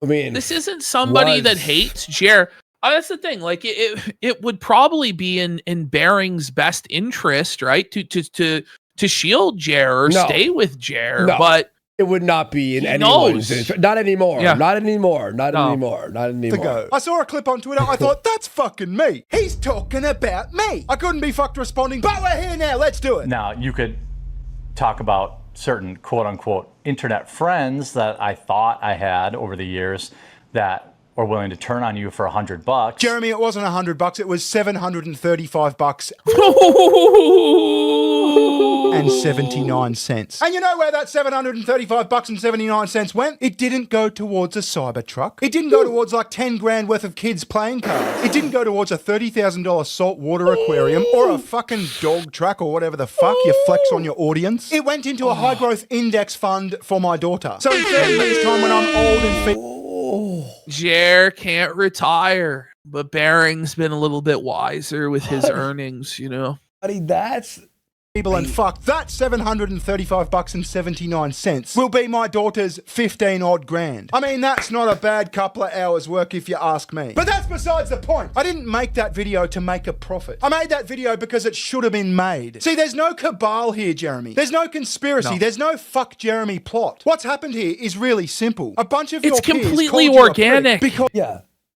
I mean, this isn't somebody that hates Jer. That's the thing. Like it would probably be in Bering's best interest, right? To shield Jer or stay with Jer, but it would not be in anyone's interest. Not anymore. Yeah. Not anymore. Not anymore. Not anymore. I saw a clip on Twitter. I thought, that's fucking me. He's talking about me. I couldn't be fucked responding, but we're here now. Let's do it. Now, you could talk about certain quote-unquote internet friends that I thought I had over the years that were willing to turn on you for $100. Jeremy, it wasn't $100. It was $735 and 79 cents. And you know where that $735 and 79 cents went? It didn't go towards a Cybertruck. It didn't go towards like 10 grand worth of kids playing cards. It didn't go towards a $30,000 saltwater aquarium or a fucking dog track or whatever the fuck you flex on your audience. It went into a high growth index fund for my daughter. So in 30 years time when I'm old and Jer can't retire, but Bering's been a little bit wiser with his earnings, you know. Buddy, that's people and fuck that $735 and 79 cents will be my daughter's 15 odd grand. I mean, that's not a bad couple of hours work if you ask me. But that's besides the point. I didn't make that video to make a profit. I made that video because it should have been made. See, there's no cabal here, Jeremy. There's no conspiracy. No. There's no fuck Jeremy plot. What's happened here is really simple. A bunch of your peers completely called you organic. Because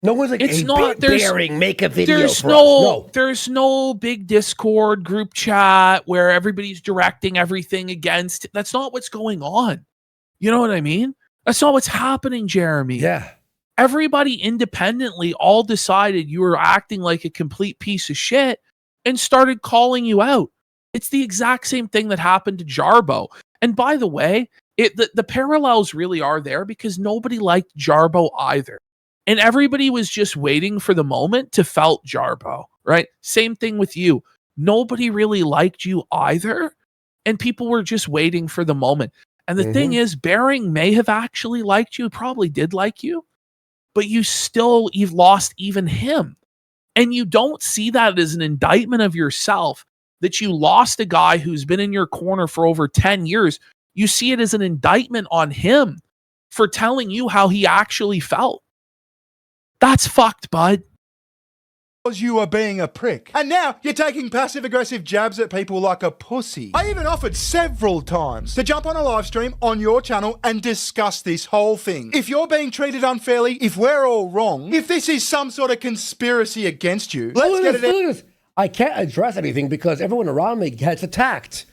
no one's like, it's hey, not Bering, make a video there's for no, us. There's no big Discord group chat where everybody's directing everything against. That's not what's going on. You know what I mean? That's not what's happening, Jeremy. Yeah. Everybody independently all decided you were acting like a complete piece of shit and started calling you out. It's the exact same thing that happened to Jarbo. And by the way, the parallels really are there because nobody liked Jarbo either. And everybody was just waiting for the moment to felt Jarbo, right? Same thing with you. Nobody really liked you either. And people were just waiting for the moment. And the thing is, Bering may have actually liked you, probably did like you, but you've lost even him. And you don't see that as an indictment of yourself, that you lost a guy who's been in your corner for over 10 years. You see it as an indictment on him for telling you how he actually felt. That's fucked, bud. Because you were being a prick. And now you're taking passive-aggressive jabs at people like a pussy. I even offered several times to jump on a live stream on your channel and discuss this whole thing. If you're being treated unfairly, if we're all wrong, if this is some sort of conspiracy against you, let's get it. I can't address anything because everyone around me gets attacked.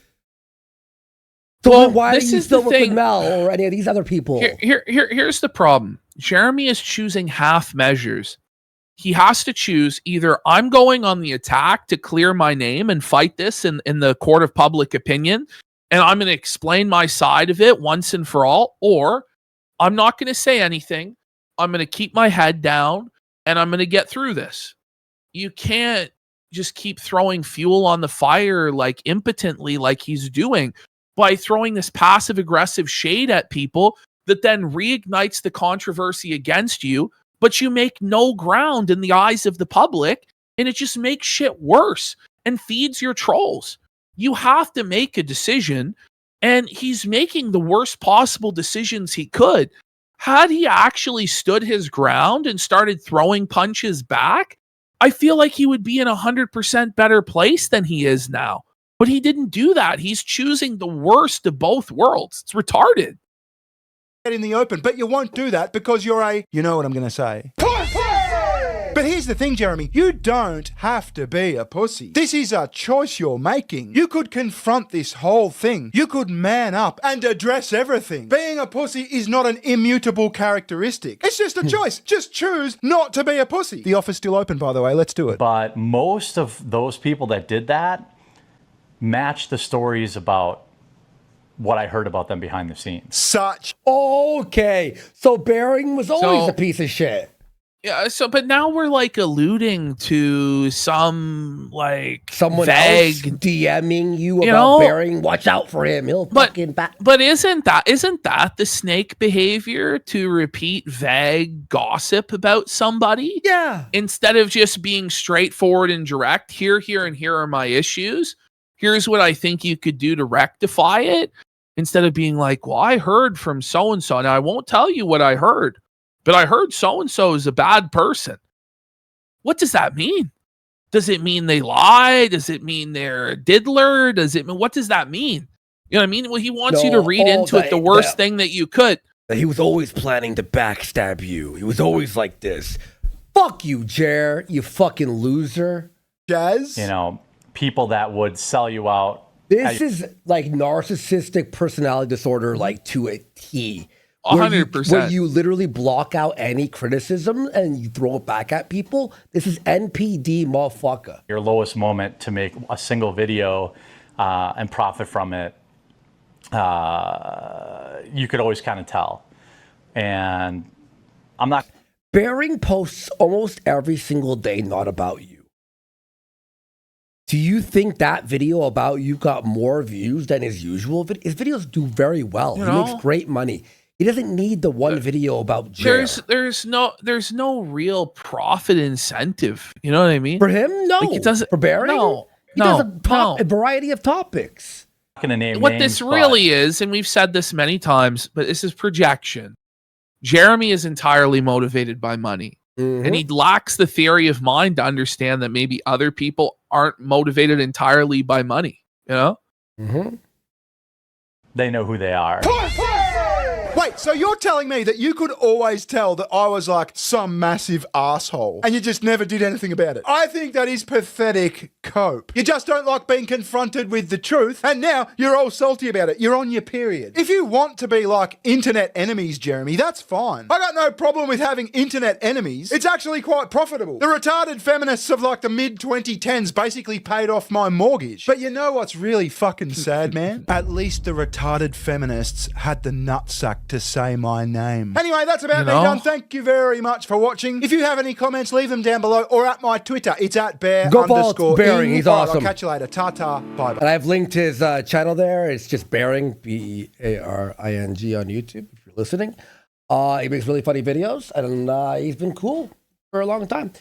So well, why do you still work with Mel or any of these other people? Here's the problem. Jeremy is choosing half measures. He has to choose either I'm going on the attack to clear my name and fight this in the court of public opinion, and I'm going to explain my side of it once and for all, or I'm not going to say anything. I'm going to keep my head down, and I'm going to get through this. You can't just keep throwing fuel on the fire like impotently like he's doing by throwing this passive-aggressive shade at people that then reignites the controversy against you, but you make no ground in the eyes of the public, and it just makes shit worse and feeds your trolls. You have to make a decision, and he's making the worst possible decisions he could. Had he actually stood his ground and started throwing punches back, I feel like he would be in 100% better place than he is now. But he didn't do that. He's choosing the worst of both worlds. It's retarded. In the open, but you won't do that because you're a, you know what I'm going to say, pussy! But here's the thing, Jeremy, you don't have to be a pussy. This is a choice you're making. You could confront this whole thing. You could man up and address everything. Being a pussy is not an immutable characteristic. It's just a choice. Just choose not to be a pussy. The offer's still open, by the way. Let's do it. But most of those people that did that matched the stories about what I heard about them behind the scenes. Such. Okay. So Bering was always a piece of shit. Yeah, but now we're like alluding to someone vague else DMing you about Bering. Watch out for him. He'll fucking back. But isn't that the snake behavior to repeat vague gossip about somebody? Yeah. Instead of just being straightforward and direct, here, and here are my issues. Here's what I think you could do to rectify it. Instead of being like, well, I heard from so-and-so. Now, I won't tell you what I heard, but I heard so-and-so is a bad person. What does that mean? Does it mean they lie? Does it mean they're a diddler? What does that mean? You know what I mean? Well, he wants you to read into it the worst thing that you could. He was always planning to backstab you. He was always like this. Fuck you, Jer, you fucking loser. Jazz? You know, people that would sell you out. This is like narcissistic personality disorder, like to a T. 100%. Where you literally block out any criticism and you throw it back at people. This is NPD, motherfucker. Your lowest moment to make a single video and profit from it, you could always kind of tell. And I'm not. Bering posts almost every single day, not about you. Do you think that video about you got more views than his usual video? His videos do very well. He makes great money. He doesn't need the one video about Jer. There's no real profit incentive. You know what I mean? For him, no. Like, it doesn't. For Bering, he does a variety of topics. I'm not gonna name what names, this really is, and we've said this many times, but this is projection. Jeremy is entirely motivated by money. And he lacks the theory of mind to understand that maybe other people aren't motivated entirely by money. You know? They know who they are. Wait, so you're telling me that you could always tell that I was like some massive asshole and you just never did anything about it? I think that is pathetic cope. You just don't like being confronted with the truth and now you're all salty about it. You're on your period. If you want to be like internet enemies, Jeremy, that's fine. I got no problem with having internet enemies. It's actually quite profitable. The retarded feminists of like the mid-2010s basically paid off my mortgage. But you know what's really fucking sad, man? At least the retarded feminists had the nutsack to say my name. Anyway, that's about me done. Thank you very much for watching. If you have any comments, leave them down below or at my Twitter. It's at bear_Bering. He's awesome. I'll catch you later. Ta-ta. Bye-bye. And I've linked his channel there. It's just Bering, B-E-A-R-I-N-G on YouTube, if you're listening. He makes really funny videos, and he's been cool for a long time.